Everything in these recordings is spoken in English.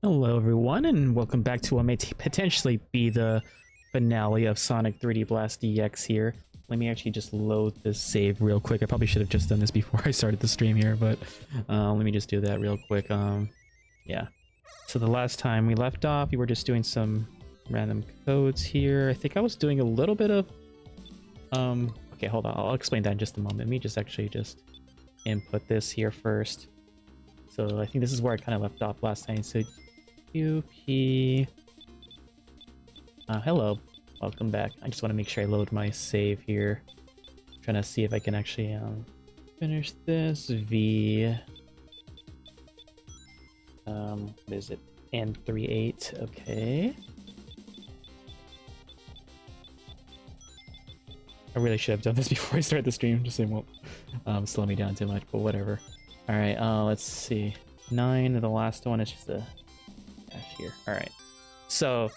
Hello everyone, and welcome back to what may potentially be the finale of Sonic 3D Blast DX here. Let me actually just load this save real quick. I probably should have just done this before I started the stream here, but let me just do that real quick. Yeah. So the last time we left off, we were just doing some random codes here. I think I was doing a little bit of... Okay, hold on. I'll explain that in just a moment. Let me just actually just input this here first. So I think this is where I kind of left off last time. So QP. Hello, welcome back. I just want to make sure I load my save here. I'm trying to see if I can actually finish this. What is it? N38. Okay. I really should have done this before I start the stream, just so it won't slow me down too much, but whatever. Alright, let's see. 9, the last one is just a dash here. Alright. So,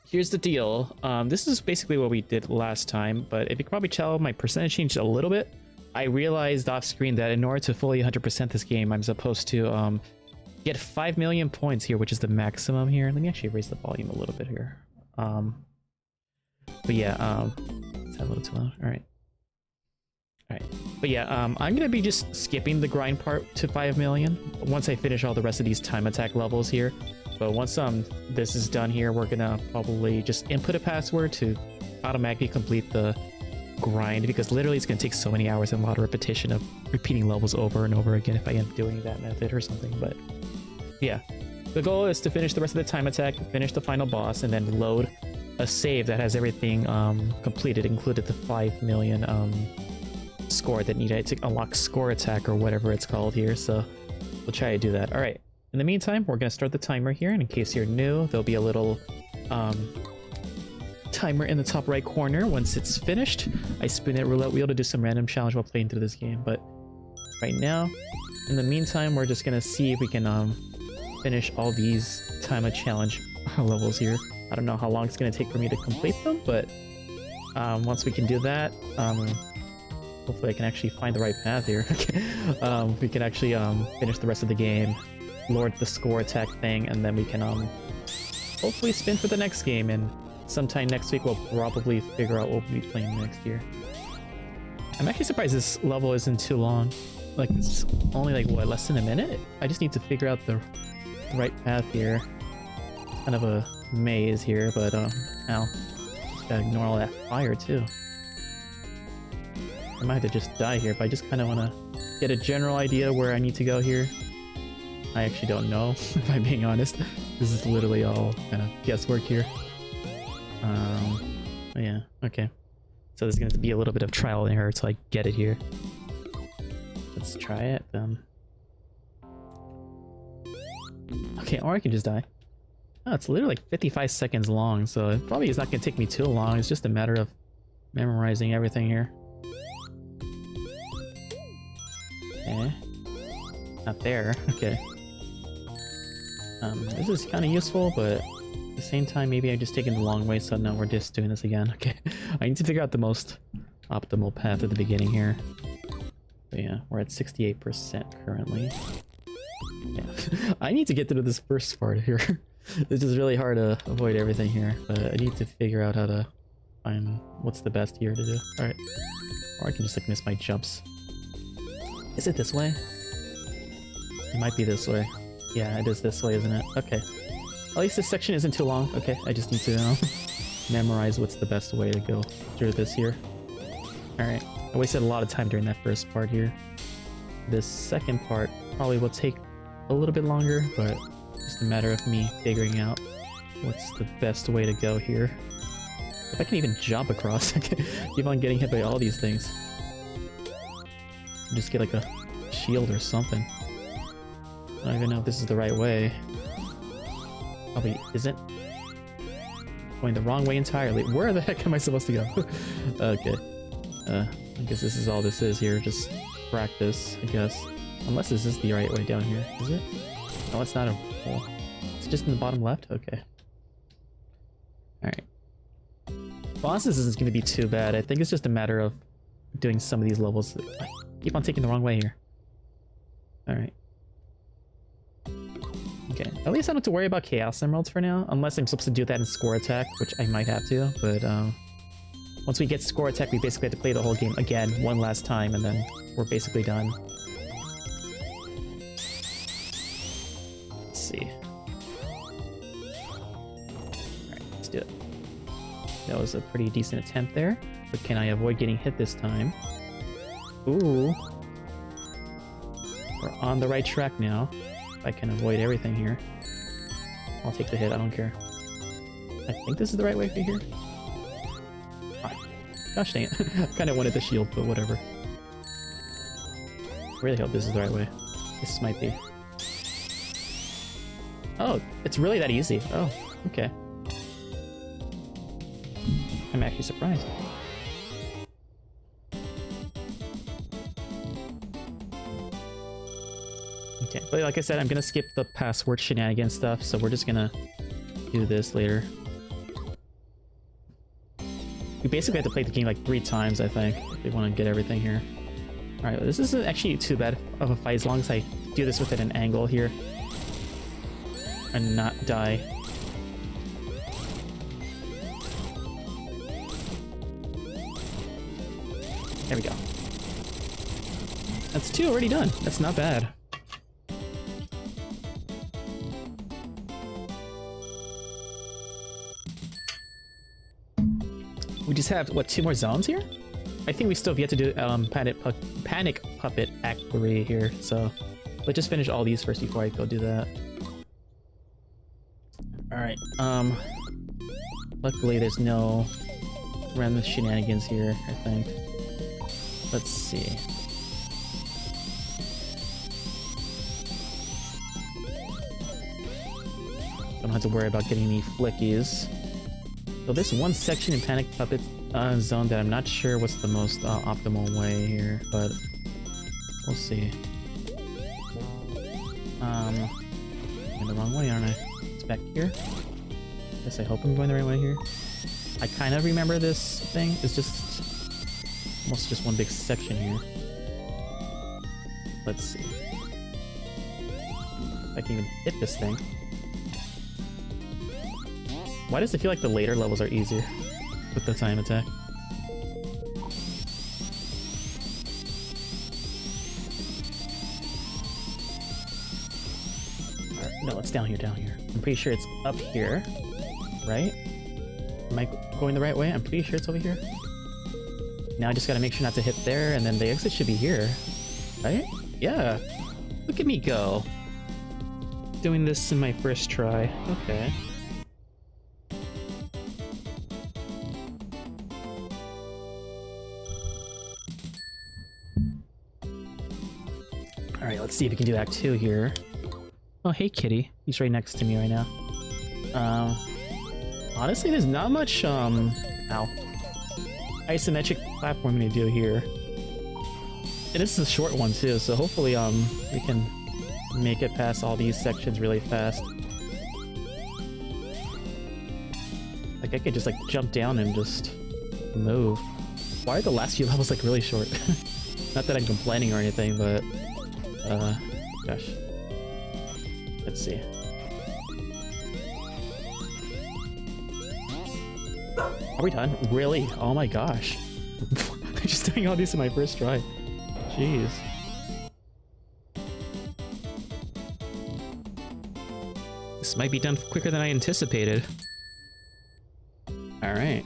here's the deal. This is basically what we did last time, but if you can probably tell, my percentage changed a little bit. I realized off screen that in order to fully 100% this game, I'm supposed to get 5 million points here, which is the maximum here. Let me actually raise the volume a little bit here. But yeah, is that a little too loud? Alright. Alright, but yeah, I'm gonna be just skipping the grind part to 5 million once I finish all the rest of these time attack levels here. But once this is done here, we're gonna probably just input a password to automatically complete the grind, because literally it's gonna take so many hours and a lot of repetition of repeating levels over and over again if I end up doing that method or something. But yeah, the goal is to finish the rest of the time attack, finish the final boss, and then load a save that has everything completed, included the 5 million score that needed to unlock score attack or whatever it's called here. So we'll try to do that. All right, in the meantime, we're gonna start the timer here, and in case you're new, there'll be a little timer in the top right corner. Once it's finished, I spin that roulette wheel to do some random challenge while playing through this game. But right now, in the meantime, we're just gonna see if we can finish all these time challenge levels here. I don't know how long it's gonna take for me to complete them, but once we can do that, hopefully I can actually find the right path here. We can actually finish the rest of the game, lord the score attack thing, and then we can hopefully spin for the next game, and sometime next week we'll probably figure out what we'll be playing next year. I'm actually surprised this level isn't too long. Like, it's only like, what, less than a minute? I just need to figure out the right path here. It's kind of a maze here, but ow. Just gotta ignore all that fire too. I might have to just die here, but I just kind of want to get a general idea where I need to go here. I actually don't know, if I'm being honest. This is literally all kind of guesswork here. Yeah, okay. So there's going to be a little bit of trial and error till I get it here. Let's try it. Okay, or I can just die. Oh, it's literally like 55 seconds long, so it probably is not going to take me too long. It's just a matter of memorizing everything here. Okay. Not there. Okay. This is kind of useful, but at the same time, maybe I'm just taking the long way, so now we're just doing this again. Okay. I need to figure out the most optimal path at the beginning here. But yeah, we're at 68% currently. Yeah. I need to get through this first part here. It's just really hard to avoid everything here, but I need to figure out how to find what's the best here to do. Alright. Or I can just like miss my jumps. Is it this way? It might be this way. Yeah, it is this way, isn't it? Okay. At least this section isn't too long. Okay, I just need to memorize what's the best way to go through this here. Alright. I wasted a lot of time during that first part here. This second part probably will take a little bit longer, but just a matter of me figuring out what's the best way to go here. If I can even jump across, I can keep on getting hit by all these things. Just get like a shield or something. I don't even know if this is the right way. Probably isn't. Going the wrong way entirely. Where the heck am I supposed to go? Okay. I guess this is all this is here. Just practice, I guess. Unless this is the right way down here. Is it? No, it's not a hole. It's just in the bottom left? Okay. Alright. Bosses isn't going to be too bad. I think it's just a matter of doing some of these levels. I keep on taking the wrong way here. Alright. Okay, at least I don't have to worry about Chaos Emeralds for now, unless I'm supposed to do that in Score Attack, which I might have to, but once we get Score Attack, we basically have to play the whole game again one last time, and then we're basically done. Let's see. Alright, let's do it. That was a pretty decent attempt there, but can I avoid getting hit this time? Ooh. We're on the right track now. If I can avoid everything here, I'll take the hit, I don't care. I think this is the right way for here. Ah, gosh dang it. I kind of wanted the shield, but whatever. Really hope this is the right way. This might be. Oh, it's really that easy. Oh, okay. I'm actually surprised. Okay, but like I said, I'm gonna skip the password shenanigan stuff, so we're just gonna do this later. We basically have to play the game like 3 times, I think, if we want to get everything here. Alright, well, this isn't actually too bad of a fight as long as I do this within an angle here. And not die. There we go. That's 2 already done. That's not bad. We just have, what, 2 more zones here? I think we still have yet to do Panic Puppet Act 3 here, so let's just finish all these first before I go do that. Alright, luckily there's no random shenanigans here, I think. Let's see. Don't have to worry about getting any flickies. So there's one section in Panic Puppet zone that I'm not sure what's the most optimal way here, but we'll see. I'm the wrong way, aren't I? It's back here. Guess I hope I'm going the right way here. I kind of remember this thing. It's just almost just one big section here. Let's see. If I can even hit this thing. Why does it feel like the later levels are easier with the time attack? Alright, no, it's down here, down here. I'm pretty sure it's up here, right? Am I going the right way? I'm pretty sure it's over here. Now I just gotta make sure not to hit there, and then the exit should be here, right? Yeah. Look at me go. Doing this in my first try. Okay. Alright, let's see if we can do Act 2 here. Oh, hey kitty. He's right next to me right now. Honestly, there's not much, isometric platforming to do here. And this is a short one too, so hopefully, we can make it past all these sections really fast. Like, I could just, like, jump down and just move. Why are the last few levels, like, really short? Not that I'm complaining or anything, but... gosh. Let's see. Are we done? Really? Oh my gosh. I'm just doing all these in my first try. Jeez. This might be done quicker than I anticipated. Alright.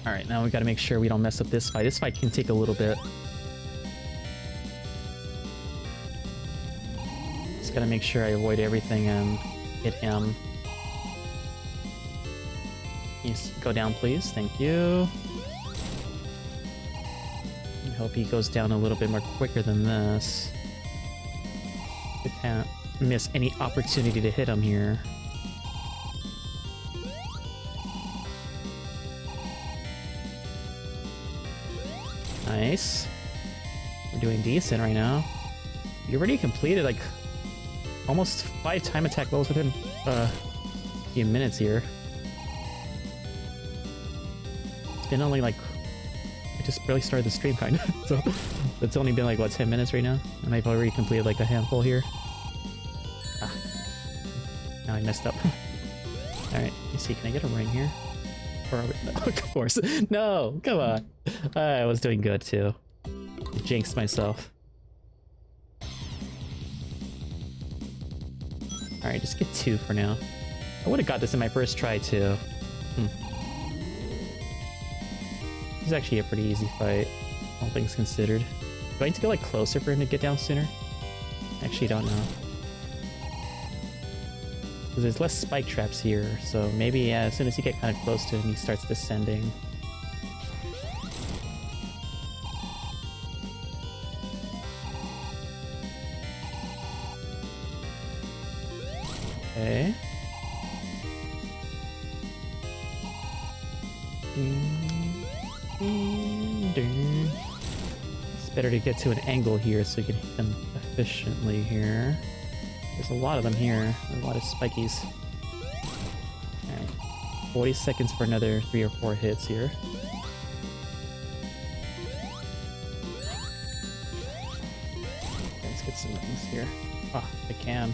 Alright, now we gotta make sure we don't mess up this fight. This fight can take a little bit. Just gotta make sure I avoid everything and hit him. Please go down, please. Thank you. I hope he goes down a little bit more quicker than this. I can't miss any opportunity to hit him here. Nice. We're doing decent right now. You already completed like almost 5 time attack levels within a few minutes here. It's been only like I just barely started the stream, kind of. So it's only been like, what, 10 minutes right now? And I've already completed like a handful here. Ah. Now I messed up. Alright, you see, can I get a ring here? Or are we... No, of course. No, come on. I was doing good too. Jinxed myself. Alright, just get 2 for now. I would have got this in my first try too. This is actually a pretty easy fight, all things considered. Do I need to go like closer for him to get down sooner? Actually don't know. Because there's less spike traps here, so maybe yeah, as soon as you get kind of close to him, he starts descending. Okay. It's better to get to an angle here so you can hit them efficiently here. There's a lot of them here, a lot of spikies. Alright, 40 seconds for another 3 or 4 hits here. Let's get some rings here. Oh, I can.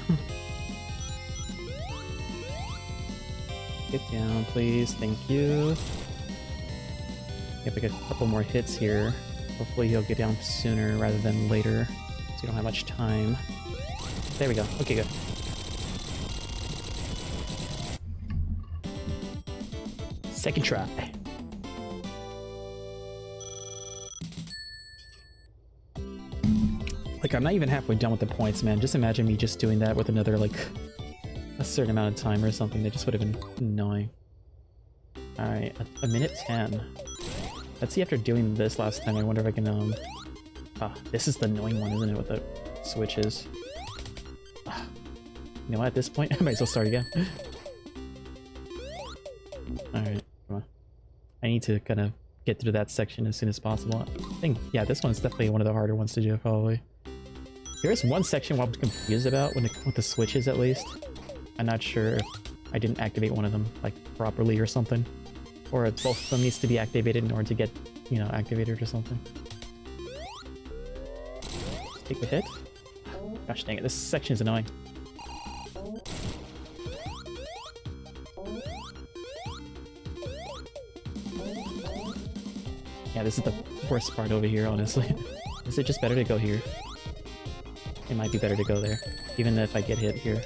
Get down, please. Thank you. If I get a couple more hits here, hopefully he'll get down sooner rather than later, so you don't have much time. There we go. Okay, good. Second try. Like, I'm not even halfway done with the points, man. Just imagine me just doing that with another, like, a certain amount of time or something. That just would have been annoying. Alright, a minute 10. Let's see, after doing this last time, I wonder if I can, Ah, this is the annoying one, isn't it, with the switches. Ah. You know what, at this point, I might as well start again. Alright, come on. I need to kind of get through that section as soon as possible. I think, yeah, this one's definitely one of the harder ones to do, probably. There is one section where I'm confused about, with the switches at least. I'm not sure if I didn't activate one of them, like, properly or something. Or if both of them needs to be activated in order to get, you know, activated or something. Just take the hit. Gosh dang it, this section is annoying. Yeah, this is the worst part over here, honestly. Is it just better to go here? It might be better to go there, even if I get hit here.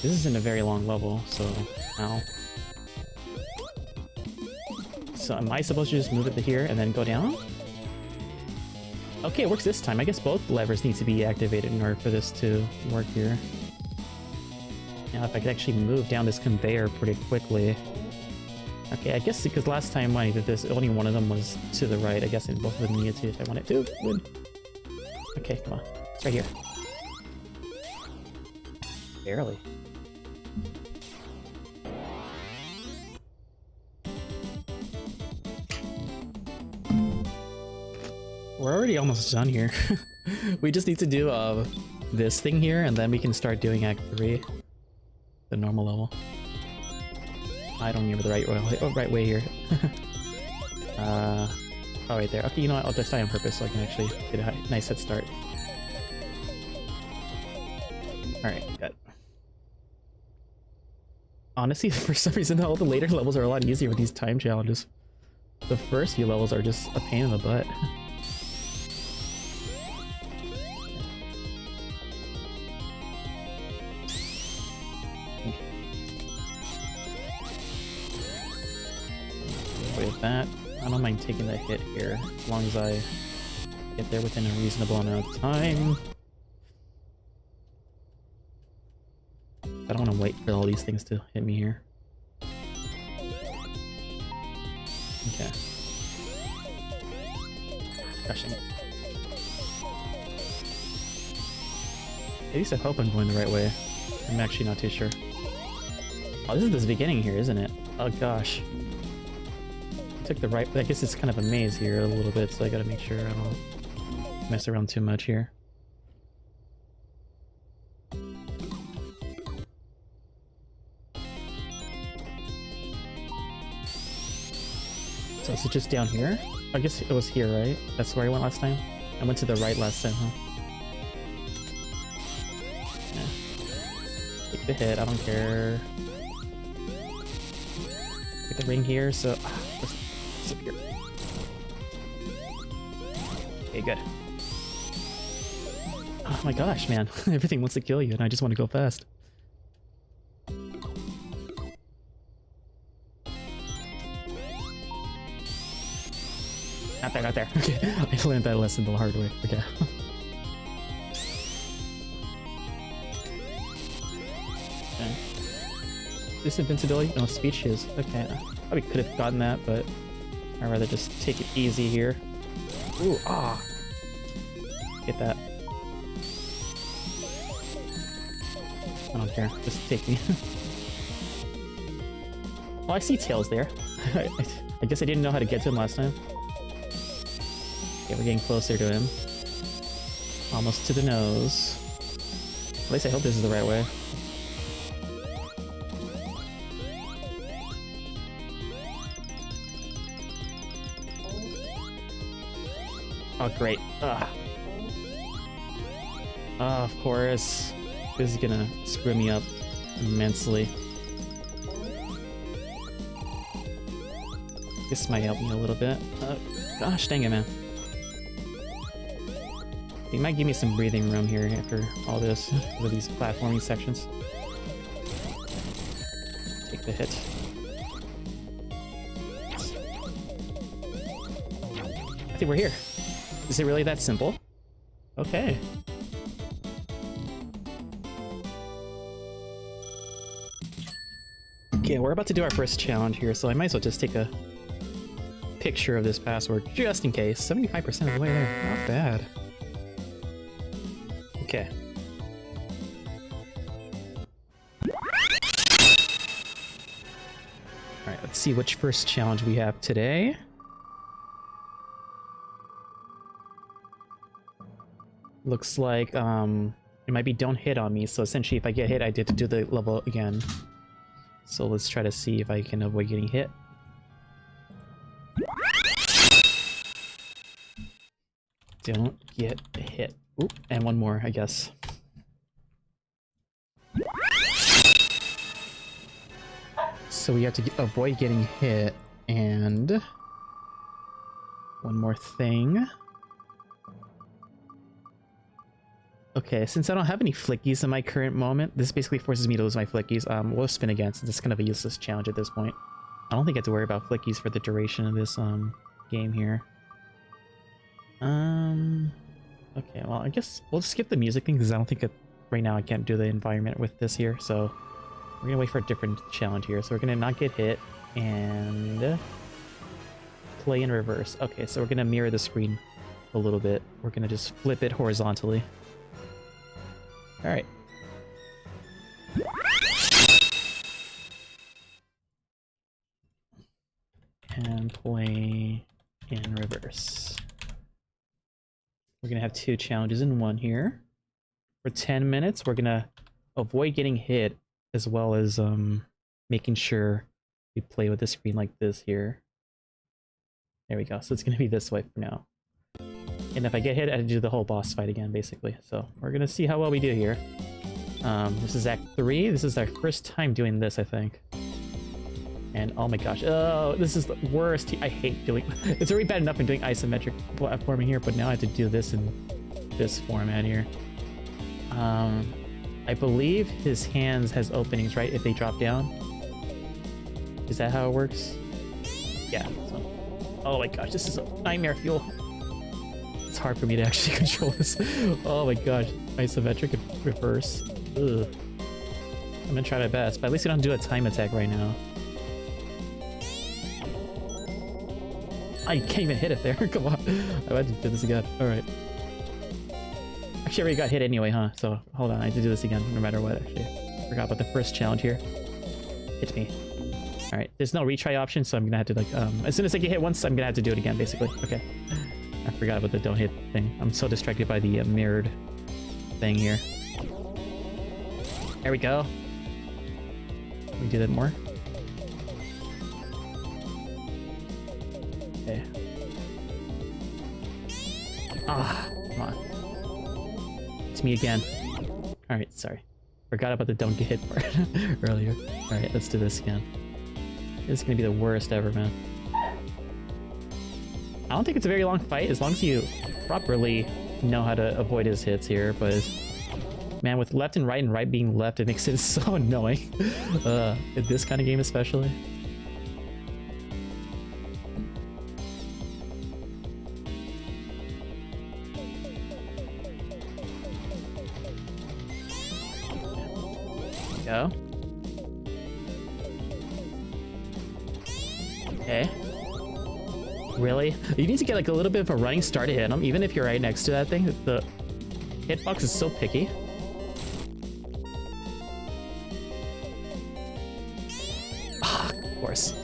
This isn't a very long level, so... Ow. So am I supposed to just move it to here and then go down? Okay, it works this time. I guess both levers need to be activated in order for this to work here. Now if I could actually move down this conveyor pretty quickly... Okay, I guess because last time when I did this, only one of them was to the right. I guess both of them needed to if I wanted to win. Okay, come on. It's right here. Barely. We're already almost done here. We just need to do this thing here, and then we can start doing Act 3. The normal level. I don't remember the right way here. Oh, right there. Okay, you know what? I'll just die on purpose so I can actually get a nice head start. Alright, good. Honestly, for some reason, all the later levels are a lot easier with these time challenges. The first few levels are just a pain in the butt. With that, I don't mind taking the hit here, as long as I get there within a reasonable amount of time. I don't want to wait for all these things to hit me here. Okay. Gosh dang it. At least I hope I'm going the right way. I'm actually not too sure. Oh, this is the beginning here, isn't it? Oh gosh. I took the right, I guess it's kind of a maze here a little bit, so I gotta make sure I don't mess around too much here. So is it just down here? I guess it was here, right? That's where I went last time? I went to the right last time, huh? Yeah. Take the hit, I don't care. Get the ring here, so... let's up here. Okay, good. Oh my gosh, man. Everything wants to kill you, and I just want to go fast. Not there, not there. Okay, I learned that lesson the hard way. Okay. Okay. This invincibility? No, speech is. Okay. Probably could have gotten that, but I'd rather just take it easy here. Ooh, ah. Get that. I don't care. Just take me. Oh, I see Tails there. I guess I didn't know how to get to him last time. Okay, we're getting closer to him. Almost to the nose. At least I hope this is the right way. Oh, great. Ugh. Oh, of course. This is gonna screw me up immensely. This might help me a little bit. Gosh dang it, man. He might give me some breathing room here after all this, with these platforming sections. Take the hit. I think we're here. Is it really that simple? Okay. Okay, we're about to do our first challenge here, so I might as well just take a picture of this password just in case. 75% of the way there. Not bad. Okay. Alright, let's see which first challenge we have today. Looks like it might be don't hit on me, so essentially if I get hit I did to do the level again. So let's try to see if I can avoid getting hit. Don't get hit. Oop, and one more, I guess. So we have to avoid getting hit, and one more thing. Okay, since I don't have any flickies in my current moment, this basically forces me to lose my flickies. We'll spin again, since it's kind of a useless challenge at this point. I don't think I have to worry about flickies for the duration of this game here. Okay, well, I guess we'll skip the music thing because I don't think right now I can't do the environment with this here, so we're gonna wait for a different challenge here. So we're gonna not get hit and play in reverse. Okay, so we're gonna mirror the screen a little bit. We're gonna just flip it horizontally. All right. And play in reverse. We're gonna have two challenges in one here. For 10 minutes, we're gonna avoid getting hit, as well as making sure we play with the screen like this here. There we go. So it's gonna be this way for now. And if I get hit, I have to do the whole boss fight again, basically. So we're gonna see how well we do here. This is Act 3. This is our first time doing this, I think. And oh my gosh, oh, this is the worst. I hate doing. It's already bad enough in doing isometric platforming here, but now I have to do this in this format here. I believe his hands has openings, right? If they drop down. Is that how it works? Yeah. So, oh my gosh, this is a nightmare fuel. It's hard for me to actually control this. Oh my gosh, isometric and reverse. Ugh. I'm gonna try my best, but at least I don't do a time attack right now. I can't even hit it there. Come on. I had to do this again. Alright. Actually, I already got hit anyway, huh? So, hold on. I have to do this again, no matter what, actually. Forgot about the first challenge here. Hit me. Alright. There's no retry option, so I'm gonna have to, like, as soon as I get hit once, I'm gonna have to do it again, basically. Okay. I forgot about the don't hit thing. I'm so distracted by the mirrored thing here. There we go. Can we do that more? Okay. Ah, come on. It's me again. Alright, sorry. Forgot about the don't get hit part earlier. Alright, let's do this again. This is gonna be the worst ever, man. I don't think it's a very long fight, as long as you properly know how to avoid his hits here, but... Man, with left and right being left, it makes it so annoying. In this kind of game especially. Go. Okay. Really? You need to get like a little bit of a running start to hit him, even if you're right next to that thing. The hitbox is so picky. Ah, of course.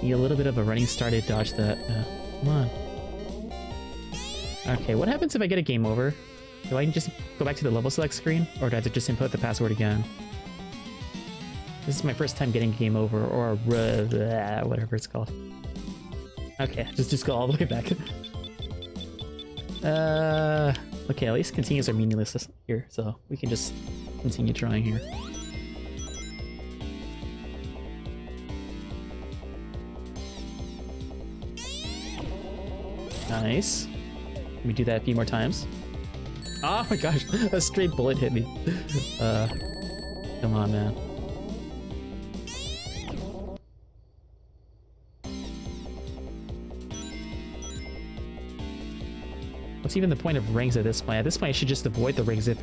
Need a little bit of a running start to dodge that. Come on. Okay, what happens if I get a game over? Do I just go back to the level select screen, or do I have to just input the password again? This is my first time getting game over, or whatever it's called. Okay, just go all the way back. Okay, at least continues are meaningless here, so we can just continue trying here. Nice. Let me do that a few more times. Oh my gosh, a straight bullet hit me. Come on, man. What's even the point of rings at this point? At this point, I should just avoid the rings if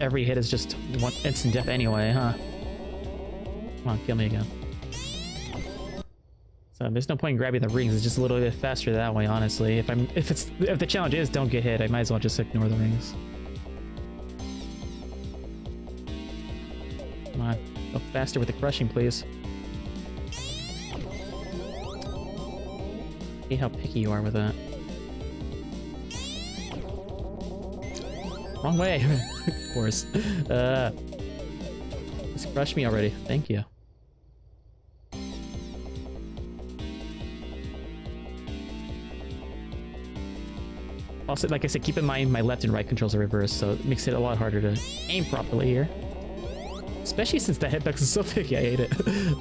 every hit is just one instant death anyway, huh? Come on, kill me again. So there's no point in grabbing the rings. It's just a little bit faster that way, honestly. If the challenge is don't get hit, I might as well just ignore the rings. Come on, go faster with the crushing, please. See how picky you are with that. Wrong way. Of course. Just crush me already. Thank you. Also, like I said, keep in mind my left and right controls are reversed, so it makes it a lot harder to aim properly here. Especially since the hitbox is so picky, I hate it.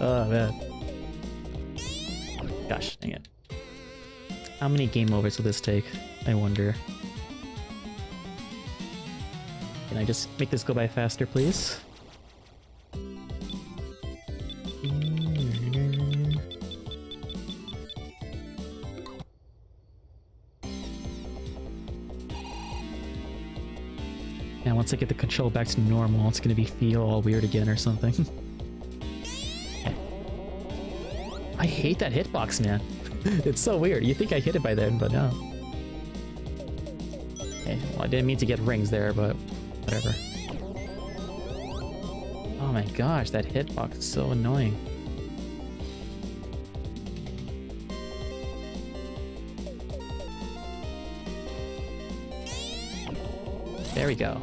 Oh, man. Gosh, dang it. How many game overs will this take? I wonder. Can I just make this go by faster, please? Now, once I get the control back to normal, it's gonna feel all weird again or something. Okay. I hate that hitbox, man. It's so weird. You think I hit it by then, but no. Okay, well, I didn't mean to get rings there, but whatever. Oh my gosh, that hitbox is so annoying. There we go.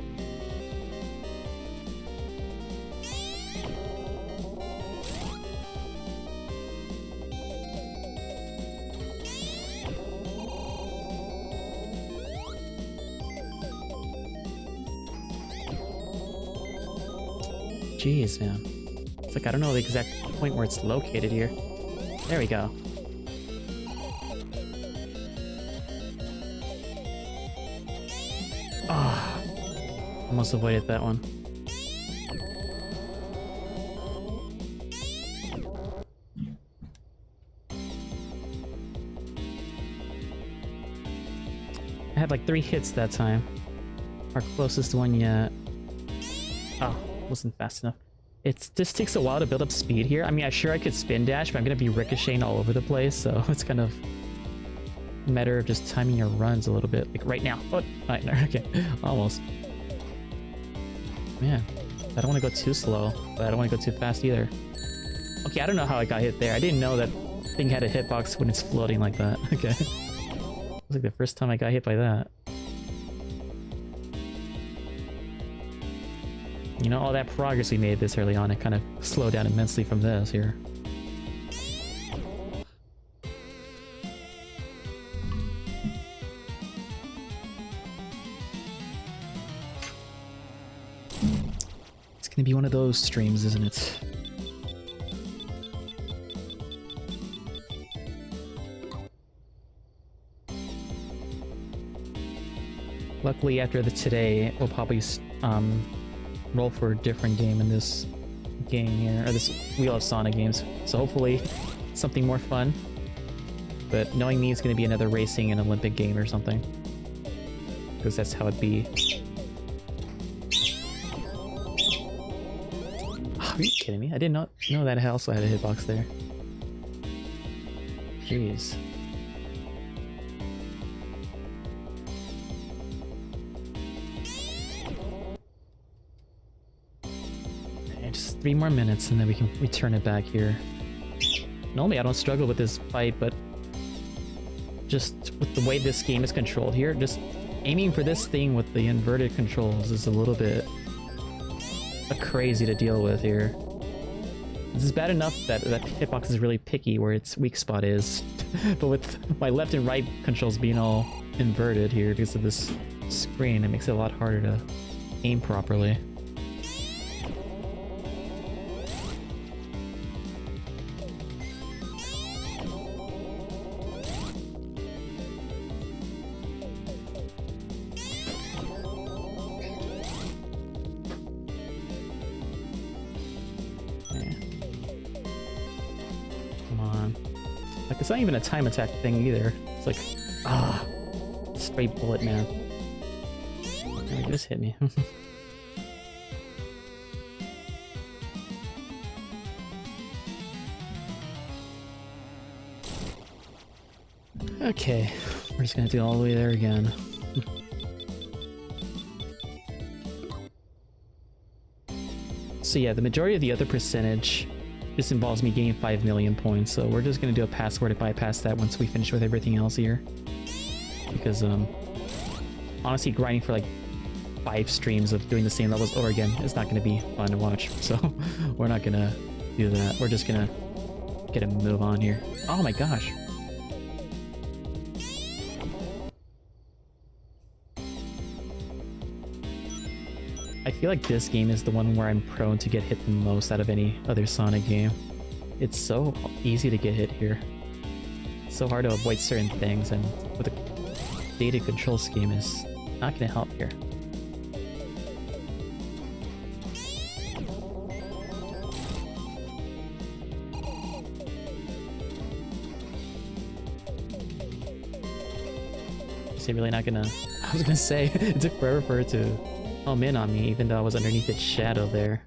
Jeez, man. It's like I don't know the exact point where it's located here. There we go. Ah, almost avoided that one. I had like 3 hits that time. Our closest one yet. Oh, wasn't fast enough. It just takes a while to build up speed here. I mean, I'm sure I could spin dash, but I'm gonna be ricocheting all over the place, so it's kind of a matter of just timing your runs a little bit. Like right now. Oh, right, no, okay, almost. Man, I don't want to go too slow, but I don't want to go too fast either. Okay, I don't know how I got hit there. I didn't know that thing had a hitbox when it's floating like that. Okay. It's like the first time I got hit by that. You know, all that progress we made this early on, it kind of slowed down immensely from this here. gonna be one of those streams, isn't it? Luckily, after today, we'll probably roll for a different game in this game here, or this Wheel of Sonic games. So hopefully, something more fun. But knowing me, it's going to be another racing and Olympic game or something, because that's how it'd be. Oh, are you kidding me? I did not know that I also had a hitbox there. Jeez. Just 3 more minutes and then we can return it back here. Normally I don't struggle with this fight, but just with the way this game is controlled here, just aiming for this thing with the inverted controls is a little bit crazy to deal with here. This is bad enough that hitbox is really picky where its weak spot is, but with my left and right controls being all inverted here because of this screen, it makes it a lot harder to aim properly. It's not even a time attack thing either. It's like, straight bullet, man. Like, this hit me. Okay, we're just gonna do all the way there again. So yeah, the majority of the other percentage just involves me gaining 5 million points, so we're just gonna do a password to bypass that once we finish with everything else here. Because, honestly, grinding for like 5 streams of doing the same levels over again is not gonna be fun to watch, so we're not gonna do that. We're just gonna get a move on here. Oh my gosh. I feel like this game is the one where I'm prone to get hit the most out of any other Sonic game. It's so easy to get hit here. It's so hard to avoid certain things, and with a dated control scheme is not going to help here. Is it really not gonna... I was gonna say, it took forever for it to home in on me, even though I was underneath its shadow there.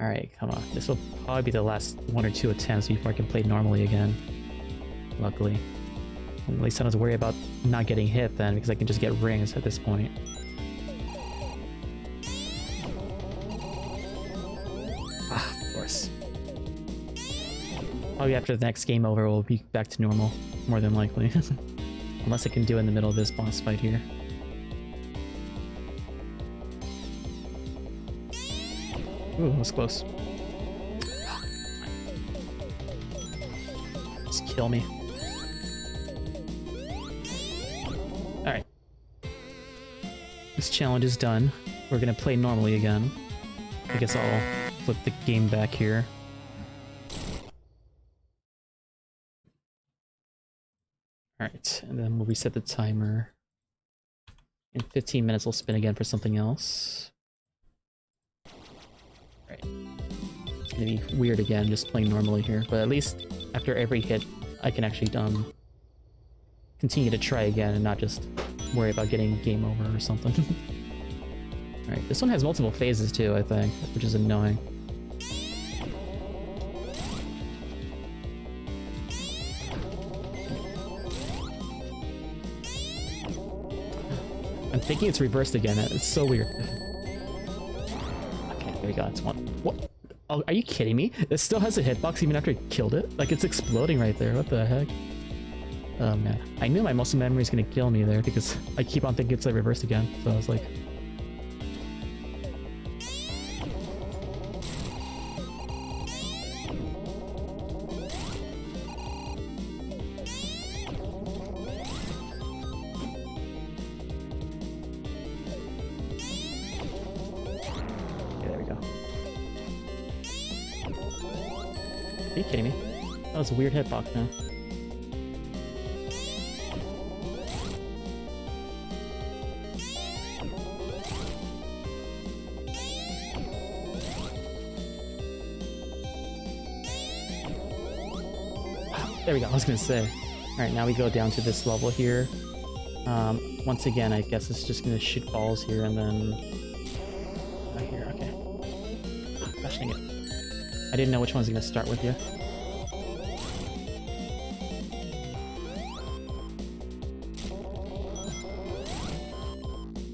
Alright, come on. This will probably be the last 1 or 2 attempts before I can play normally again. Luckily. At least I don't have to worry about not getting hit then, because I can just get rings at this point. Of course. Probably after the next game over, we'll be back to normal, more than likely. Unless I can do it in the middle of this boss fight here. Ooh, that was close. Just kill me. Alright. This challenge is done. We're gonna play normally again. I guess I'll flip the game back here. Alright, and then we'll reset the timer. In 15 minutes, we'll spin again for something else. Right. It's gonna be weird again, just playing normally here, but at least after every hit, I can actually continue to try again and not just worry about getting game over or something. Alright, this one has multiple phases too, I think, which is annoying. I'm thinking it's reversed again. It's so weird. Okay, there we go. It's one. What? Oh, are you kidding me? It still has a hitbox even after I killed it? Like, it's exploding right there. What the heck? Oh, man. I knew my muscle memory is going to kill me there because I keep on thinking it's like reversed again. So I was like... Okay, there we go. Are you kidding me? That was a weird hitbox now. There we go, I was gonna say. Alright, now we go down to this level here. Once again, I guess it's just gonna shoot balls here and then... Right here, okay. Oh, gosh dang it. I didn't know which one's gonna start with you.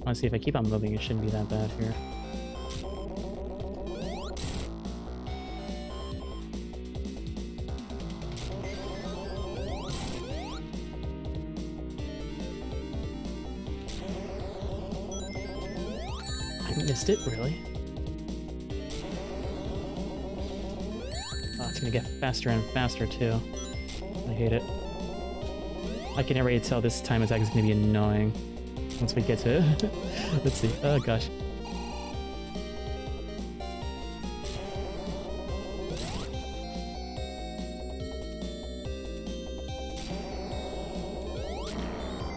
Honestly, if I keep on moving, it shouldn't be that bad here. I missed it, really? Oh, it's gonna get faster and faster, too. I hate it. I can already tell this time attack is gonna be annoying once we get to it. Let's see. Oh, gosh.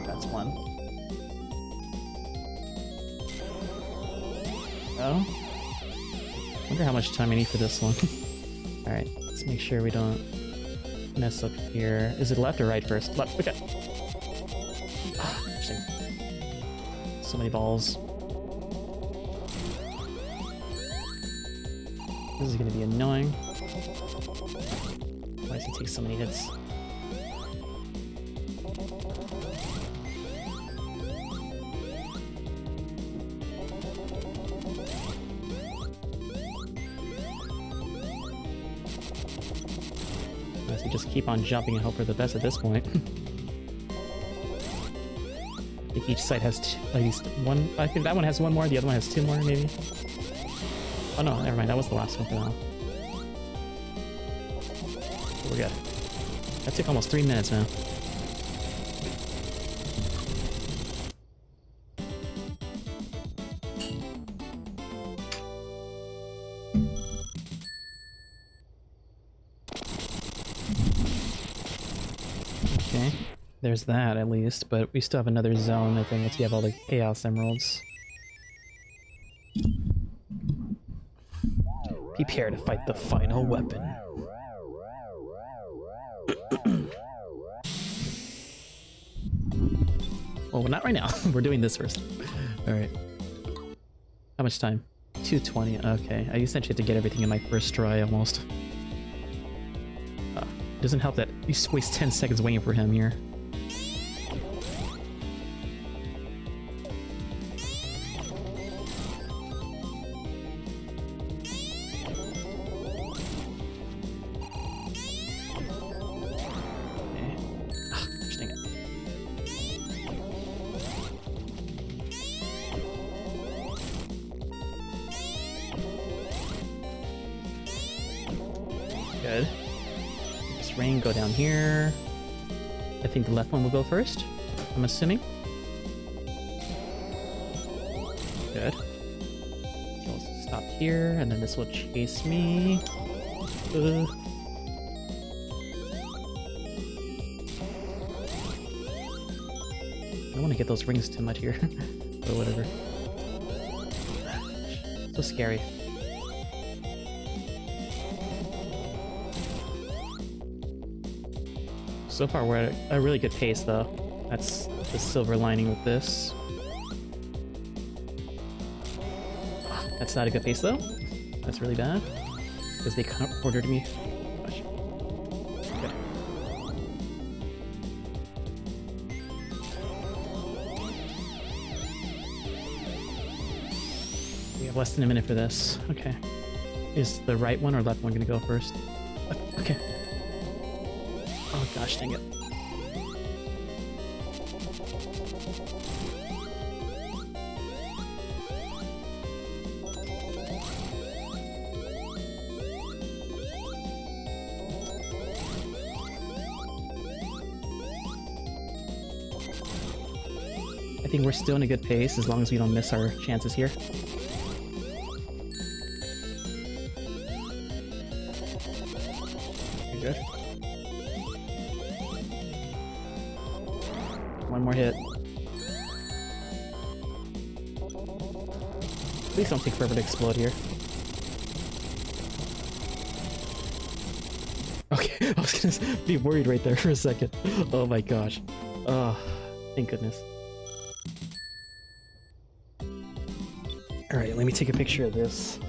That's one. Oh? Wonder how much time I need for this one. Alright, let's make sure we don't mess up here. Is it left or right first? Left, okay. Ah, interesting. So many balls. This is gonna be annoying. Why does it take so many hits? So just keep on jumping and hope for the best at this point. I think each side has at least one. I think that one has one more, the other one has two more, maybe. Oh no, never mind, that was the last one for now. So we're good. That took almost 3 minutes now. Okay, there's that at least, but we still have another zone, I think, once we have all the Chaos Emeralds. Prepare to fight the final weapon. Well, not right now. We're doing this first. Alright. How much time? 2:20. Okay, I essentially had to get everything in my first try, almost. Doesn't help that you waste 10 seconds waiting for him here. Okay. Ah, gosh dang it. Good. Rain, go down here. I think the left one will go first, I'm assuming. Good. We'll stop here, and then this will chase me. I don't want to get those rings too much here, but whatever. So scary. So far we're at a really good pace though. That's the silver lining with this. That's not a good pace though. That's really bad. Because they kind of ordered me. Gosh. Okay. We have less than a minute for this. Okay. Is the right one or left one gonna go first? Okay. Oh gosh, dang it. I think we're still in a good pace as long as we don't miss our chances here. more hit. Please don't take forever to explode here. Okay, I was gonna be worried right there for a second. Oh my gosh. Oh, thank goodness. Alright, let me take a picture of this.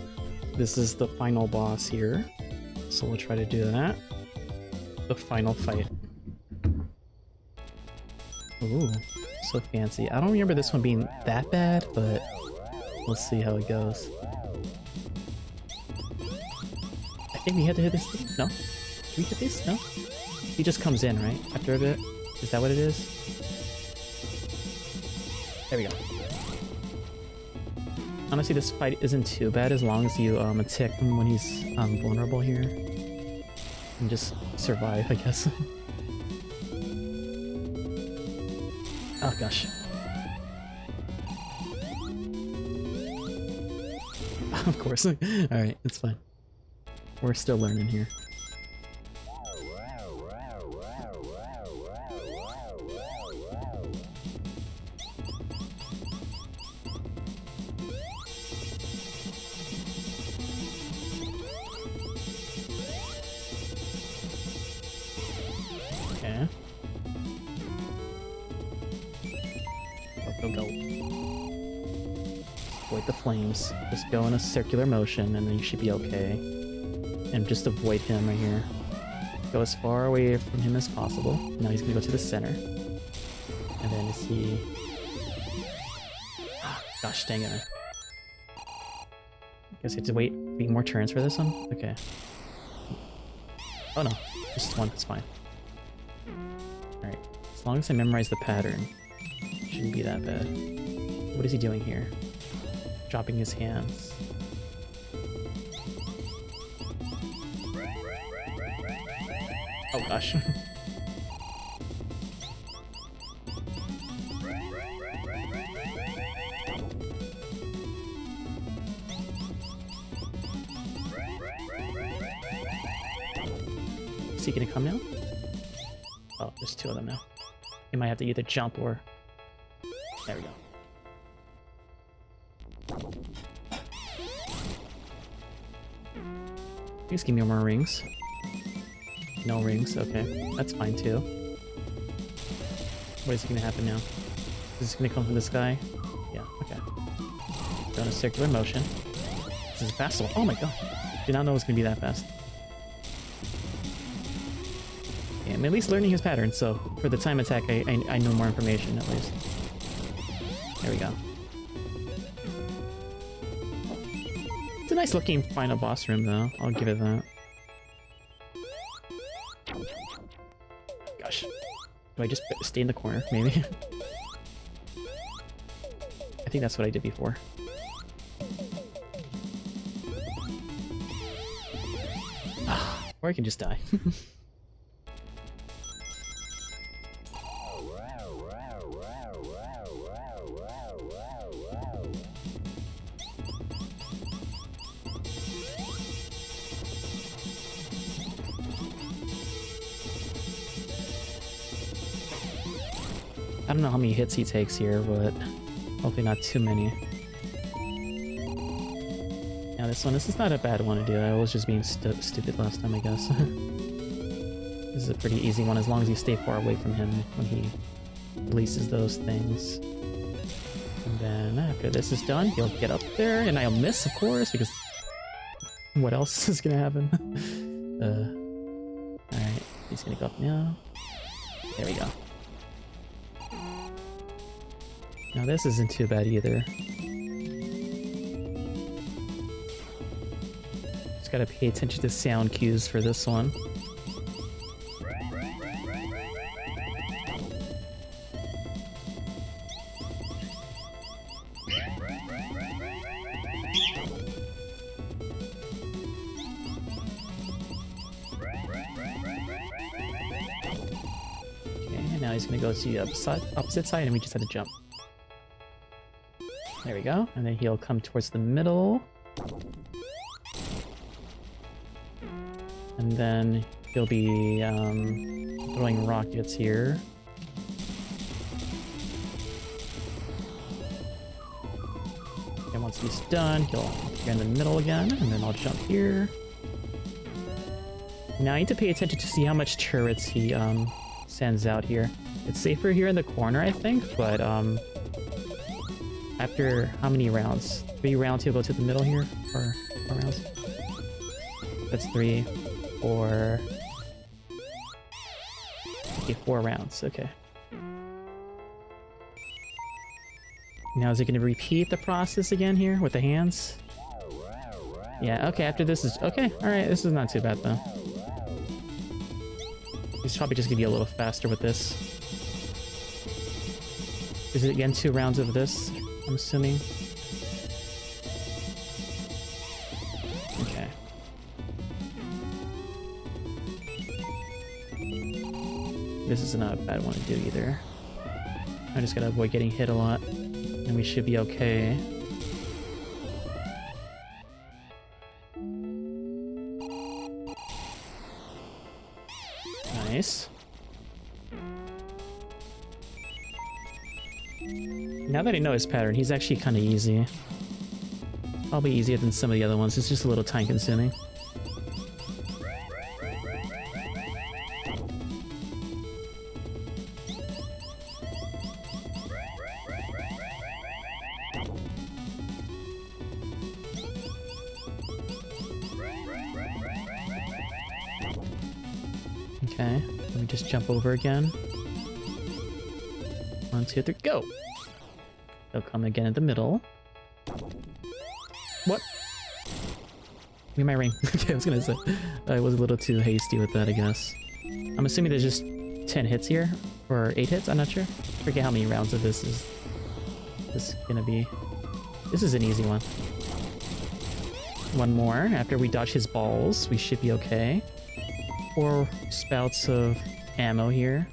This is the final boss here. So we'll try to do that. The final fight. Ooh, so fancy. I don't remember this one being that bad, but we'll see how it goes. I think we had to hit this thing? No? Did we hit this? No? He just comes in, right? After a bit? Is that what it is? There we go. Honestly, this fight isn't too bad as long as you attack him when he's vulnerable here. And just survive, I guess. Oh gosh. Of course. Alright, it's fine. We're still learning here. Okay. Go. Avoid the flames. Just go in a circular motion and then you should be okay. And just avoid him right here. Go as far away from him as possible. Now he's gonna go to the center. And then is he... Oh, gosh dang it. Guess I have to wait 3 more turns for this one? Okay. Oh no, just one, it's fine. Alright, as long as I memorize the pattern, it shouldn't be that bad. What is he doing here? Dropping his hands. Oh gosh. Is he gonna come now? Oh, there's 2 of them now. You might have to either jump or... There we go. Please give me more rings. No rings, okay. That's fine too. What is gonna happen now? Is this gonna come from this guy? Yeah, okay. Go in a circular motion. This is fast. Oh my god. Did not know it was gonna be that fast. Yeah, I'm at least learning his pattern, so for the time attack I know more information at least. There we go. It's a nice looking final boss room though, I'll give it that. Gosh. Do I just stay in the corner, maybe? I think that's what I did before. Or I can just die. I don't know how many hits he takes here, but hopefully not too many. Yeah, this is not a bad one to do. I was just being stupid last time, I guess. This is a pretty easy one as long as you stay far away from him when he releases those things. And then after this is done, he'll get up there, and I'll miss, of course, because what else is gonna happen? Alright, he's gonna go up now. There we go. Now this isn't too bad either. Just gotta pay attention to sound cues for this one. Okay, now he's gonna go to the opposite side and we just have to jump. There we go, and then he'll come towards the middle. And then he'll be throwing rockets here. And once he's done, he'll get in the middle again, and then I'll jump here. Now I need to pay attention to see how much turrets he sends out here. It's safer here in the corner, I think, but after how many rounds? 3 rounds he'll go to the middle here? Or 4 rounds? That's 3, 4... Okay, 4 rounds, okay. Now is it going to repeat the process again here with the hands? Yeah, okay, after this is... Okay, alright, this is not too bad though. He's probably just going to be a little faster with this. Is it again 2 rounds of this, I'm assuming? Okay. This is not a bad one to do either. I just gotta avoid getting hit a lot, and we should be okay. Nice. Now that I know his pattern, he's actually kind of easy. Probably easier than some of the other ones. It's just a little time consuming. Okay, let me just jump over again. 1, 2, 3, go! They'll come again in the middle. What? Give me my ring. Okay, I was gonna say, I was a little too hasty with that, I guess. I'm assuming there's just 10 hits here, or 8 hits, I'm not sure. Forget how many rounds of this is gonna be. This is an easy one. One more, after we dodge his balls, we should be okay. 4 spouts of ammo here.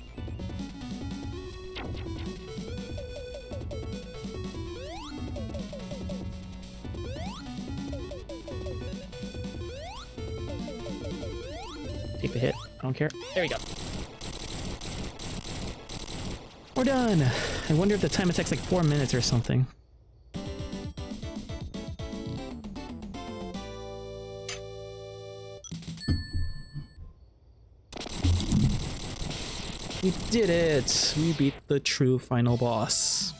Take the hit. I don't care. There we go. We're done. I wonder if the time attack's like 4 minutes or something. We did it! We beat the true final boss.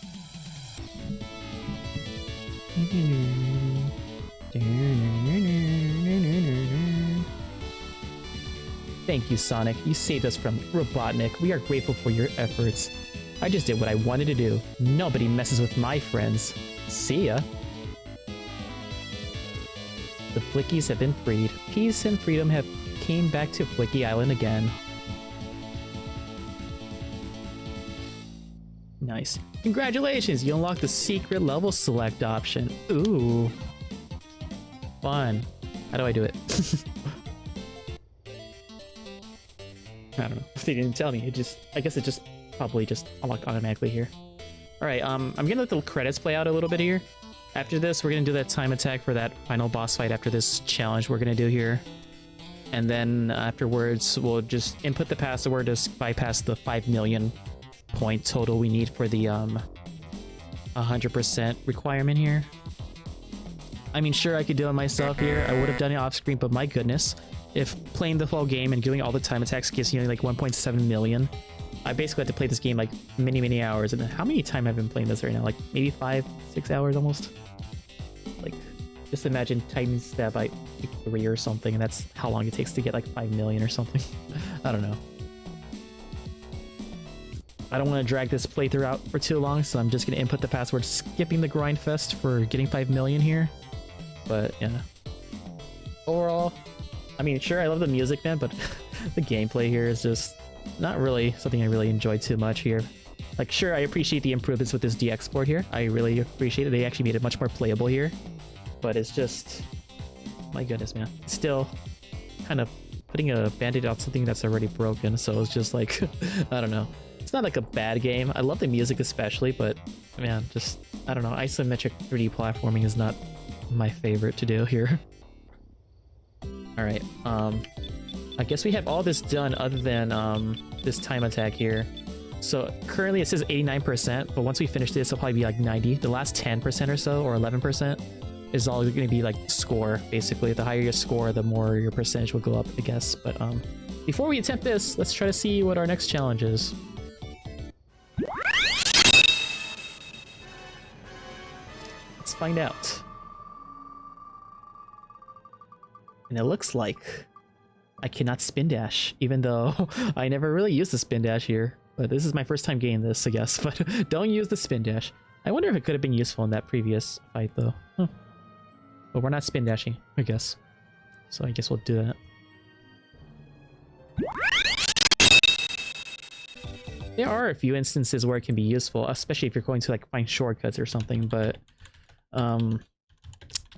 Thank you, Sonic. You saved us from Robotnik. We are grateful for your efforts. I just did what I wanted to do. Nobody messes with my friends. See ya. The Flickies have been freed. Peace and freedom have came back to Flicky Island again. Nice. Congratulations! You unlocked the secret level select option. Ooh. Fun. How do I do it? I don't know. They didn't tell me. I guess it just probably just unlocked automatically here. Alright, I'm gonna let the credits play out a little bit here. After this, we're gonna do that time attack for that final boss fight after this challenge we're gonna do here. And then afterwards, we'll just input the password to bypass the 5 million point total we need for the 100% requirement here. I mean, sure, I could do it myself here. I would have done it off screen, but my goodness, if playing the full game and doing all the time attacks gives you like 1.7 million, I basically had to play this game like many hours. And how many times I've been playing this right now? Like maybe 5-6 hours almost. Like, just imagine times that by like 3 or something, and that's how long it takes to get like 5 million or something. I don't know. I don't want to drag this playthrough out for too long, so I'm just going to input the password, skipping the grind fest for getting 5 million here. But yeah. Overall, I mean, sure, I love the music, man, but the gameplay here is just not really something I really enjoy too much here. Like, sure, I appreciate the improvements with this DX board here. I really appreciate it. They actually made it much more playable here. But it's just... my goodness, man. It's still kind of putting a band-aid on something that's already broken, so it's just like... I don't know. It's not like a bad game. I love the music especially, but man, just... I don't know. Isometric 3D platforming is not my favorite to do here. Alright, I guess we have all this done other than this time attack here. So currently it says 89%, but once we finish this, it'll probably be like 90. The last 10% or so, or 11%, is all going to be like score, basically. The higher your score, the more your percentage will go up, I guess. But before we attempt this, let's try to see what our next challenge is. Let's find out. And it looks like I cannot spin dash, even though I never really used the spin dash here. But this is my first time getting this, I guess. But don't use the spin dash. I wonder if it could have been useful in that previous fight, though. Huh. But we're not spin dashing, I guess. So I guess we'll do that. There are a few instances where it can be useful, especially if you're going to like find shortcuts or something. But I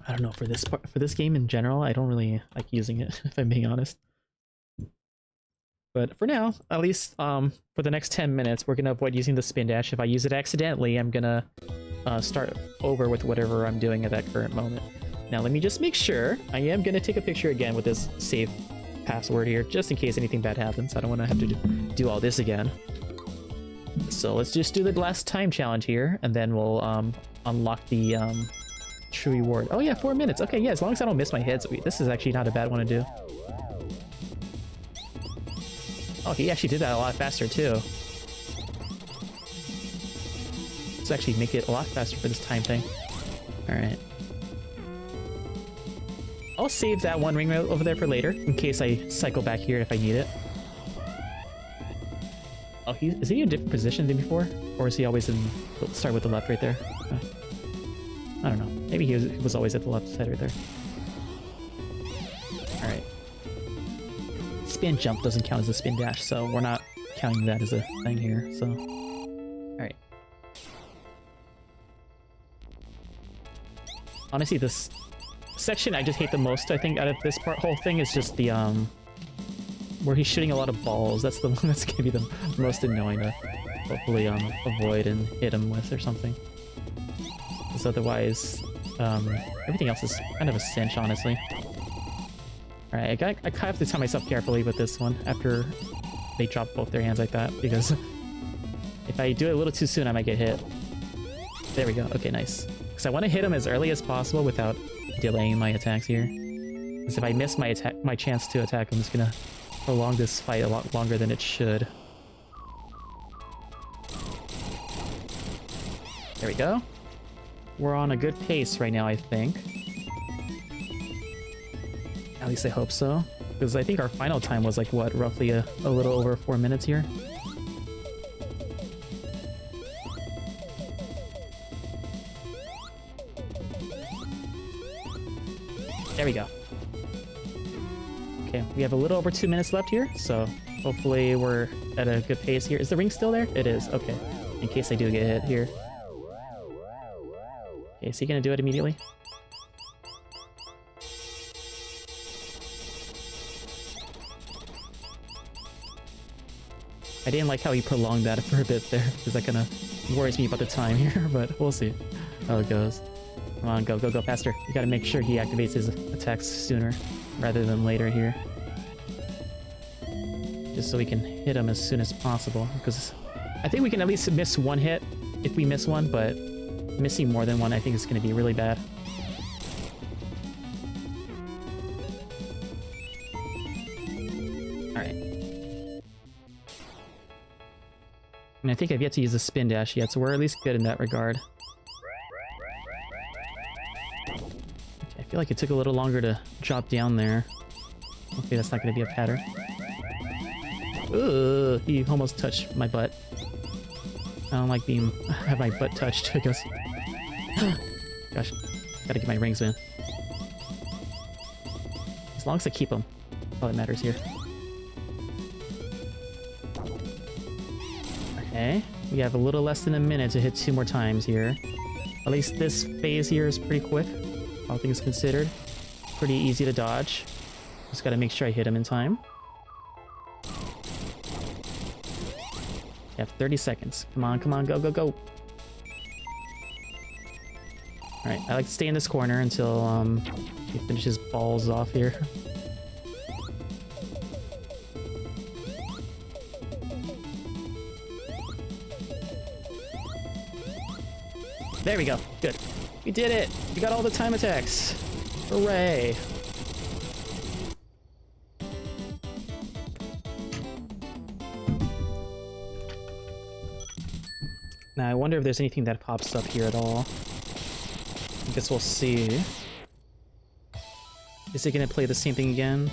don't know, for this game in general, I don't really like using it, if I'm being honest. But for now, at least for the next 10 minutes, we're gonna avoid using the spin dash. If I use it accidentally, I'm gonna start over with whatever I'm doing at that current moment. Now let me just make sure. I am gonna take a picture again with this save password here, just in case anything bad happens. I don't want to have to do all this again. So let's just do the last time challenge here, and then we'll unlock the true reward. Oh yeah, 4 minutes. Okay, yeah, as long as I don't miss my hits. This is actually not a bad one to do. Oh, he actually did that a lot faster too. Let's actually make it a lot faster for this time thing. Alright. I'll save that one ring over there for later, in case I cycle back here if I need it. Oh, is he in a different position than before? Or is he always in... Start with the left right there? I don't know. Maybe he was always at the left side right there. Alright. Spin jump doesn't count as a spin dash, so we're not counting that as a thing here, so... Alright. Honestly, this section I just hate the most, I think, out of this whole thing is just the, where he's shooting a lot of balls. That's the one that's gonna be the most annoying to hopefully, avoid and hit him with or something. Because otherwise, everything else is kind of a cinch, honestly. Alright, I kind of have to tell myself carefully with this one after they drop both their hands like that, because if I do it a little too soon, I might get hit. There we go. Okay, nice. Because I want to hit him as early as possible without delaying my attacks here. Because if I miss my chance to attack him, it's gonna prolong this fight a lot longer than it should. There we go. We're on a good pace right now, I think. At least I hope so. Because I think our final time was like, what, roughly a little over 4 minutes here? There we go. Okay, we have a little over 2 minutes left here, so hopefully we're at a good pace here. Is the ring still there? It is, okay. In case I do get hit here. Okay, is he gonna do it immediately? I didn't like how he prolonged that for a bit there, because that kind of worries me about the time here, but we'll see how it goes. Come on, go, go, go, faster. You gotta make sure he activates his attacks sooner rather than later here. Just so we can hit him as soon as possible, because I think we can at least miss one hit if we miss one, but missing more than one I think is going to be really bad. Alright. And I think I've yet to use the spin dash yet, so we're at least good in that regard. Okay, I feel like it took a little longer to drop down there. Okay, that's not going to be a pattern. Ugh, he almost touched my butt. I don't like have my butt touched, I guess. Gosh, gotta get my rings in. As long as I keep them, that's all that matters here. Okay, we have a little less than a minute to hit 2 more times here. At least this phase here is pretty quick, all things considered. Pretty easy to dodge. Just gotta make sure I hit him in time. You have 30 seconds. Come on, come on, go, go, go. Alright, I like to stay in this corner until he finishes balls off here. There we go. Good. We did it. We got all the time attacks. Hooray. Now, I wonder if there's anything that pops up here at all. I guess we'll see. Is it gonna play the same thing again?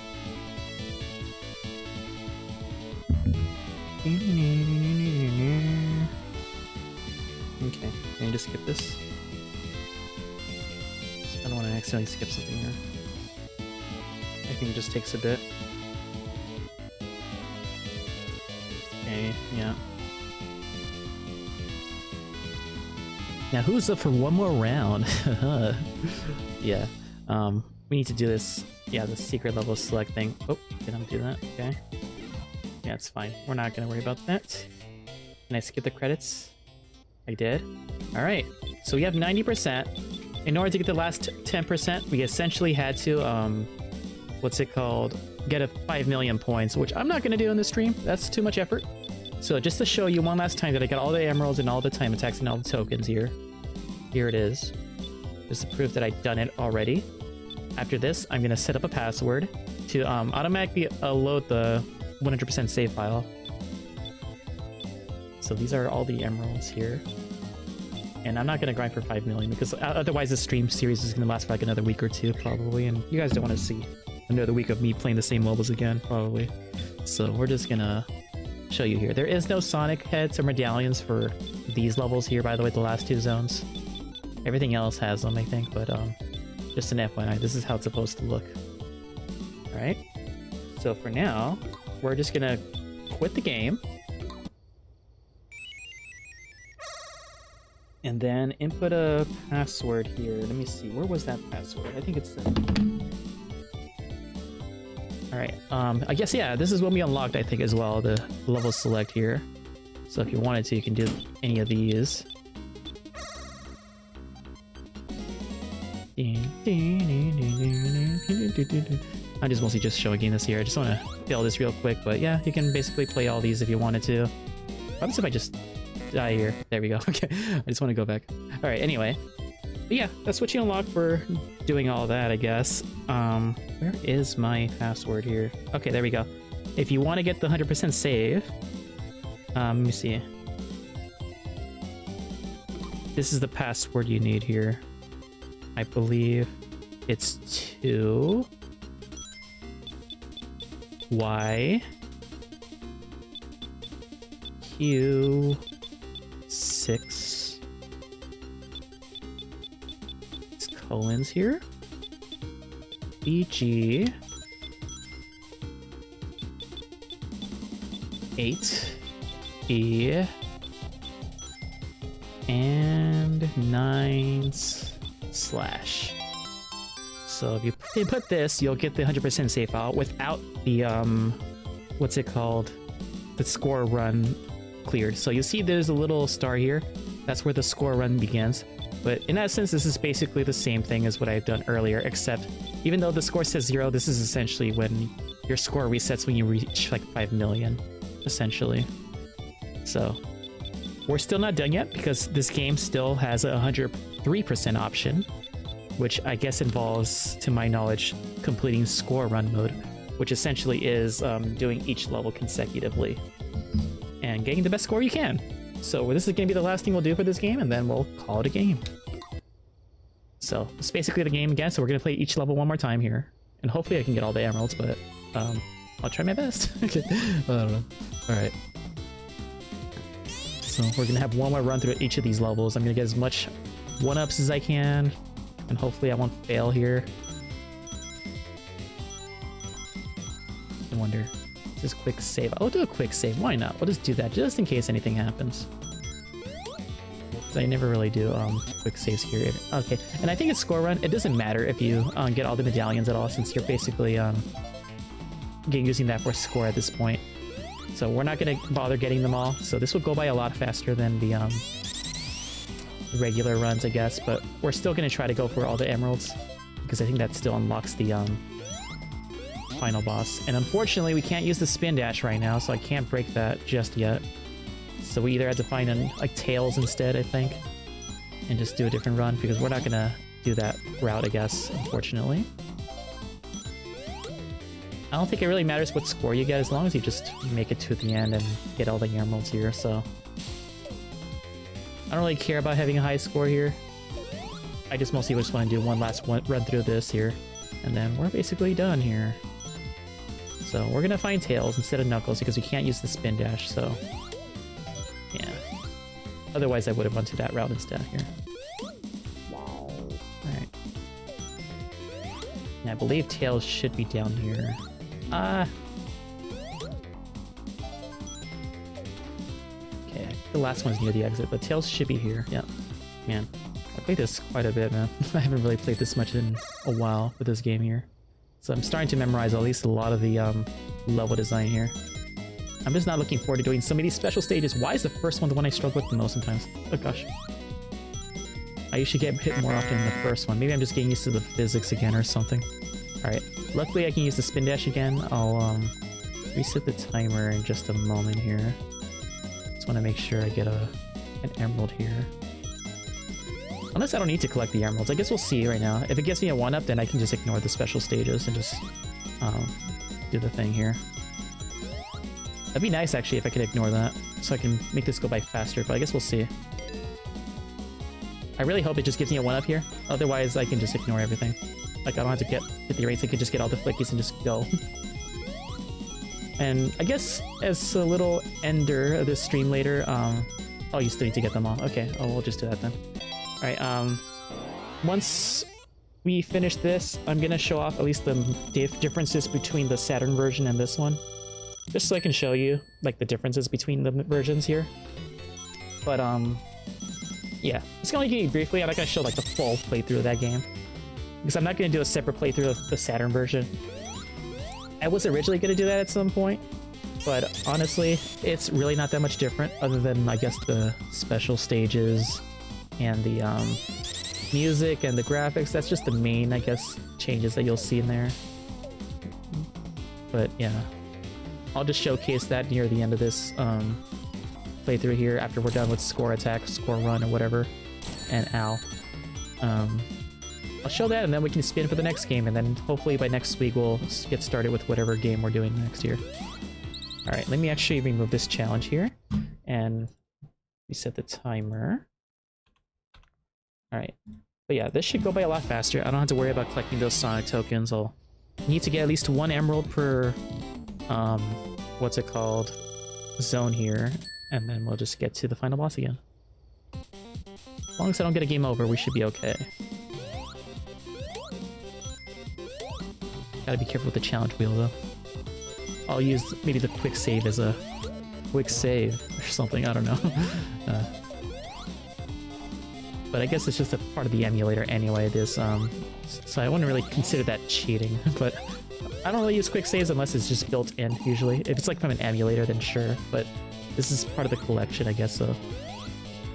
Okay, can you just skip this? I don't want to accidentally skip something here. I think it just takes a bit. Okay, yeah. Now who's up for one more round? Yeah. We need to do this. Yeah, the secret level select thing. Oh, can I do that? Okay. Yeah, it's fine. We're not gonna worry about that. Can I skip the credits? I did. Alright. So we have 90%. In order to get the last 10%, we essentially had to, what's it called? Get a 5 million points, which I'm not gonna do in this stream. That's too much effort. So just to show you one last time that I got all the emeralds and all the time attacks and all the tokens here. Here it is. Just to prove that I've done it already. After this, I'm gonna set up a password to automatically load the 100% save file. So these are all the emeralds here. And I'm not gonna grind for 5 million because otherwise the stream series is gonna last for like another week or two probably, and you guys don't want to see another week of me playing the same levels again probably. So we're just gonna show you here. There is no Sonic heads or medallions for these levels here, by the way, the last two zones. Everything else has them, I think, but just an FYI, this is how it's supposed to look. Alright, so for now, we're just gonna quit the game. And then input a password here. Let me see, where was that password? I think it's... Alright, I guess, yeah, this is when we unlocked, I think, as well, the level select here. So if you wanted to, you can do any of these. I'm just mostly just showing this here. I just want to fail this real quick, but yeah, you can basically play all these if you wanted to. What happens if I just die here? There we go. Okay, I just want to go back. All right, anyway. But yeah, that's what you unlock for doing all that, I guess. Where is my password here? Okay, there we go. If you want to get the 100% save, let me see. This is the password you need here. I believe it's 2 Y Q 6. It's colons here. BG 8 E and 9 slash. So if you input this, you'll get the 100% save file without the what's it called, the score run cleared. So you see there's a little star here. That's where the score run begins. But in essence, this is basically the same thing as what I've done earlier, except even though the score says 0, this is essentially when your score resets when you reach like 5 million, essentially. So we're still not done yet because this game still has a 103% option, which I guess involves, to my knowledge, completing score run mode, which essentially is doing each level consecutively and getting the best score you can. So this is going to be the last thing we'll do for this game, and then we'll call it a game. So it's basically the game again, so we're going to play each level one more time here, and hopefully I can get all the emeralds, but I'll try my best. Okay. I don't know. Alright. So we're going to have one more run through each of these levels. I'm going to get as much 1-ups as I can, and hopefully I won't fail here. I wonder. Just quick save. I'll do a quick save. Why not? We'll just do that just in case anything happens. I never really do quick saves here. Okay, and I think it's score run. It doesn't matter if you get all the medallions at all, since you're basically using that for score at this point. So we're not gonna bother getting them all. So this will go by a lot faster than the regular runs, I guess. But we're still gonna try to go for all the emeralds because I think that still unlocks the final boss. And unfortunately, we can't use the spin dash right now, so I can't break that just yet. So we either had to find like tails instead, I think. and just do a different run, because we're not gonna do that route, I guess, unfortunately. I don't think it really matters what score you get, as long as you just make it to the end and get all the emeralds here, so... I don't really care about having a high score here. I just mostly just want to do one last run through this here, and then we're basically done here. So we're gonna find Tails instead of Knuckles, because we can't use the spin dash, so... yeah. Otherwise I would have went to that route instead here. Alright. And I believe Tails should be down here. Okay, the last one's near the exit, but Tails should be here. Yeah. Man, I played this quite a bit, man. I haven't really played this much in a while with this game here. So I'm starting to memorize at least a lot of the level design here. I'm just not looking forward to doing some of these special stages. Why is the first one the one I struggle with the most sometimes? Oh gosh. I usually get hit more often than the first one. Maybe I'm just getting used to the physics again or something. Alright, luckily I can use the spin dash again. I'll reset the timer in just a moment here. Just want to make sure I get an emerald here. Unless I don't need to collect the emeralds. I guess we'll see right now. If it gives me a 1-up, then I can just ignore the special stages and just do the thing here. That'd be nice, actually, if I could ignore that, so I can make this go by faster, but I guess we'll see. I really hope it just gives me a 1-up here. Otherwise, I can just ignore everything. Like, I don't have to get 50 rates. I could just get all the flickies and just go. And I guess as a little ender of this stream later, oh, you still need to get them all. Okay, oh, we'll just do that then. Alright, once we finish this, I'm gonna show off at least the differences between the Saturn version and this one. Just so I can show you, like, the differences between the versions here. But, yeah. It's gonna be briefly. I'm not gonna show, like, the full playthrough of that game. Because I'm not gonna do a separate playthrough of the Saturn version. I was originally gonna do that at some point, but honestly, it's really not that much different, other than, I guess, the special stages and the, music and the graphics. That's just the main, I guess, changes that you'll see in there. But, yeah. I'll just showcase that near the end of this, playthrough here, after we're done with score attack, score run, or whatever. And ow. I'll show that, and then we can spin for the next game, and then hopefully by next week we'll get started with whatever game we're doing next year. Alright, let me actually remove this challenge here, and reset the timer. Alright, but yeah, this should go by a lot faster. I don't have to worry about collecting those Sonic tokens. I'll need to get at least 1 emerald per, what's it called, zone here, and then we'll just get to the final boss again. As long as I don't get a game over, we should be okay. Gotta be careful with the challenge wheel, though. I'll use maybe the quick save as a quick save or something, I don't know. But I guess it's just a part of the emulator anyway, this, so I wouldn't really consider that cheating, but I don't really use quick saves unless it's just built in, usually. If it's like from an emulator, then sure, but this is part of the collection, I guess, so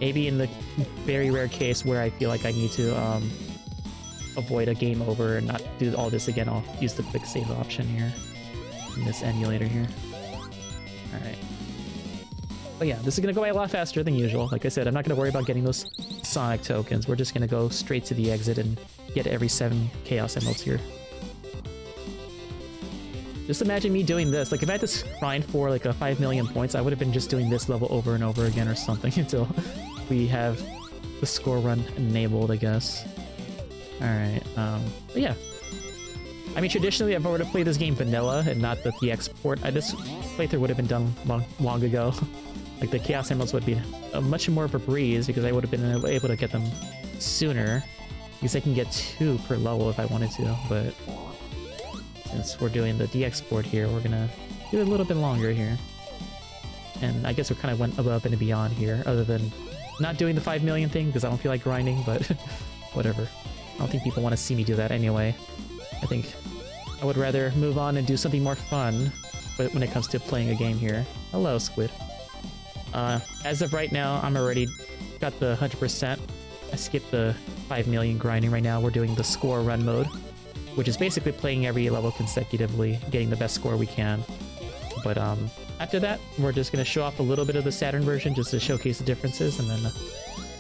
maybe in the very rare case where I feel like I need to, avoid a game over and not do all this again, I'll use the quick save option here in this emulator here. Alright. But yeah, this is gonna go by a lot faster than usual. Like I said, I'm not gonna worry about getting those Sonic tokens. We're just gonna go straight to the exit and get every 7 Chaos Emeralds here. Just imagine me doing this. Like, if I had to grind for like a 5 million points, I would have been just doing this level over and over again or something until we have the score run enabled, I guess. Alright, but yeah. I mean, traditionally, if I were to play this game vanilla and not the DX port, this playthrough would have been done long ago. Like, the Chaos Emeralds would be much more of a breeze, because I would have been able to get them sooner. Because I can get 2 per level if I wanted to, but since we're doing the DX port here, we're gonna do it a little bit longer here. And I guess we kind of went above and beyond here, other than not doing the 5 million thing, because I don't feel like grinding, but whatever. I don't think people want to see me do that anyway. I think I would rather move on and do something more fun when it comes to playing a game here. Hello, Squid. As of right now, I'm already got the 100%. I skipped the 5 million grinding right now. We're doing the score run mode, which is basically playing every level consecutively, getting the best score we can. But after that, we're just going to show off a little bit of the Saturn version just to showcase the differences, and then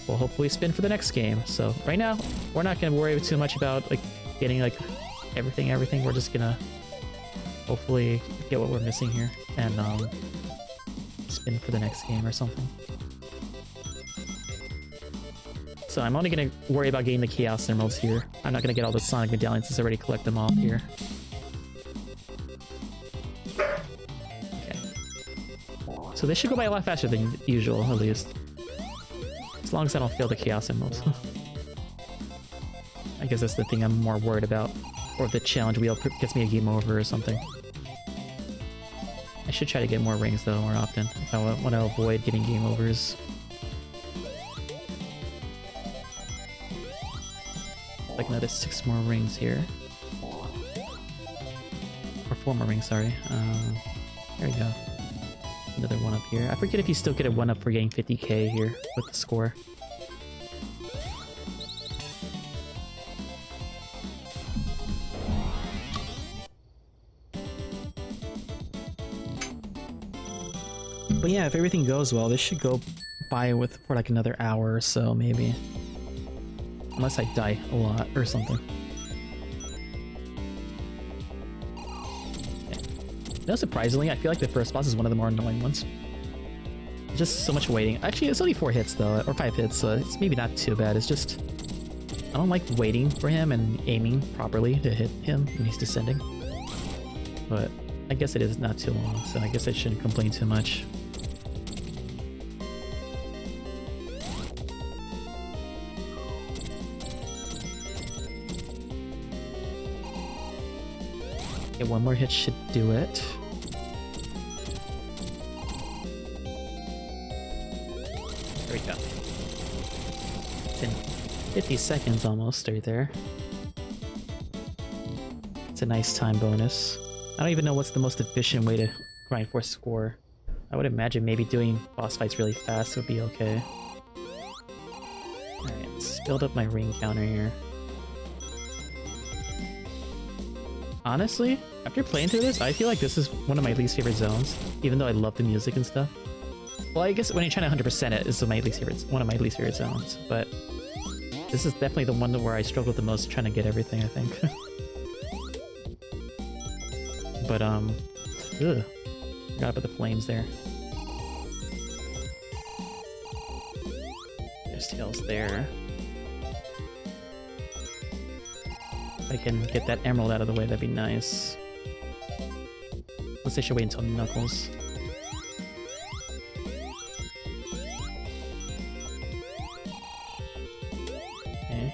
we'll hopefully spin for the next game. So right now, we're not gonna worry too much about like getting like everything. We're just gonna hopefully get what we're missing here and spin for the next game or something. So I'm only gonna worry about getting the Chaos Emeralds here. I'm not gonna get all the Sonic Medallions since I already collect them all here. Okay. So they should go by a lot faster than usual, at least. As long as I don't fail the Chaos Emeralds. I guess that's the thing I'm more worried about. Or if the challenge wheel gets me a game over or something. I should try to get more rings though more often if I want to avoid getting game overs. Like another 6 more rings here. Or 4 more rings, sorry. There we go. Another 1-up here. I forget if you still get a 1-up for getting 50k here with the score. But yeah, if everything goes well, this should go by for like another hour or so, maybe. Unless I die a lot or something. Okay. You know, surprisingly, I feel like the first boss is one of the more annoying ones. Just so much waiting. Actually, it's only 4 hits though, or 5 hits, so it's maybe not too bad. It's just... I don't like waiting for him and aiming properly to hit him when he's descending. But I guess it is not too long, so I guess I shouldn't complain too much. Okay, 1 more hit should do it. There we go. It's in 50 seconds almost right there. It's a nice time bonus. I don't even know what's the most efficient way to grind for score. I would imagine maybe doing boss fights really fast would be okay. Alright, let's build up my ring counter here. Honestly, after playing through this, I feel like this is one of my least favorite zones, even though I love the music and stuff. Well, I guess when you're trying to 100% it, this is one of my least favorite zones, but this is definitely the one where I struggle the most trying to get everything, I think. But, ugh. Forgot about the flames there. There's tails there. If I can get that emerald out of the way, that'd be nice. Unless I should wait until Knuckles. Okay.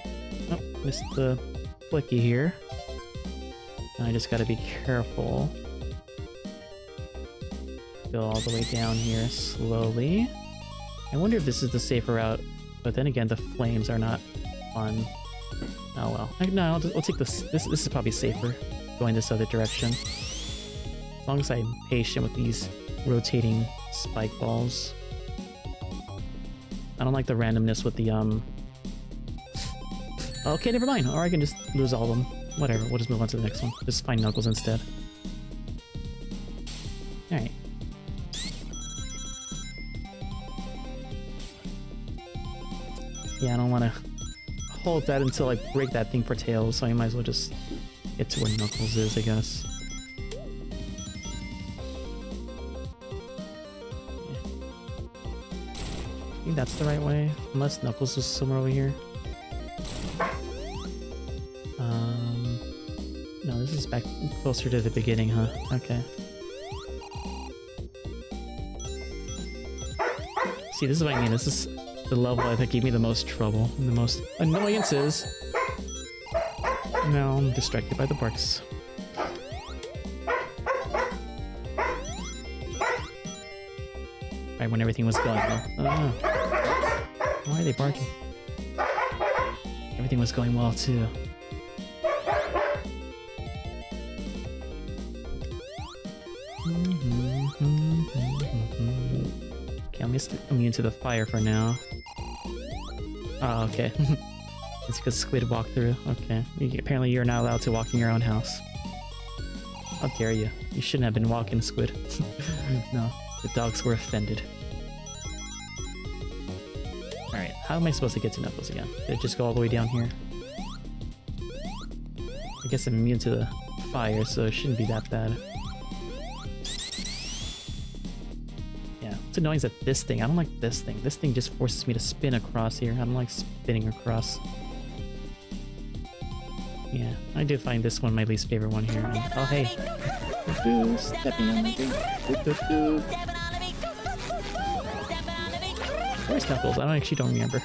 Oh, missed the flicky here. I just gotta be careful. Go all the way down here slowly. I wonder if this is the safer route, but then again, the flames are not fun. Oh well. No, I'll take this. This is probably safer, going this other direction. As long as I'm patient with these rotating spike balls. I don't like the randomness with the Okay, never mind. Or I can just lose all of them. Whatever, we'll just move on to the next one. Just find Knuckles instead. Alright. Yeah, I don't want to hold that until I break that thing for Tails, so I might as well just get to where Knuckles is, I guess. Yeah. I think that's the right way, unless Knuckles is somewhere over here. No, this is back closer to the beginning, huh? Okay. See, this is what I mean. This is the level I think gave me the most trouble and the most annoyances. Now I'm distracted by the barks. Right when everything was going well. Oh. Why are they barking? Everything was going well too. Okay, I'm immune to the fire for now. Oh, okay. It's because Squid walked through. Okay. Apparently you're not allowed to walk in your own house. How dare you? You shouldn't have been walking, Squid. No, the dogs were offended. Alright. How am I supposed to get to Knuckles again? Did it just go all the way down here? I guess I'm immune to the fire, so it shouldn't be that bad. Yeah, what's annoying is that this thing, I don't like this thing. This thing just forces me to spin across here. I don't like spinning across. Yeah, I do find this one my least favorite one here. And, oh, hey. Stepping on my thing. Where's Knuckles? I actually don't remember.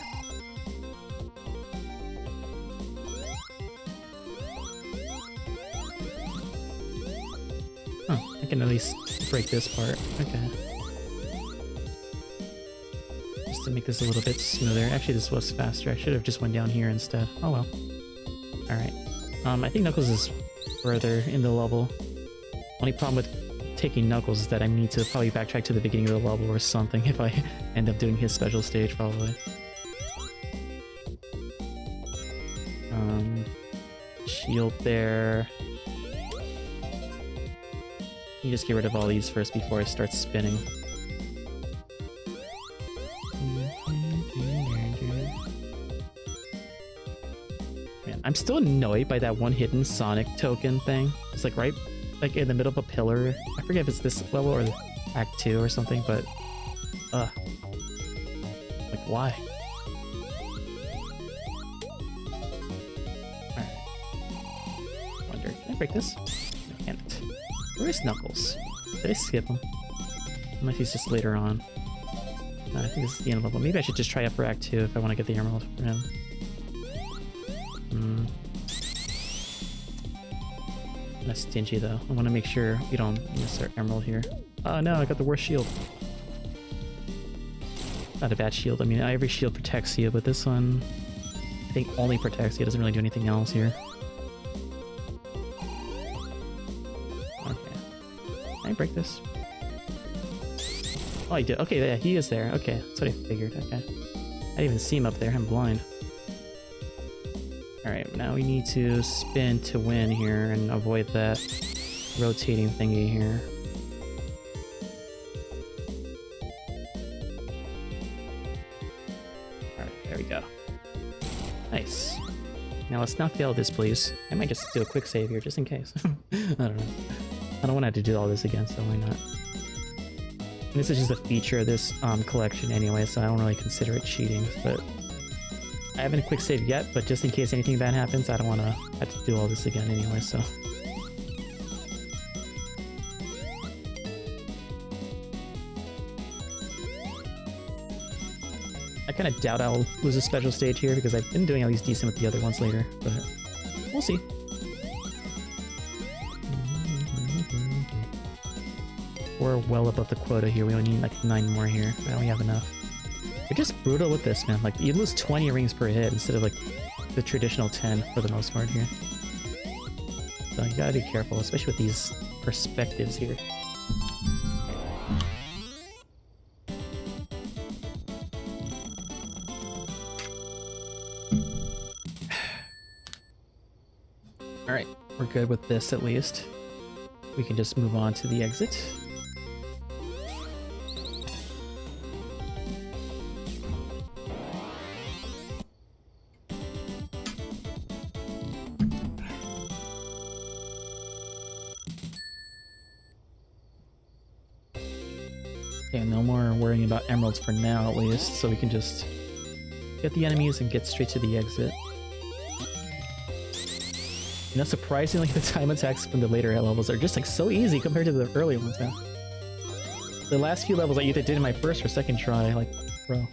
Oh, I can at least break this part. Okay. Just to make this a little bit smoother. Actually, this was faster. I should have just went down here instead. Oh well. Alright. I think Knuckles is further in the level. Only problem with taking Knuckles is that I need to probably backtrack to the beginning of the level or something if I end up doing his special stage, probably. Shield there. You just get rid of all these first before I start spinning. Man, I'm still annoyed by that one hidden Sonic token thing. It's like right like in the middle of a pillar. I forget if it's this level or Act 2 or something, but like why? Alright. Wonder, can I break this? No, I can't. Where is Knuckles? Did I skip him? Unless he's just later on. No, I think this is the end of the level. Maybe I should just try up for Act 2 if I want to get the emerald for him. Kind of stingy though. I want to make sure we don't miss our emerald here. Oh no, I got the worst shield. Not a bad shield. I mean, every shield protects you, but this one I think only protects you. It doesn't really do anything else here. Okay. Can I break this? Oh, I did. Okay, yeah, he is there. Okay, that's what I figured. Okay. I didn't even see him up there. I'm blind. Alright, now we need to spin to win here and avoid that rotating thingy here. Alright, there we go. Nice. Now let's not fail this, please. I might just do a quick save here, just in case. I don't know. I don't want to have to do all this again, so why not? And this is just a feature of this collection anyway, so I don't really consider it cheating, but I haven't a quick save yet, but just in case anything bad happens, I don't want to have to do all this again anyway, so. I kind of doubt I'll lose a special stage here because I've been doing at least decent with the other ones later, but we'll see. We're well above the quota here. We only need like 9 more here. I only have enough. They're just brutal with this, man. Like, you lose 20 rings per hit instead of like the traditional 10 for the most part here. So you gotta be careful, especially with these perspectives here. Alright, we're good with this at least. We can just move on to the exit. Okay, no more worrying about emeralds for now at least, so we can just get the enemies and get straight to the exit. You know, surprisingly, the time attacks from the later levels are just like so easy compared to the earlier ones, man. The last few levels I either did in my first or second try, like, bro.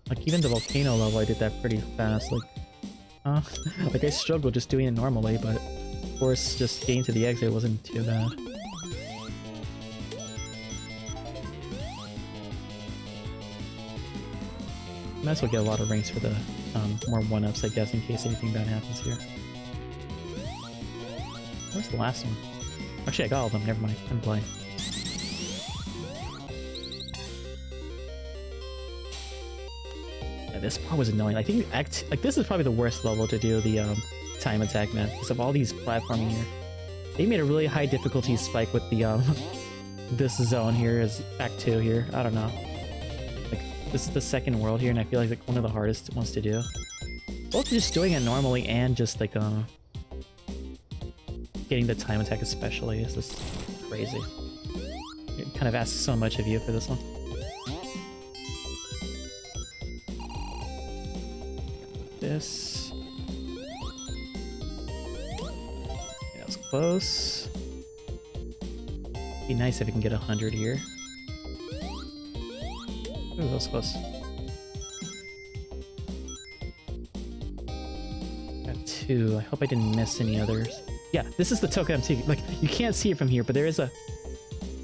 Like, even the volcano level I did that pretty fast, like, like I struggled just doing it normally, but of course just getting to the exit wasn't too bad. Might as well get a lot of rings for the more 1-ups, I guess, in case anything bad happens here. Where's the last one? Actually, I got all of them. Never mind. I'm blind. Yeah, this part was annoying. I think this is probably the worst level to do the time attack, man, because of all these platforming here. They made a really high difficulty spike with the this zone here is Act 2 here. I don't know. Like, This is the second world here, and I feel like one of the hardest ones to do. Both just doing it normally and just like getting the time attack especially is just crazy. It kind of asks so much of you for this one. This. Yeah, that was close. Be nice if we can get 100 here. Ooh, that was close. Got 2. I hope I didn't miss any others. Yeah, this is the token I'm taking. Like, you can't see it from here, but there is a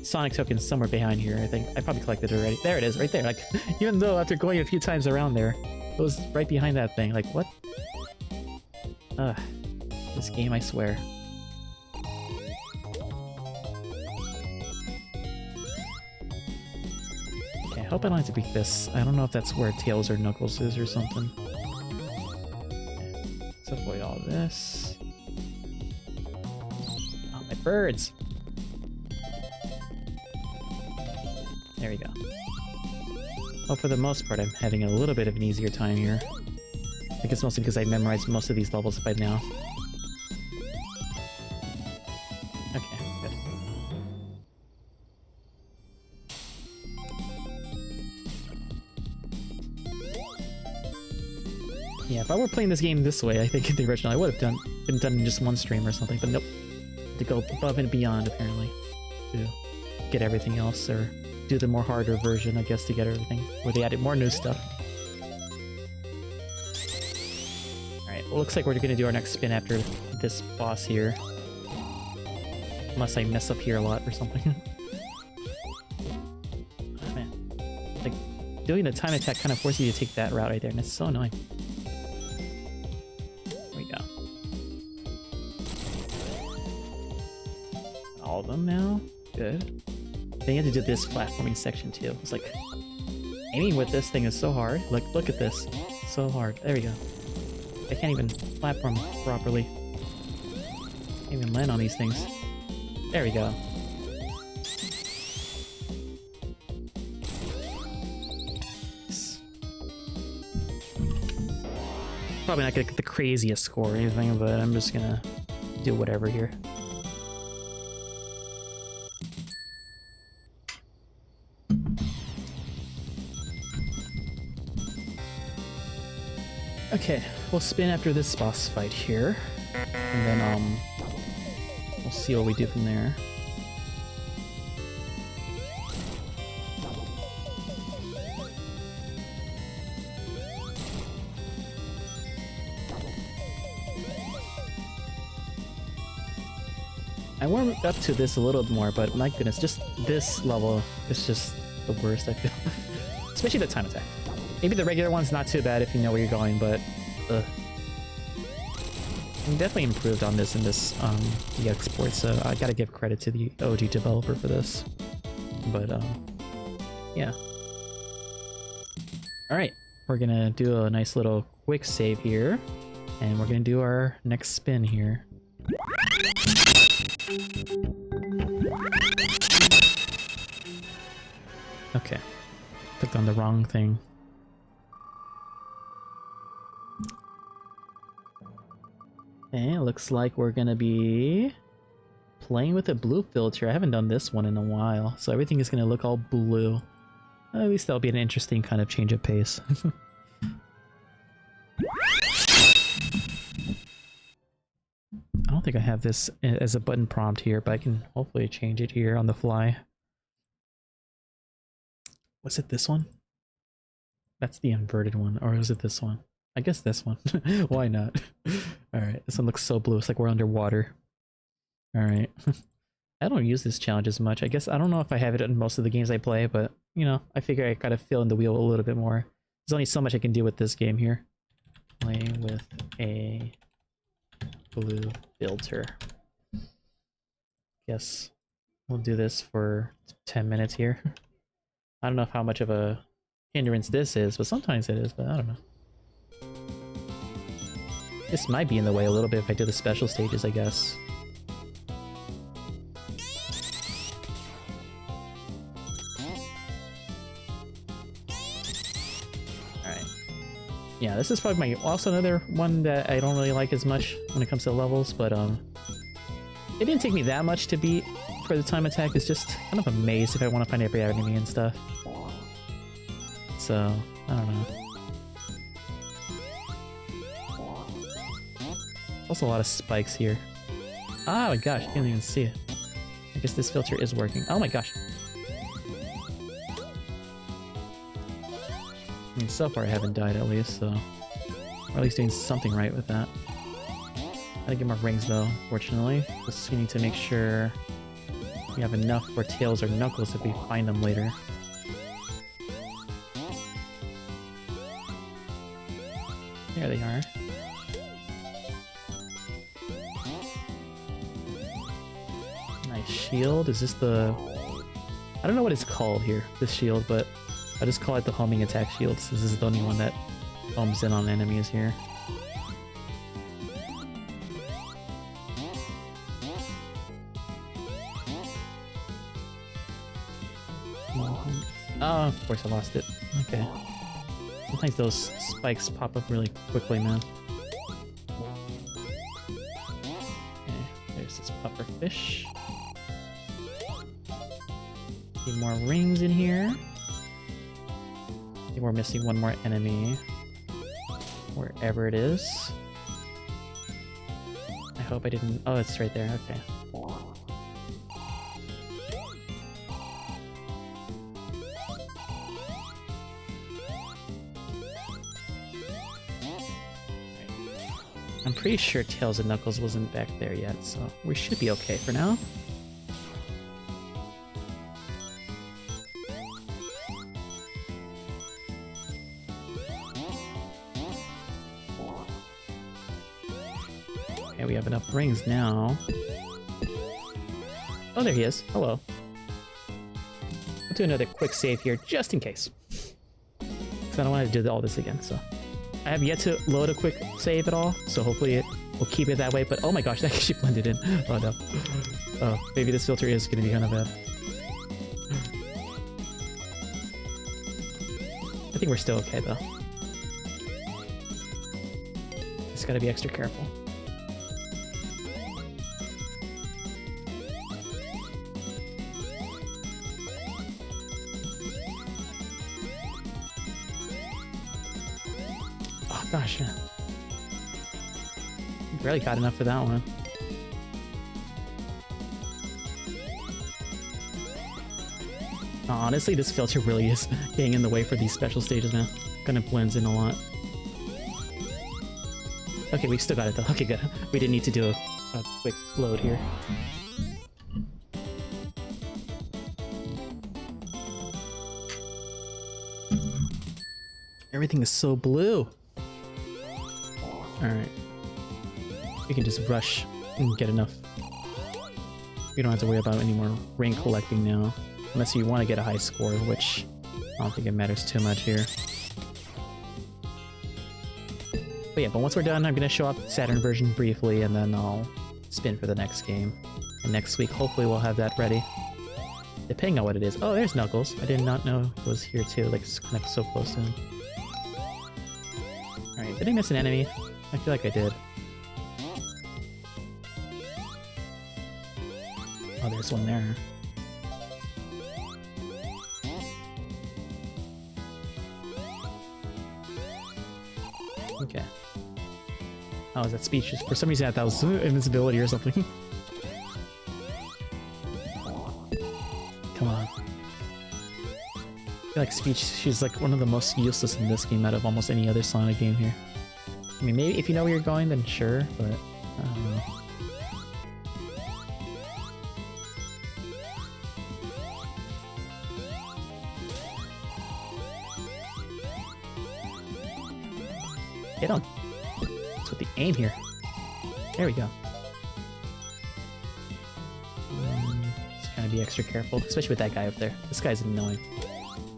Sonic token somewhere behind here, I think. I probably collected it already. There it is, right there. Like, even though after going a few times around there, it was right behind that thing. Like, what? Ugh. This game, I swear. Okay, I hope I don't have to beat this. I don't know if that's where Tails or Knuckles is or something. Okay. Let's avoid all this. Oh, my birds! There we go. Well, for the most part, I'm having a little bit of an easier time here. I think it's mostly because I memorized most of these levels by now. Okay, good. Yeah, if I were playing this game this way, I think in the original I would have been done in just one stream or something, but nope. To go above and beyond, apparently, to get everything else, or do the more harder version, I guess, to get everything, where they added more new stuff. Alright, well, looks like we're gonna do our next spin after this boss here. Unless I mess up here a lot or something. Oh, man. Like, doing the time attack kind of forces you to take that route right there, and it's so annoying. There we go. All of them now? Good. Then you have to do this platforming section too. It's like, aiming with this thing is so hard. Look at this. So hard. There we go. I can't even platform properly. Can't even land on these things. There we go. Probably not gonna get the craziest score or anything, but I'm just gonna do whatever here. Okay, we'll spin after this boss fight here, and then we'll see what we do from there. I warmed up to this a little bit more, but my goodness, just this level is just the worst, I feel. Especially the time attack. Maybe the regular one's not too bad if you know where you're going, but we definitely improved on this in this the export, so I gotta give credit to the OG developer for this. But yeah. Alright, we're gonna do a nice little quick save here, and we're gonna do our next spin here. Okay, clicked on the wrong thing. Okay, it looks like we're gonna be playing with a blue filter. I haven't done this one in a while, so everything is gonna look all blue. At least that'll be an interesting kind of change of pace. I don't think I have this as a button prompt here, but I can hopefully change it here on the fly. Was it this one? That's the inverted one, or is it this one? I guess this one. Why not? Alright, this one looks so blue, it's like we're underwater. Alright. I don't use this challenge as much. I guess I don't know if I have it in most of the games I play, but, you know, I figure I gotta fill in the wheel a little bit more. There's only so much I can do with this game here. Playing with a blue filter. Guess we'll do this for 10 minutes here. I don't know how much of a hindrance this is, but sometimes it is, but I don't know. This might be in the way a little bit if I do the special stages, I guess. this is probably also another one that I don't really like as much when it comes to levels, but it didn't take me that much to beat for the time attack. It's just kind of a maze if I want to find every enemy and stuff. So, I don't know. There's also a lot of spikes here. Oh my gosh, I didn't even see it. I guess this filter is working. Oh my gosh. I mean, so far I haven't died at least, so... Or at least doing something right with that. Gotta get more rings though, fortunately. Just we need to make sure we have enough for Tails or Knuckles if we find them later. There they are. Nice shield. Is this the... I don't know what it's called here, this shield, but I just call it the homing attack shield. This is the only one that homes in on enemies here. Oh, of course I lost it. Okay. Sometimes those spikes pop up really quickly, man. Okay, there's this puffer fish. Need more rings in here. I think we're missing one more enemy. Wherever it is. I hope I didn't... Oh, it's right there. Okay. I'm pretty sure Tails and Knuckles wasn't back there yet, so we should be okay for now. Okay, we have enough rings now. Oh, there he is. Hello. I'll do another quick save here, just in case. Because I don't want to do all this again, so... I have yet to load a quick save at all, so hopefully it will keep it that way, but oh my gosh, that actually blended in. Oh no. Oh, maybe this filter is going to be kind of bad. I think we're still okay though. Just gotta be extra careful. Gosh, man. Barely got enough for that one. Honestly, this filter really is getting in the way for these special stages, man. Kind of blends in a lot. Okay, we still got it though. Okay, good. We didn't need to do a quick load here. Everything is so blue. Alright. We can just rush and get enough. We don't have to worry about any more ring collecting now. Unless you want to get a high score, which I don't think it matters too much here. But yeah, but once we're done, I'm going to show off the Saturn version briefly, and then I'll spin for the next game. And next week, hopefully we'll have that ready. Depending on what it is. Oh, there's Knuckles. I did not know it was here too, like it's kind of so close to him. Alright, did I miss an enemy? I feel like I did. Oh, there's one there. Okay. Oh, is that speech? For some reason I thought that was invincibility or something. Come on. I feel like Speech, she's like one of the most useless in this game out of almost any other Sonic game here. I mean, maybe if you know where you're going, then sure, but I don't know. Hit him. That's what the aim here. There we go. Just trying to be extra careful, especially with that guy up there. This guy's annoying.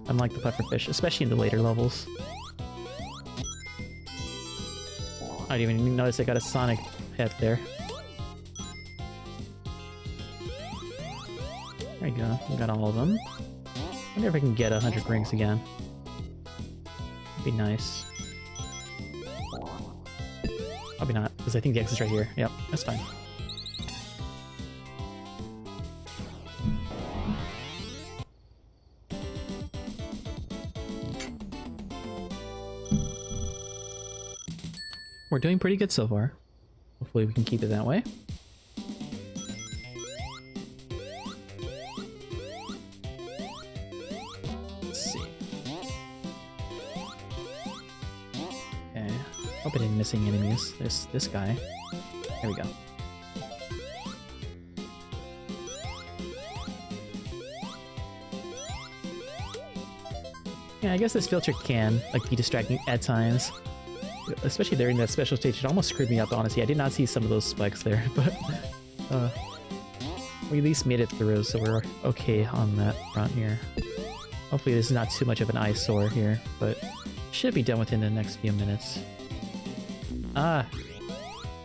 Unlike the pufferfish, especially in the later levels. I didn't even notice I got a Sonic head there. There you go. We got all of them. Wonder if I can get 100 rings again. That'd be nice. Probably not, because I think the exit's right here. Yep, that's fine. We're doing pretty good so far. Hopefully we can keep it that way. Let's see. Okay. Hope I didn't miss any enemies. There's this guy. There we go. Yeah, I guess this filter can like be distracting at times. Especially during that special stage, it almost screwed me up, honestly. I did not see some of those spikes there, but we at least made it through, so we're okay on that front here. Hopefully this is not too much of an eyesore here, but should be done within the next few minutes. Ah!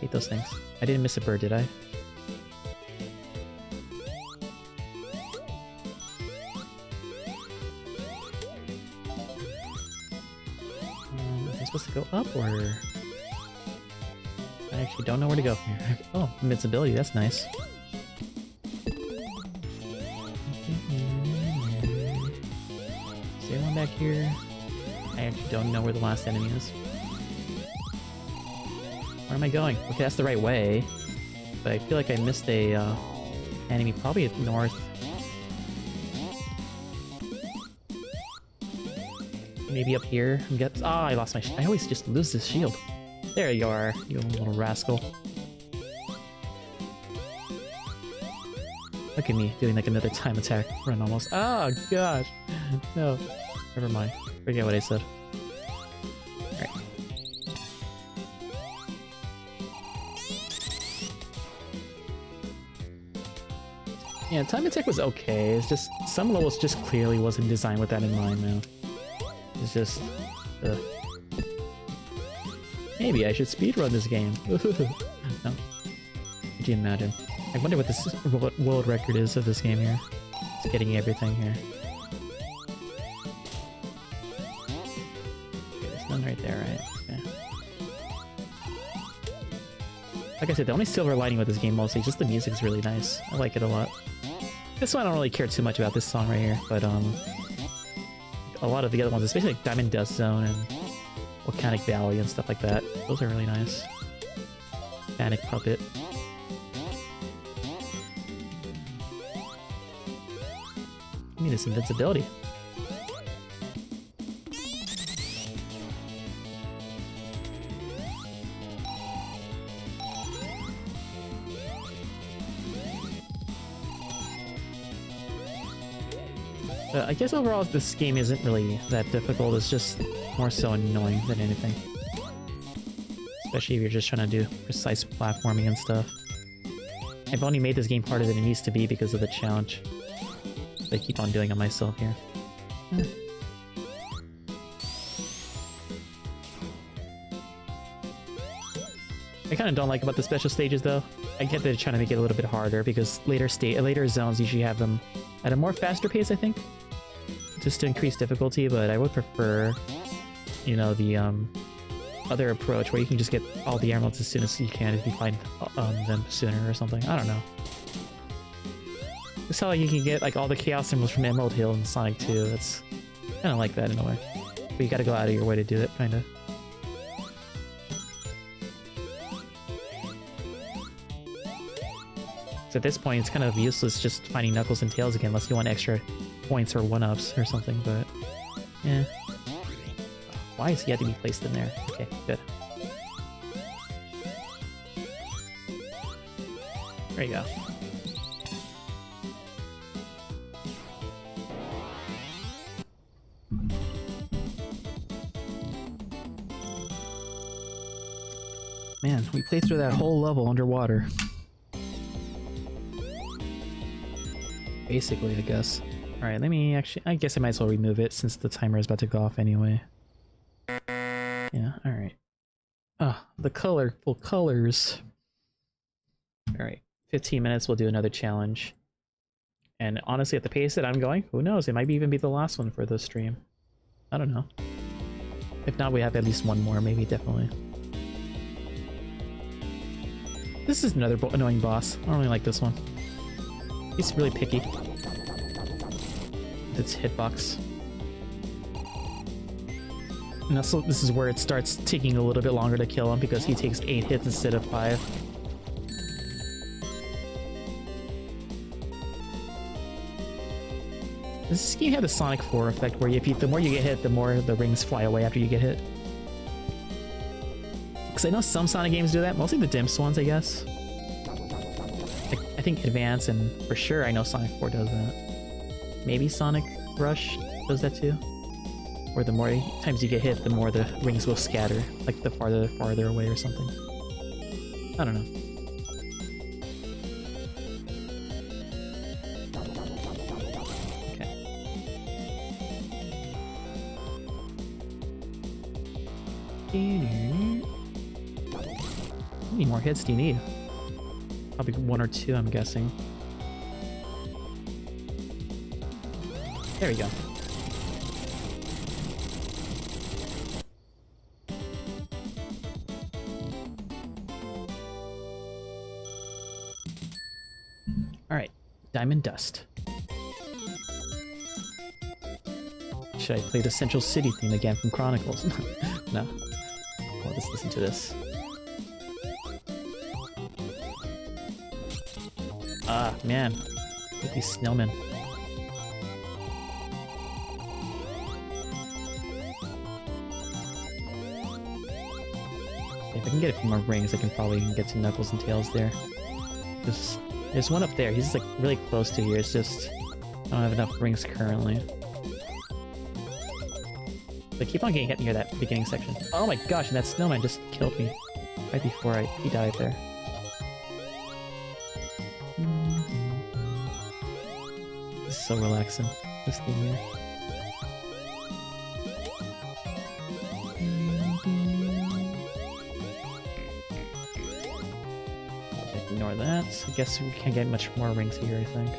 Hate those things. I didn't miss a bird, did I? Supposed to go up, or I actually don't know where to go from here. Oh, invincibility, that's nice. Is there one back here? I actually don't know where the last enemy is. Where am I going? Okay, that's the right way, but I feel like I missed a enemy, probably at north. Maybe up here. Oh, I lost my I always just lose this shield. There you are, you little rascal. Look at me doing like another time attack run almost. Oh gosh. No. Never mind. Forget what I said. Alright. Yeah, time attack was okay. It's just some levels just clearly wasn't designed with that in mind, man. It's just... Maybe I should speedrun this game. No. Could you imagine? I wonder what this world record is of this game here. It's getting everything here. Okay, there's none right there, right? Okay. Like I said, the only silver lining with this game mostly is just the music's really nice. I like it a lot. This one I don't really care too much about this song right here, but a lot of the other ones, especially like Diamond Dust Zone and Volcanic Valley and stuff like that. Those are really nice. Panic Puppet. Give me this invincibility. I guess overall this game isn't really that difficult, it's just more so annoying than anything. Especially if you're just trying to do precise platforming and stuff. I've only made this game harder than it needs to be because of the challenge I keep on doing on myself here. I kind of don't like about the special stages though. I get that they're trying to make it a little bit harder because later zones usually have them at a more faster pace, I think. Just to increase difficulty, but I would prefer, you know, the other approach where you can just get all the emeralds as soon as you can if you find them sooner or something. I don't know. It's how you can get like all the Chaos Emeralds from Emerald Hill in Sonic 2. That's kind of like that in a way. But you gotta go out of your way to do it, kind of. So at this point, it's kind of useless just finding Knuckles and Tails again unless you want extra points or 1-ups or something, but yeah. Why does he have to be placed in there? Okay, good. There you go. Man, we played through that whole level underwater. Basically, I guess. Alright, let me actually... I guess I might as well remove it since the timer is about to go off anyway. Yeah, alright. Ah, the colorful colors. Alright, 15 minutes, we'll do another challenge. And honestly, at the pace that I'm going, who knows? It might even be the last one for the stream. I don't know. If not, we have at least one more, maybe, definitely. This is another annoying boss. I don't really like this one. He's really picky. It's hitbox. And also, this is where it starts taking a little bit longer to kill him because he takes 8 hits instead of 5. Does this game have the Sonic 4 effect where the more you get hit, the more the rings fly away after you get hit? Because I know some Sonic games do that, mostly the Dimps ones, I guess. Like, I think Advance, and for sure I know Sonic 4 does that. Maybe Sonic Rush does that too? Where the more times you get hit, the more the rings will scatter, like the farther away or something. I don't know. Okay. How many more hits do you need? Probably 1 or 2, I'm guessing. There we go. Alright, Diamond Dust. Should I play the Central City theme again from Chronicles? No. Well, let's listen to this. Ah, man. Look at these snowmen. If I can get a few more rings, I can probably get to Knuckles and Tails there. There's one up there. He's like really close to here. It's just I don't have enough rings currently. But keep on getting hit near that beginning section. Oh my gosh, and that snowman just killed me right before he died there. This is so relaxing, this thing here. Ignore that. I guess we can't get much more rings here, I think.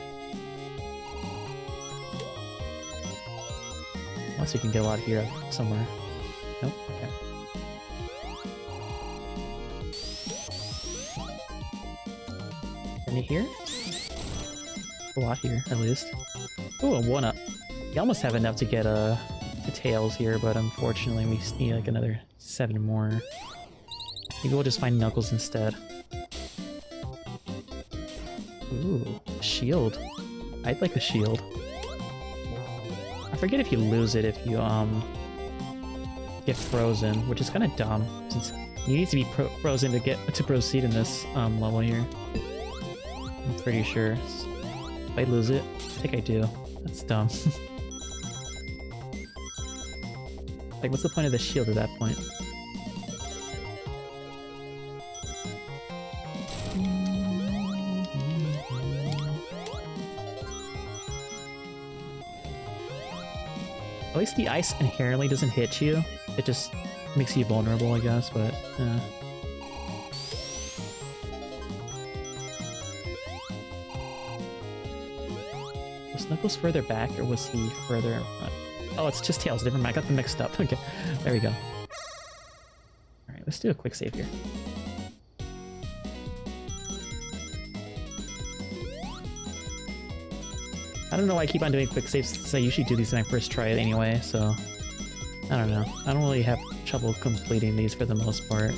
Unless we can get a lot here somewhere. Nope, okay. Any here? A lot here, at least. Ooh, a 1-up. We almost have enough to get to Tails here, but unfortunately we need like another 7 more. Maybe we'll just find Knuckles instead. Ooh, a shield. I'd like a shield. I forget if you lose it if you get frozen, which is kind of dumb since you need to be frozen to proceed in this level here. I'm pretty sure. If I lose it, I think I do. That's dumb. Like, what's the point of the shield at that point? At least the ice inherently doesn't hit you. It just makes you vulnerable, I guess, but Was Knuckles further back, or was he further in front? Oh, it's just Tails. Never mind. I got them mixed up. Okay, there we go. Alright, let's do a quick save here. I don't know why I keep on doing quick saves, since I usually do these when I first try it anyway, so I don't know. I don't really have trouble completing these for the most part.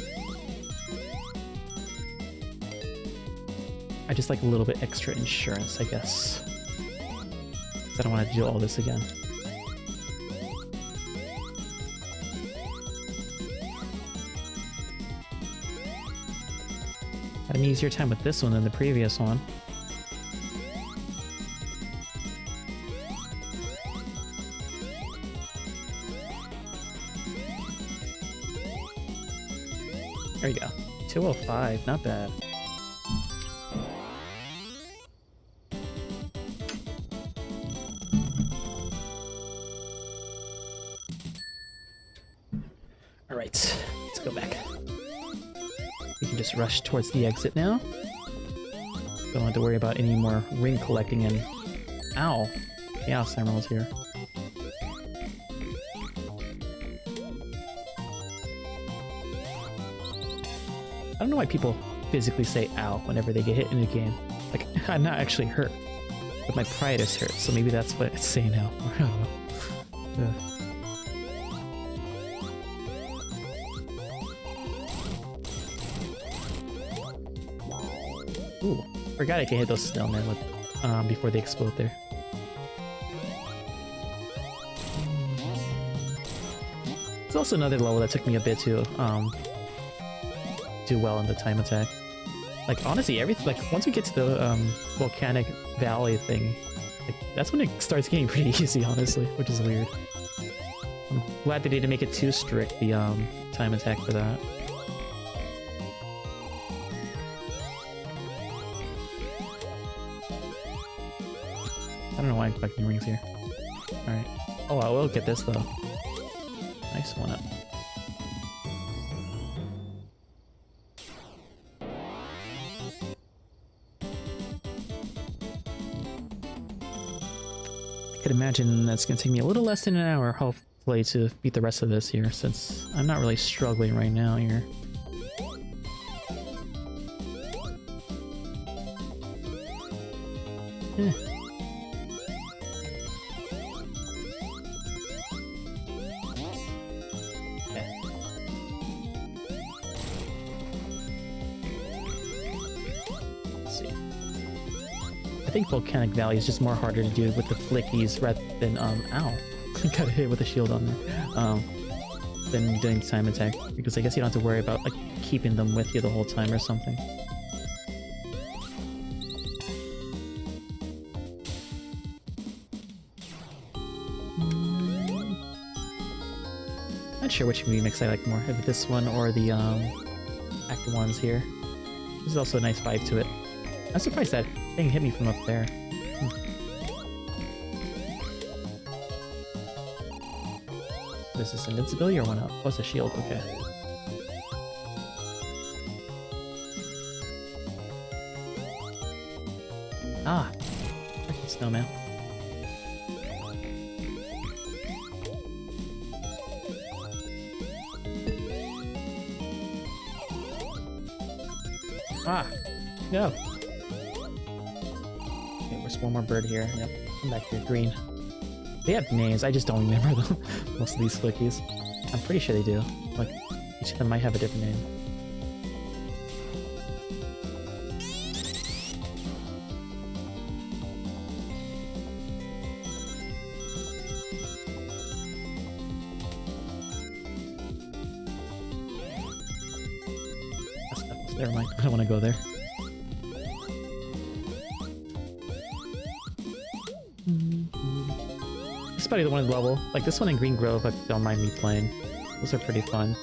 I just like a little bit extra insurance, I guess. 'Cause I don't want to do all this again. Had an easier time with this one than the previous one. There you go. 205, not bad. Alright, let's go back. We can just rush towards the exit now. Don't have to worry about any more ring collecting and... Ow! Chaos Emerald's here. I don't know why people physically say ow whenever they get hit in a game. Like, I'm not actually hurt, but my pride is hurt, so maybe that's what it's saying now. I don't know. Ugh. Ooh, forgot I can hit those snowmen with before they explode there. It's also another level that took me a bit to do well in the time attack. Like honestly, everything like once we get to the volcanic valley thing, like that's when it starts getting pretty easy, honestly, which is weird. I'm glad they didn't make it too strict, the time attack for that. I don't know why I'm collecting rings here. Alright. Oh, I will get this though. Nice one up. I could imagine that's gonna take me a little less than an hour, hopefully, to beat the rest of this here, since I'm not really struggling right now here. Eh. I think Volcanic Valley is just more harder to do with the flickies rather than, ow. Got hit with a shield on there. Than doing time attack, because I guess you don't have to worry about, like, keeping them with you the whole time or something. Not sure which remix I like more, if this one or the, Act 1s here. There's also a nice vibe to it. I'm surprised that thing hit me from up there. This is invincibility or one up? Oh, it's a shield, okay. Ah! Freaking snowman. Ah! No! One more bird here. Yep. Come back here, green. They have names, I just don't remember them. Most of these flickies. I'm pretty sure they do. Like, each of them might have a different name. Never mind, I don't want to go there. Probably the one level. Like this one in Green Grove, I don't mind me playing. Those are pretty fun.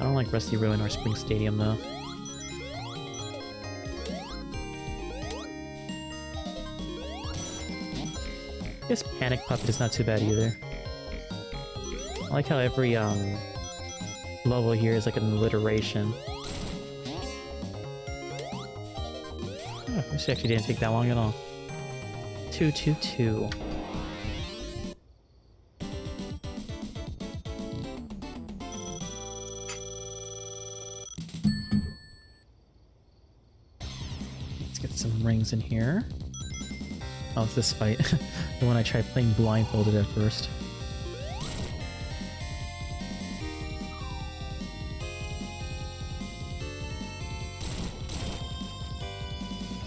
I don't like Rusty Ruin or Spring Stadium though. I guess Panic Puppet is not too bad either. I like how every level here is like an alliteration. Oh, this actually didn't take that long at all. 222. Rings in here. Oh, it's this fight. The one I tried playing blindfolded at first.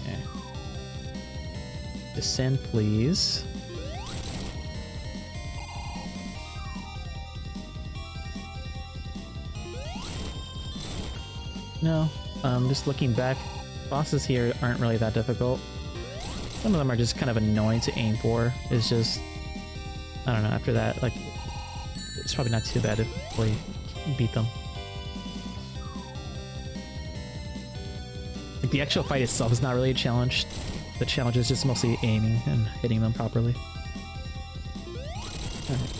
Okay. Descend, please. No, just looking back, bosses here aren't really that difficult. Some of them are just kind of annoying to aim for. It's just, I don't know, after that, like, it's probably not too bad if we beat them. Like, the actual fight itself is not really a challenge. The challenge is just mostly aiming and hitting them properly. Alright.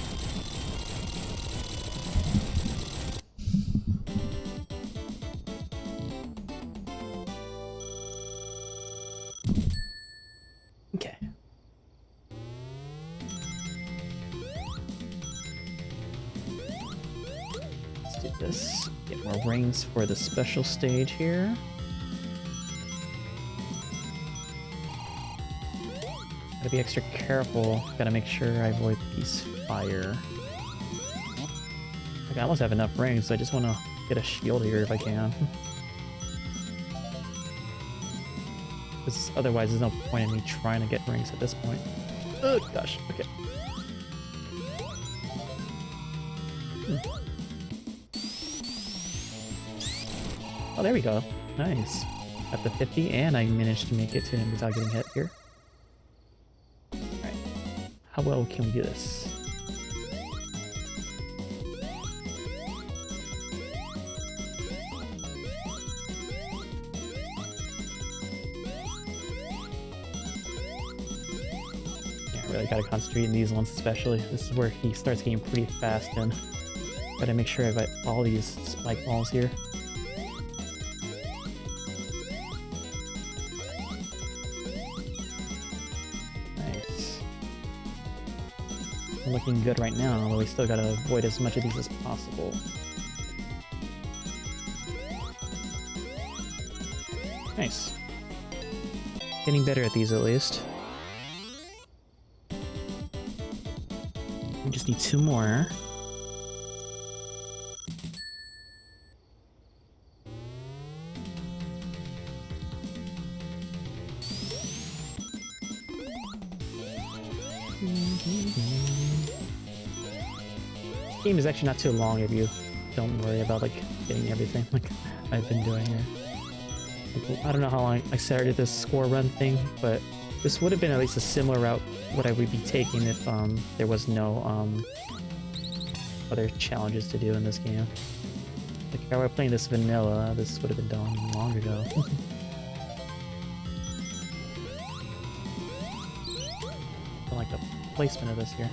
Okay. Let's do this. Get more rings for the special stage here. Gotta be extra careful. Gotta make sure I avoid these fire. Like, I almost have enough rings, so I just want to get a shield here if I can. Because otherwise there's no point in me trying to get rings at this point. Oh gosh, okay. Oh, there we go. Nice. Got the 50, and I managed to make it to him without getting hit here. Alright. How well can we do this? Really gotta concentrate in these ones especially. This is where he starts getting pretty fast, and gotta make sure I hit all these spike balls here. Nice. Looking good right now, but we still gotta avoid as much of these as possible. Nice. Getting better at these at least. We just need 2 more. This game is actually not too long if you don't worry about like getting everything like I've been doing here. Like, I don't know how long I started this score run thing, but this would have been at least a similar route what I would be taking if there was no other challenges to do in this game. Like if I were playing this vanilla, this would have been done long ago. I like the placement of this here.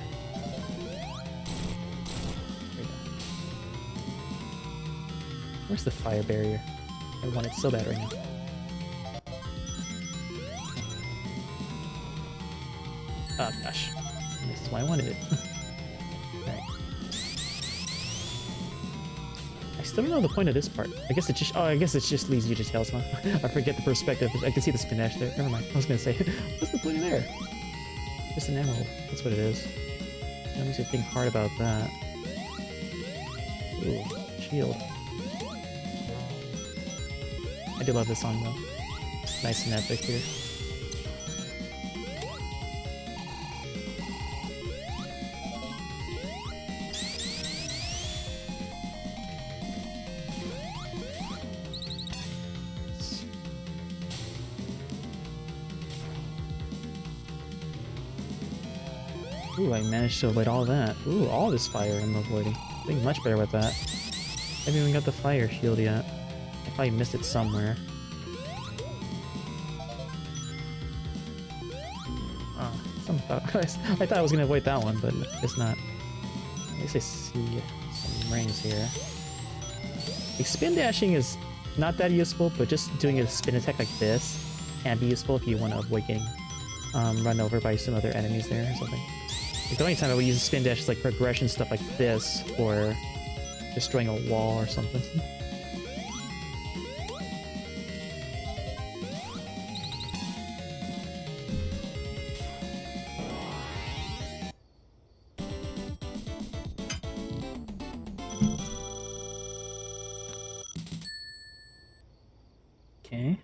There we go. Where's the fire barrier? I want it so bad right now. Oh gosh, this is why I wanted it. Alright. I still don't know the point of this part. I guess it just, I guess it just leads you to tails, huh? I forget the perspective. I can see the spin dash there. Never mind. I was gonna say, what's the point of there? Just an emerald. That's what it is. I need to think hard about that. Ooh, shield. I do love this song though. Nice and epic here. Ooh, I managed to avoid all that. Ooh, all this fire I'm avoiding. Doing much better with that. I haven't even got the fire shield yet. I probably missed it somewhere. Oh, I thought I was gonna avoid that one, but it's not. At least I see some rings here. Like, spin dashing is not that useful, but just doing a spin attack like this can be useful if you want to avoid getting run over by some other enemies there or something. Like, the only time I would use a spin dash is like progression stuff like this, or destroying a wall or something. Okay.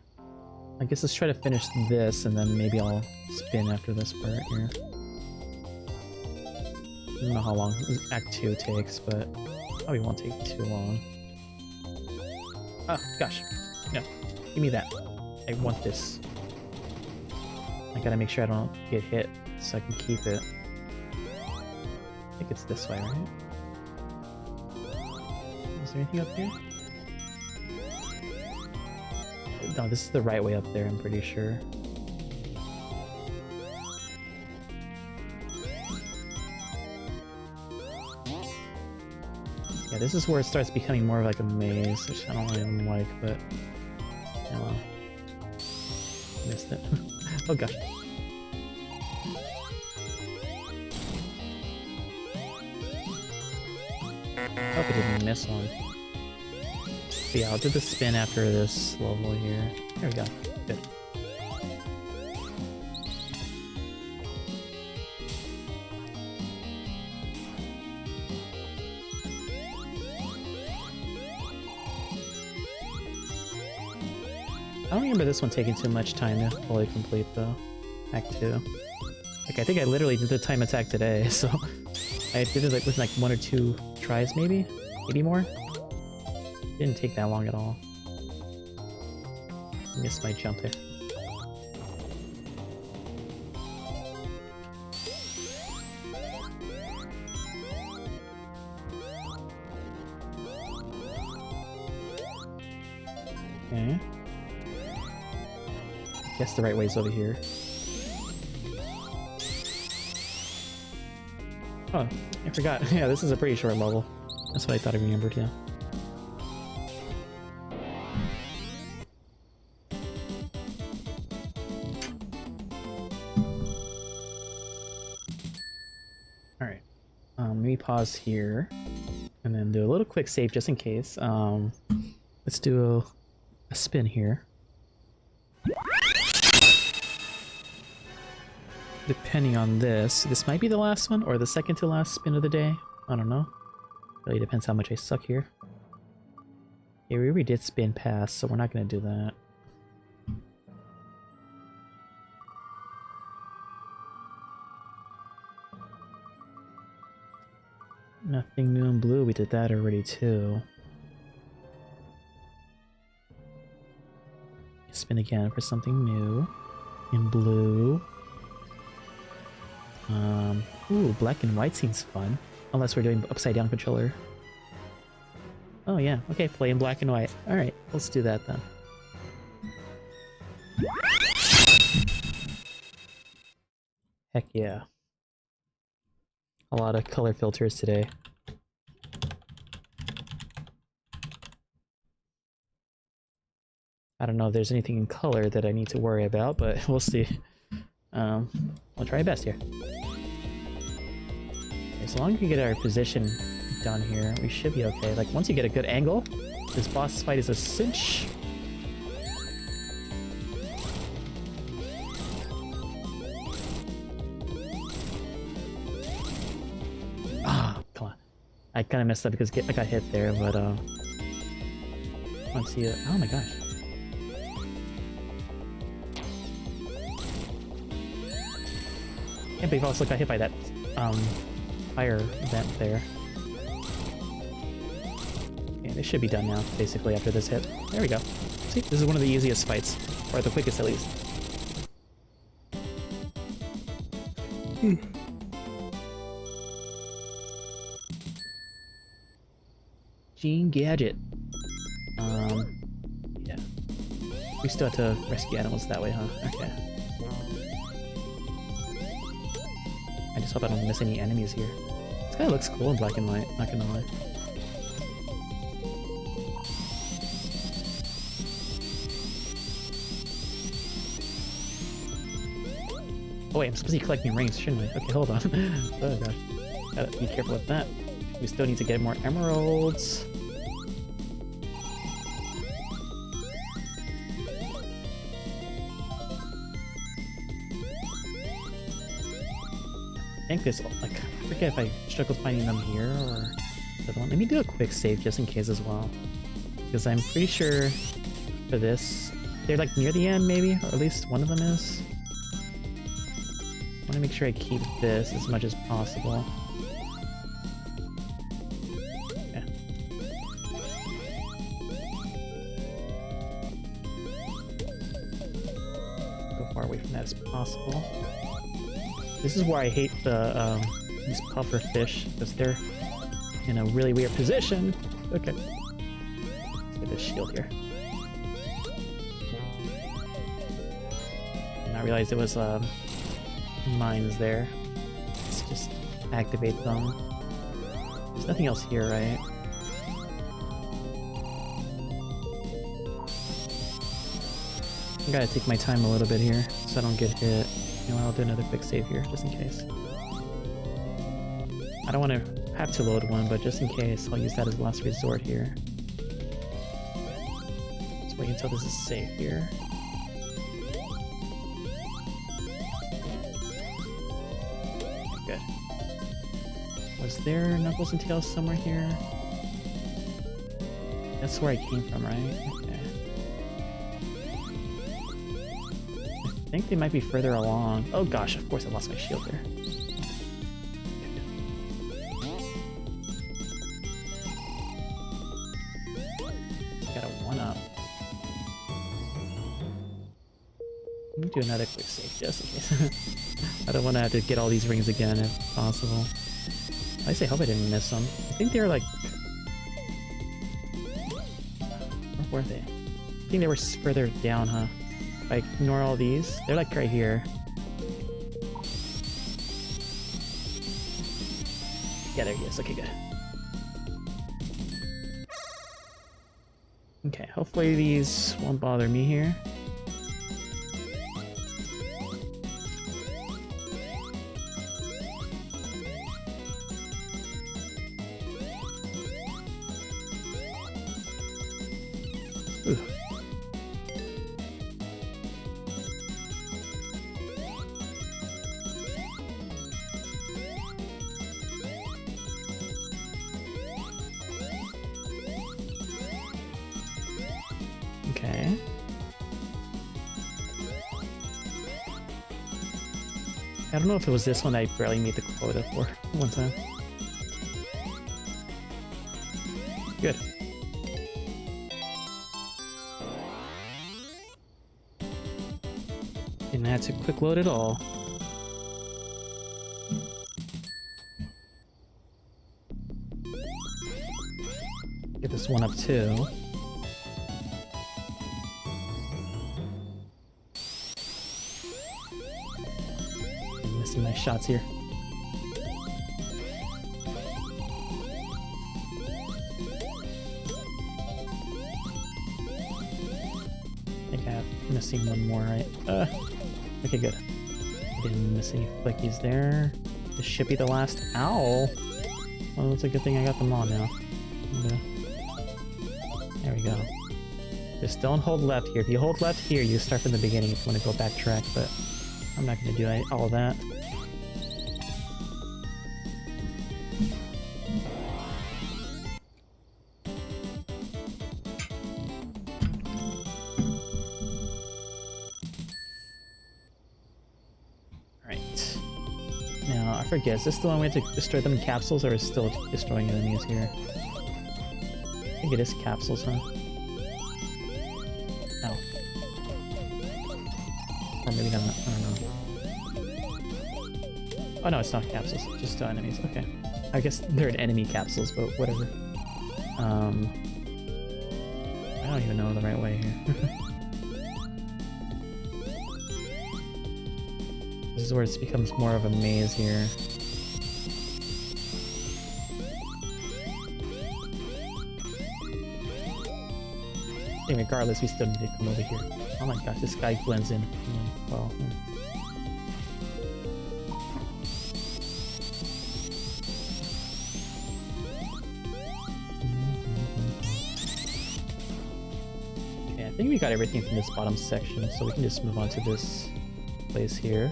I guess let's try to finish this, and then maybe I'll spin after this part here. I don't know how long Act 2 takes, but probably won't take too long. Oh, gosh. No. Give me that. I want this. I gotta make sure I don't get hit so I can keep it. I think it's this way, right? Is there anything up here? No, this is the right way up there, I'm pretty sure. Yeah, this is where it starts becoming more of like a maze, which I don't really like, but... yeah, well. Missed it. Oh gosh. I hope I didn't miss one. But yeah, I'll do the spin after this level here. There we go. Good. I don't remember this one taking too much time to fully complete though. Act 2. Like, I think I literally did the time attack today, so I did it like with like 1 or 2 tries maybe? Maybe more? Didn't take that long at all. Missed my jump there. Okay. Guess the right way's over here. Oh, I forgot. Yeah, this is a pretty short level. That's what I thought I remembered, yeah. Alright. Maybe pause here. And then do a little quick save just in case. Let's do a spin here. Depending on this might be the last one or the second to last spin of the day. I don't know. Really depends how much I suck here. Yeah, we already did spin past, so we're not gonna do that. Nothing new in blue, we did that already too. Spin again for something new in blue. Ooh, black and white seems fun. Unless we're doing upside down controller. Oh yeah, okay, play in black and white. Alright, let's do that then. Heck yeah. A lot of color filters today. I don't know if there's anything in color that I need to worry about, but we'll see. I'll try my best here. As long as we get our position done here, we should be okay. Like, once you get a good angle, this boss fight is a cinch. Ah, come on. I kind of messed up because I got hit there, but once you... Oh my gosh. Can't believe I also got hit by that fire vent there. Okay, this should be done now, basically, after this hit. There we go. See, this is one of the easiest fights, or the quickest at least. Gene Gadget. Yeah. We still have to rescue animals that way, huh? Okay. I just hope I don't miss any enemies here. This guy looks cool in black and white, not gonna lie. Oh wait, I'm supposed to be collecting rings, shouldn't I? Okay, hold on. Oh gosh. Gotta be careful with that. We still need to get more emeralds. I think this, like, I forget if I struggled finding them here or the other one. Let me do a quick save just in case as well. Because I'm pretty sure for this, they're like near the end maybe, or at least one of them is. I want to make sure I keep this as much as possible. Okay. Go far away from that as possible. This is why I hate the these puffer fish, because they're in a really weird position. Okay. Let's get this shield here. And I realized it was mines there. Let's just activate them. There's nothing else here, right? I gotta take my time a little bit here so I don't get hit. You know, I'll do another quick save here, just in case. I don't want to have to load one, but just in case, I'll use that as last resort here. Let's wait until this is safe here. Okay, good. Was there Knuckles and Tails somewhere here? That's where I came from, right? Okay. think they might be further along. Oh gosh, of course I lost my shield there. Got a 1-up. Let me do another quick save just in case. I don't want to have to get all these rings again if possible. I say, hope I didn't miss them. I think they were like... Where were they? I think they were further down, huh? If I ignore all these, they're like right here. Yeah, there he is. Okay, good. Okay, hopefully these won't bother me here. Ooh. Okay. I don't know if it was this one I barely made the quota for one time. Good. Didn't have to quick load at all. Get this one up too. I'm missing my shots here. I think I'm missing one more, right? Okay, good. I didn't miss any flickies there. This should be the last. Ow! Well, it's a good thing I got them all now. Okay. There we go. Just don't hold left here. If you hold left here, you start from the beginning if you want to go backtrack, but I'm not going to do all that. Now, I forget, is this the one we have to destroy them in capsules, or is still destroying enemies here? I think it is capsules, huh? Oh. Or maybe not, I don't know. Oh no, it's not capsules, just still enemies, okay. I guess they're in enemy capsules, but whatever. I don't even know the right way here. This is where it becomes more of a maze here. I think regardless, we still need to come over here. Oh my gosh, this guy blends in well. Okay, I think we got everything from this bottom section, so we can just move on to this place here.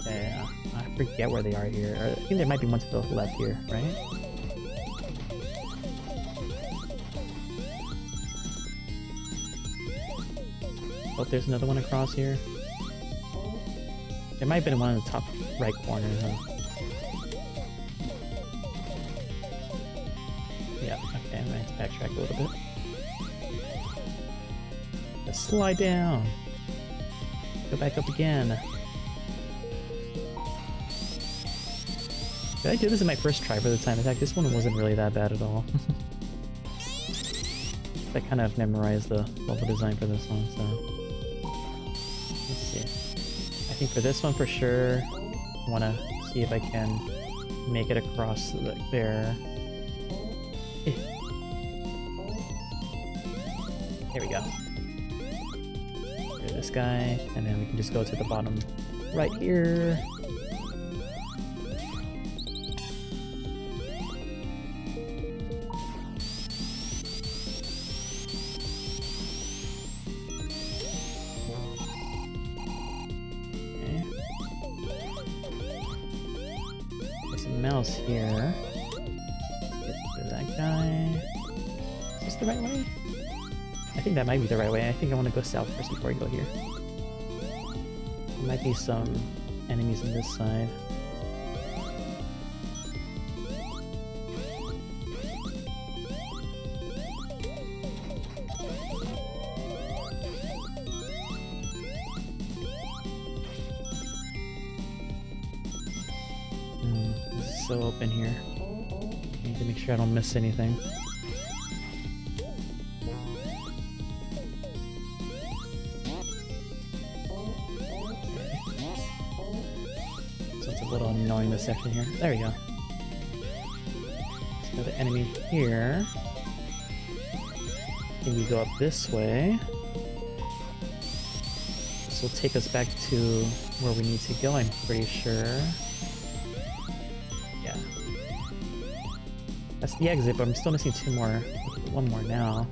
Yeah, I forget where they are here. I think there might be one to the left here, right? Oh, there's another one across here. There might have been one in the top right corner, huh? Yeah, okay, I'm gonna have to backtrack a little bit. Let's slide down. Go back up again. Did I do this in my first try for the time attack? This one wasn't really that bad at all. I kind of memorized the level design for this one, so... Let's see. I think for this one for sure, I want to see if I can make it across there. There we go. There's this guy, and then we can just go to the bottom right here. Mouse here. Get to that guy. Is this the right way? I think that might be the right way. I think I want to go south first before I go here. There might be some enemies on this side. This is so open here. I need to make sure I don't miss anything. Annoying this section here. There we go. There's another enemy here. I think we go up this way. This will take us back to where we need to go, I'm pretty sure. Yeah. That's the exit, but I'm still missing two more. One more now.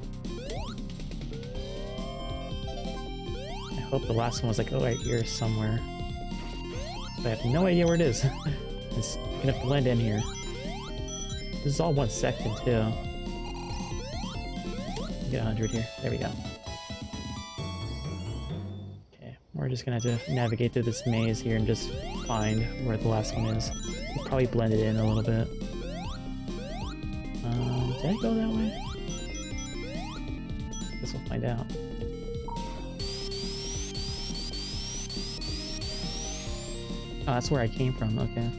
I hope the last one was like, oh, right here somewhere. I have no idea where it is. It's gonna blend in here. This is all one section too. Get 100 here. There we go. Okay, we're just gonna have to navigate through this maze here and just find where the last one is. We'll probably blend it in a little bit. Did I go that way? Guess we'll find out. Oh, that's where I came from, okay.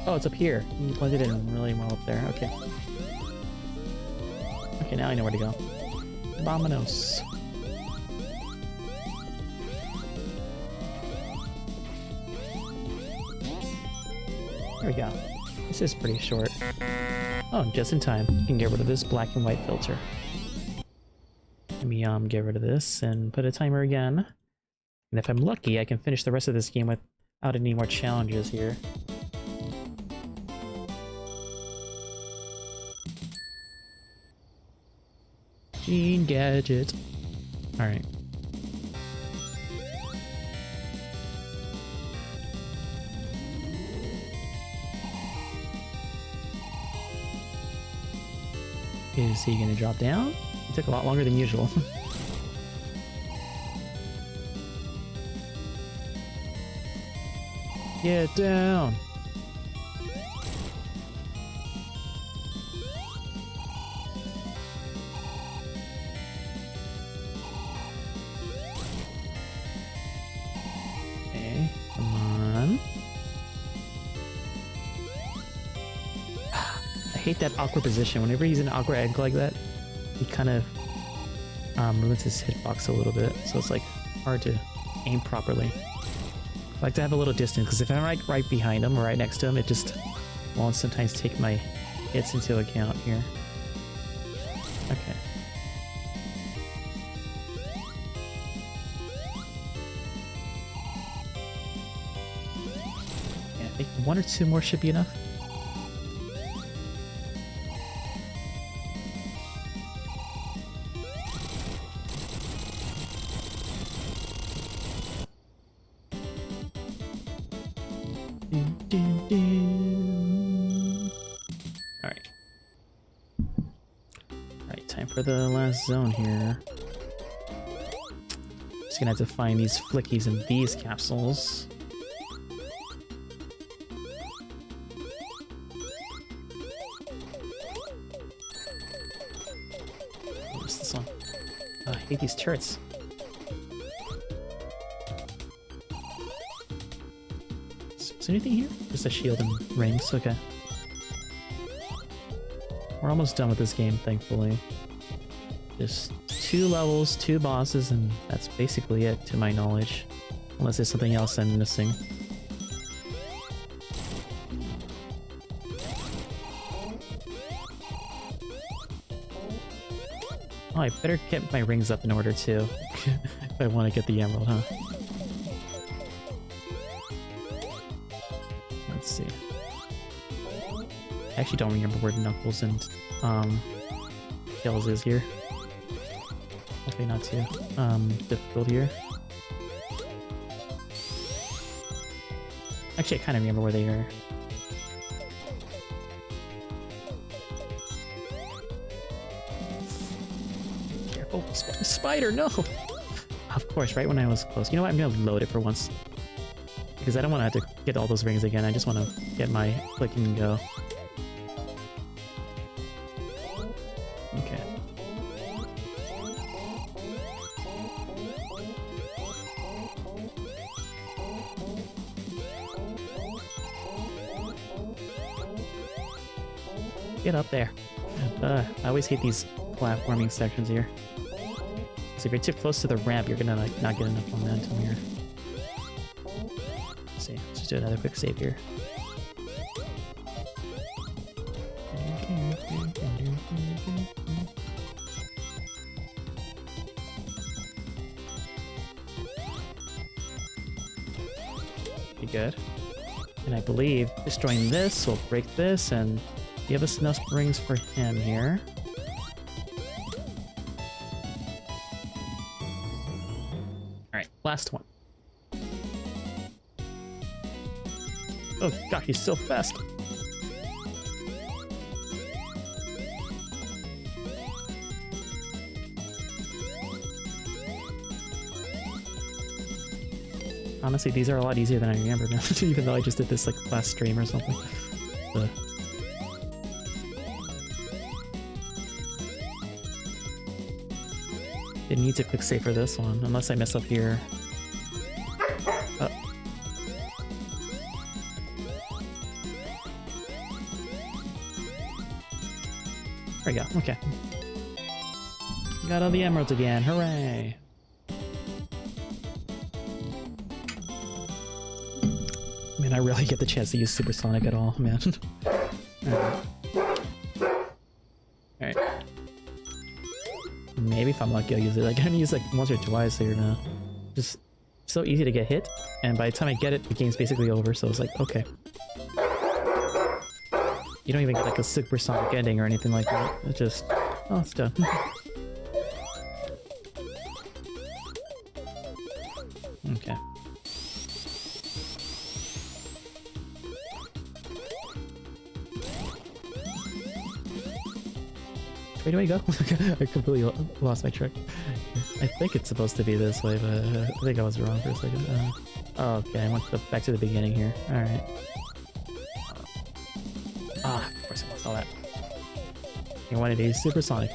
Oh, it's up here. You blended in really well up there, okay. Okay, now I know where to go. Vamonos. There we go. This is pretty short. Oh, just in time. You can get rid of this black and white filter. Let me get rid of this and put a timer again. And if I'm lucky, I can finish the rest of this game without any more challenges here. Gene Gadget. Alright. Is he gonna drop down? It took a lot longer than usual. Get down! Okay, come on. I hate that awkward position. Whenever he's in an awkward angle like that, he kind of limits his hitbox a little bit, so it's like hard to aim properly. I like to have a little distance, because if I'm like right behind him or right next to him, it just won't sometimes take my hits into account here. Okay. Yeah, I think one or two more should be enough. For the last zone here. Just gonna have to find these flickies in these capsules. What's this one? Oh, I hate these turrets. Is there anything here? Just a shield and rings, okay. We're almost done with this game, thankfully. Just 2 levels, 2 bosses, and that's basically it, to my knowledge. Unless there's something else I'm missing. Oh, I better get my rings up in order, too. If I want to get the emerald, huh? Let's see. I actually don't remember where Knuckles and, Tails is here. Hopefully not too difficult here. Actually, I kind of remember where they are. Careful, spider, no! Of course, right when I was close. You know what, I'm gonna load it for once. Because I don't want to have to get all those rings again, I just want to get my click and go. Okay. Get up there. I always hate these platforming sections here. So if you're too close to the ramp, you're gonna like not get enough momentum here. Let's see, let's just do another quick save here. Be good. And I believe destroying this will break this and give us enough rings for him here. Alright, last one. Oh god, he's so fast! Honestly, these are a lot easier than I remember now, even though I just did this like last stream or something. It needs a quick save for this one, unless I mess up here. There we go, okay. Got all the emeralds again, hooray! Man, I rarely get the chance to use Supersonic at all, man. Alright. Maybe if I'm lucky I'll use it. Like, I can use like once or twice here now. Just so easy to get hit, and by the time I get it, the game's basically over, so it's like, okay. You don't even get like a Supersonic ending or anything like that. It's just, oh, it's done. Okay. Where do I go? I completely lost my track. I think it's supposed to be this way, but I think I was wrong for a second. Oh, okay, I went back to the beginning here. Alright. Ah, of course I lost all that. You wanted to use Supersonic.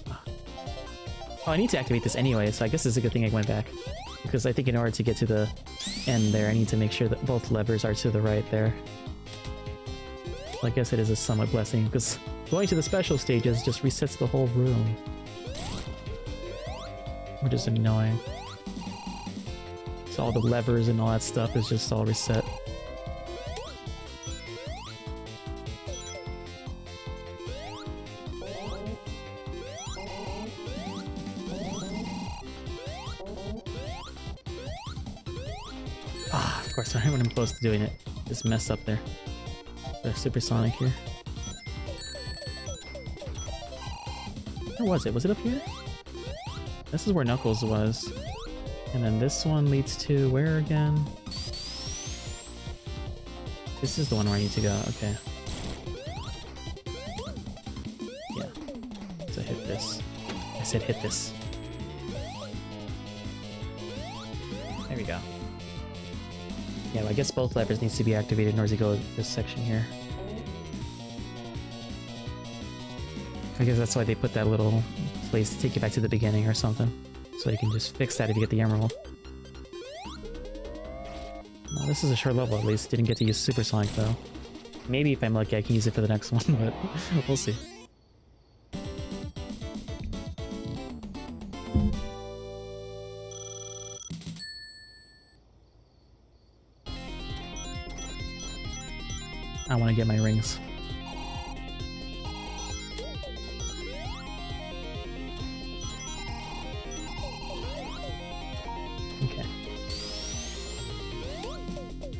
Oh, I need to activate this anyway, so I guess it's a good thing I went back. Because I think in order to get to the end there, I need to make sure that both levers are to the right there. So I guess it is a somewhat blessing, because going to the special stages just resets the whole room. Which is annoying. So all the levers and all that stuff is just all reset. Ah, of course, right when I'm close to doing it. Just mess up there. The Supersonic here. Where was it? Was it up here? This is where Knuckles was. And then this one leads to where again? This is the one where I need to go. Okay. Yeah. So hit this. I said hit this. There we go. Yeah, well, I guess both levers needs to be activated in order to go to this section here. I guess that's why they put that little place to take you back to the beginning or something. So you can just fix that if you get the emerald. Well, this is a short level at least. Didn't get to use Supersonic though. Maybe if I'm lucky I can use it for the next one, but we'll see. I want to get my rings. Okay.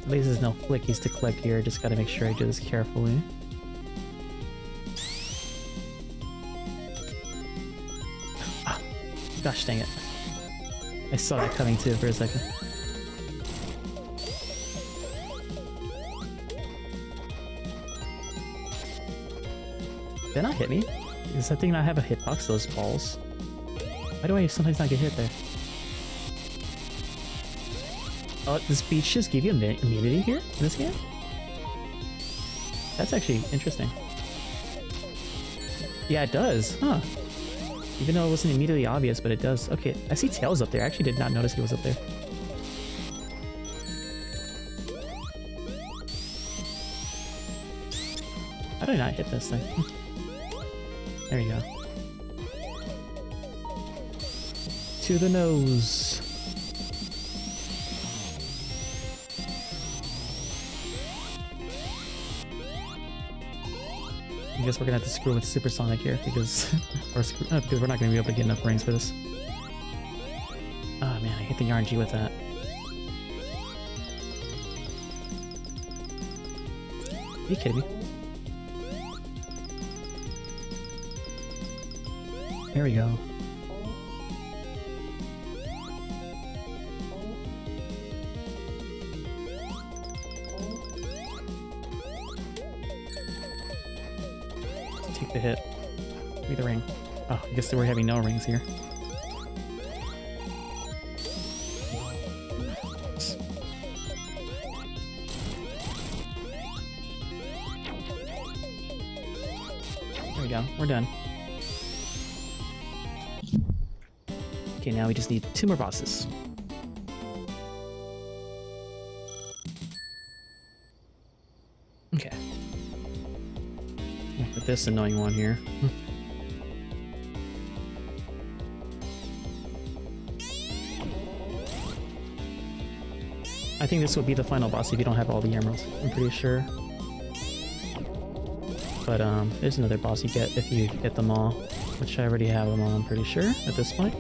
At least there's no flickies to collect here, just gotta make sure I do this carefully. Ah, gosh dang it. I saw that coming too for a second. they not hit me? Does that thing not have a hitbox, those balls? Why do I sometimes not get hit there? Oh, does Beach just give you immunity here in this game? That's actually interesting. Yeah, it does, huh? Even though it wasn't immediately obvious, but it does. Okay, I see Tails up there. I actually did not notice he was up there. How did I not hit this thing? There you go. To the nose. I guess we're gonna have to screw with Supersonic here because, because we're not gonna be able to get enough rings for this. Oh man, I hate the RNG with that. Are you kidding me? There we go. Take the hit. Give me the ring. Oh, I guess we're having no rings here. There we go. We're done. Okay, now we just need 2 more bosses. Okay. With this annoying one here. I think this will be the final boss if you don't have all the emeralds. I'm pretty sure. But there's another boss you get if you get them all, which I already have them all, I'm pretty sure, at this point.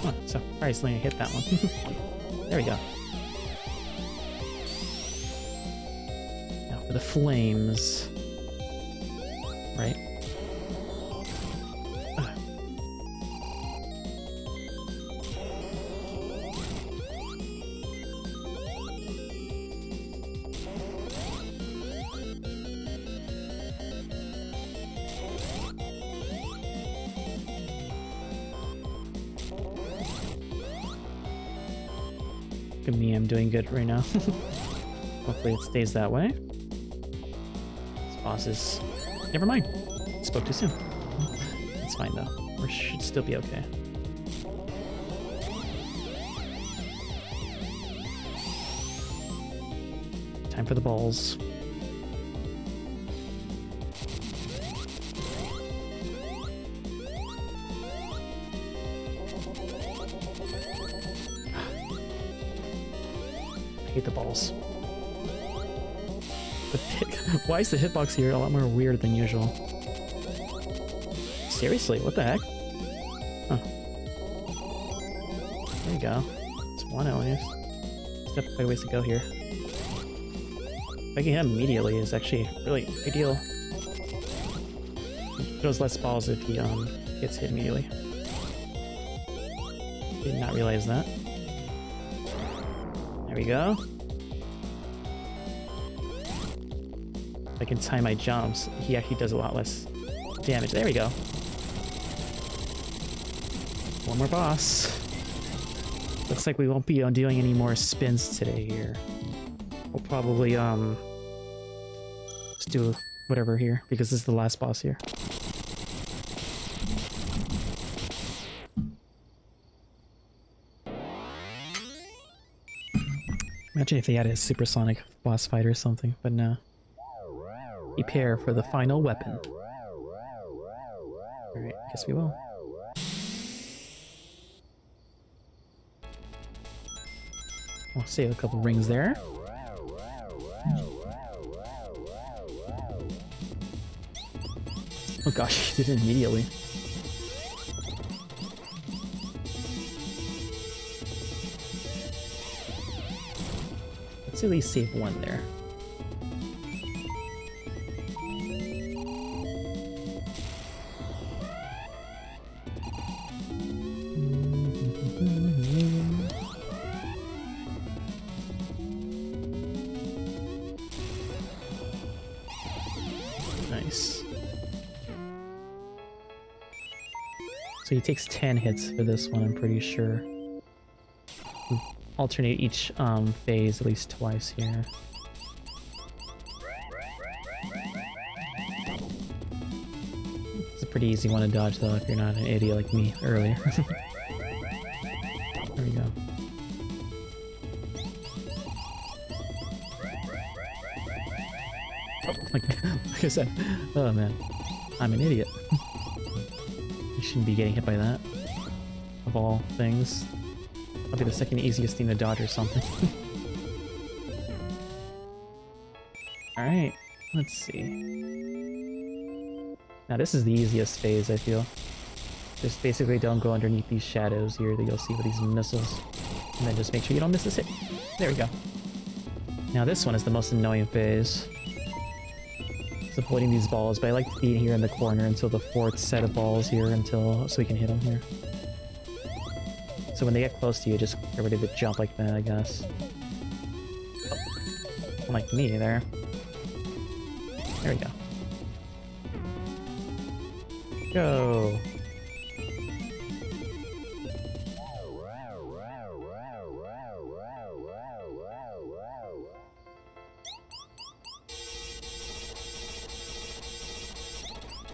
Oh, surprisingly I hit that one. There we go. Now for the flames. Right? Look at me, I'm doing good right now. Hopefully it stays that way. This boss is... Never mind. Spoke too soon. It's fine though. We should still be okay. Time for the balls. I hate the balls. Why is the hitbox here a lot more weird than usual? Seriously, what the heck? Huh. There you go. It's one at least. There's definitely quite a ways to go here. Making him immediately is actually really ideal. He throws less balls if he gets hit immediately. Did not realize that. There we go. If I can time my jumps, he actually does a lot less damage. There we go. One more boss. Looks like we won't be doing any more spins today here. We'll probably just do whatever here because this is the last boss here. Imagine if they had a supersonic boss fight or something, but no. Prepare for the final weapon. Alright, guess we will. I'll save a couple rings there. Oh gosh, he did it immediately. Let's at least save one there. So he takes 10 hits for this one, I'm pretty sure. We alternate each phase at least twice here. It's a pretty easy one to dodge though if you're not an idiot like me earlier. There we go. Oh, like I said, oh man, I'm an idiot. You shouldn't be getting hit by that. Of all things. That'll be the second easiest thing to dodge or something. Alright, let's see. Now this is the easiest phase, I feel. Just basically don't go underneath these shadows here that you'll see with these missiles. And then just make sure you don't miss this hit. There we go. Now this one is the most annoying phase. It's avoiding these balls, but I like to be here in the corner until the fourth set of balls here so we can hit them here. So when they get close to you, just get ready to jump like that, I guess. Oh, like me there. There we go. Go!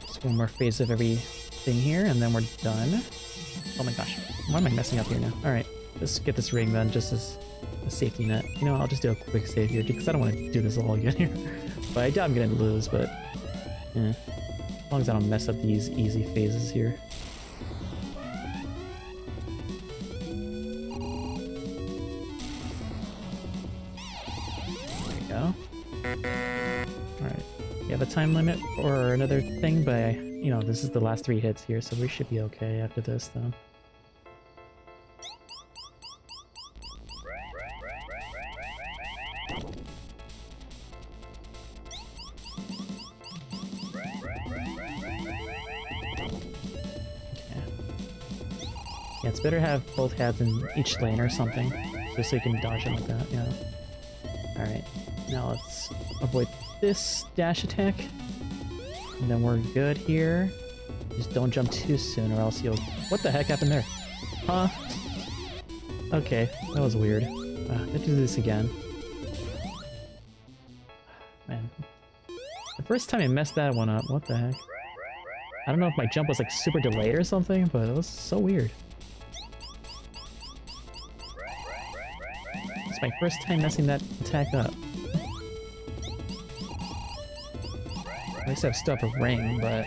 Just one more phase of everything here, and then we're done. Oh my gosh, why am I messing up here now? Alright, let's get this ring then, just as a safety net. You know, I'll just do a quick save here, because I don't want to do this all again here. But I doubt I'm gonna lose, but... eh. As long as I don't mess up these easy phases here. There we go. Alright. You have a time limit or another thing, but you know, this is the last 3 hits here, so we should be okay after this, though. Yeah, it's better to have both heads in each lane or something, just so you can dodge them like that, yeah. Alright, now let's avoid this dash attack. And then we're good here. Just don't jump too soon or else you'll... What the heck happened there? Huh? Okay, that was weird. Let's do this again. Man. The first time I messed that one up, what the heck? I don't know if my jump was like super delayed or something, but it was so weird. It's my first time messing that attack up. At least I've still have a ring, but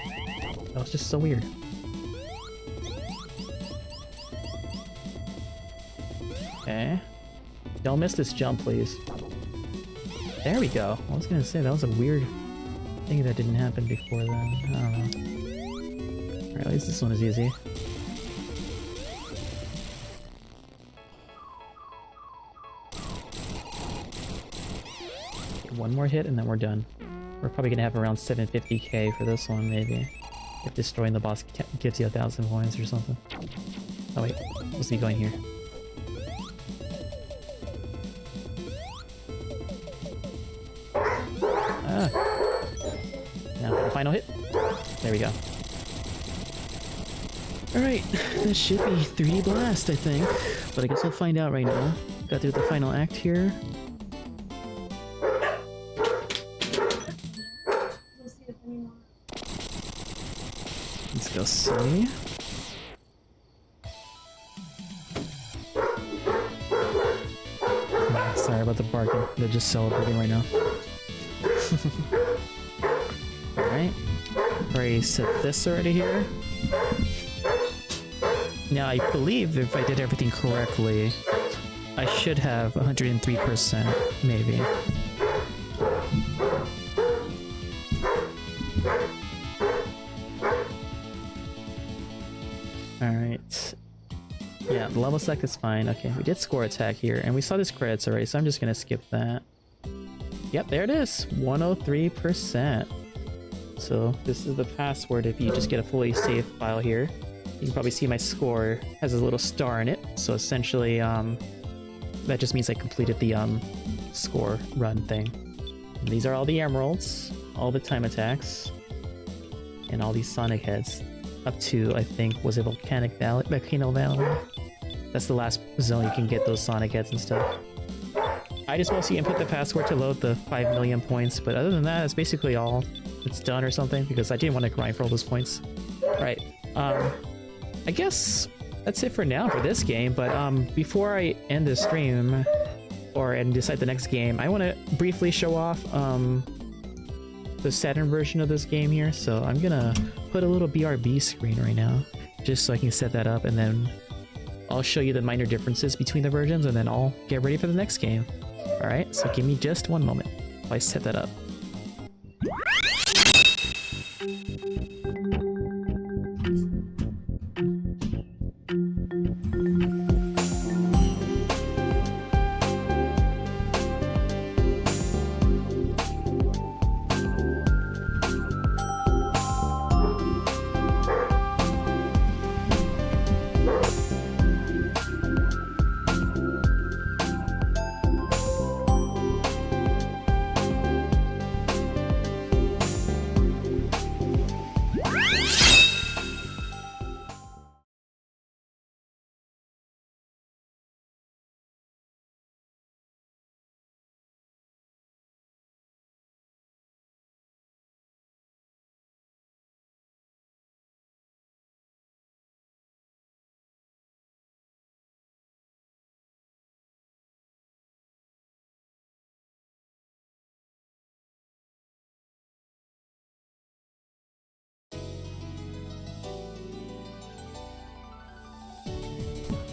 that was just so weird. Okay. Don't miss this jump, please. There we go. I was gonna say, that was a weird thing that didn't happen before then. I don't know. Alright, at least this one is easy. One more hit and then we're done. We're probably gonna have around 750k for this one, maybe. If destroying the boss gives you 1,000 points or something. Oh wait, supposed to be going here. Ah! Now, the final hit. There we go. Alright, this should be 3D Blast, I think. But I guess we'll find out right now. Got through the final act here. Let's go see. Wow, sorry about the barking. They're just celebrating right now. Alright. Already set this already here. Now I believe if I did everything correctly, I should have 103%, maybe. Alright. Yeah, the level select is fine. Okay, we did score attack here, and we saw this credits already, so I'm just gonna skip that. Yep, there it is! 103%. So, this is the password if you just get a fully saved file here. You can probably see my score has a little star in it, so essentially, that just means I completed the, score run thing. And these are all the emeralds, all the time attacks, and all these sonic heads. up to, I think, was it Volcano Valley? That's the last zone you can get those Sonic heads and stuff. I just mostly input the password to load the 5 million points, but other than that, it's basically all it's done or something, because I didn't want to grind for all those points. Right, I guess that's it for now for this game, but before I end the stream, and decide the next game, I want to briefly show off the Saturn version of this game here, so I'm gonna put a little BRB screen right now, just so I can set that up, and then I'll show you the minor differences between the versions, and then I'll get ready for the next game. Alright, so give me just one moment while I set that up.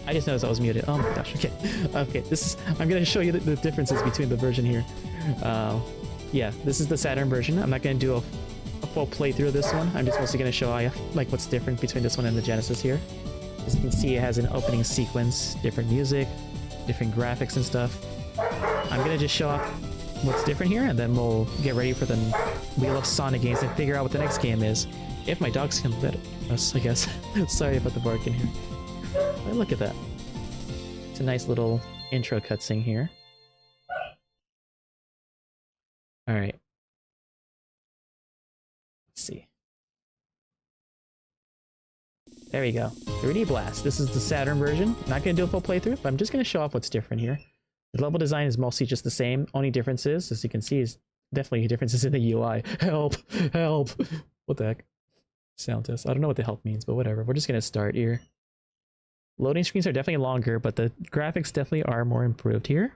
I just noticed I was muted. Oh my gosh, okay. Okay, I'm gonna show you the differences between the version here. Yeah, this is the Saturn version. I'm not gonna do a full playthrough of this one. I'm just mostly gonna show you like what's different between this one and the Genesis here. As you can see, it has an opening sequence, different music, different graphics and stuff. I'm gonna just show off what's different here, and then we'll get ready for the Wheel of Sonic games and figure out what the next game is. If my dogs can let us, I guess. Sorry about the barking here. But look at that. It's a nice little intro cutscene here. Alright. Let's see. There we go. 3D Blast. This is the Saturn version. I'm not going to do a full playthrough, but I'm just going to show off what's different here. The level design is mostly just the same. Only differences, as you can see, is definitely differences in the UI. Help! Help! What the heck? Sound test. I don't know what the help means, but whatever. We're just going to start here. Loading screens are definitely longer, but the graphics definitely are more improved here.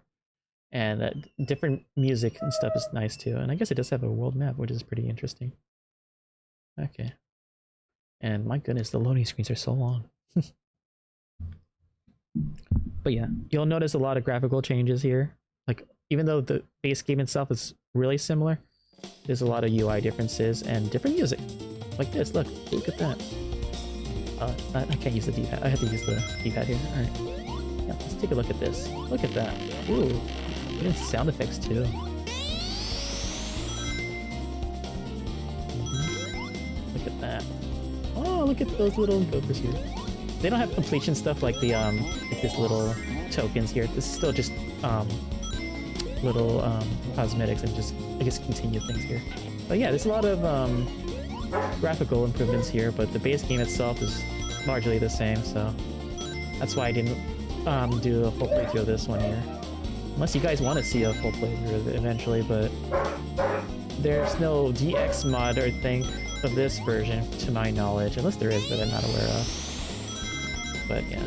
And different music and stuff is nice too. And I guess it does have a world map, which is pretty interesting. Okay. And my goodness, the loading screens are so long. But yeah, you'll notice a lot of graphical changes here. Like, even though the base game itself is really similar, there's a lot of UI differences and different music. Like this, look at that. I can't use the D-pad. I have to use the D-pad here. Alright. Yeah, let's take a look at this. Look at that. Ooh. Even sound effects too. Look at that. Oh, look at those little gophers here. They don't have completion stuff like the like this little tokens here. This is still just little cosmetics and just, I guess, continue things here. But yeah, there's a lot of graphical improvements here, but the base game itself is largely the same, so that's why I didn't do a full playthrough of this one here. Unless you guys want to see a full playthrough of it eventually, but there's no DX mod or thing of this version to my knowledge, unless there is that I'm not aware of. But yeah,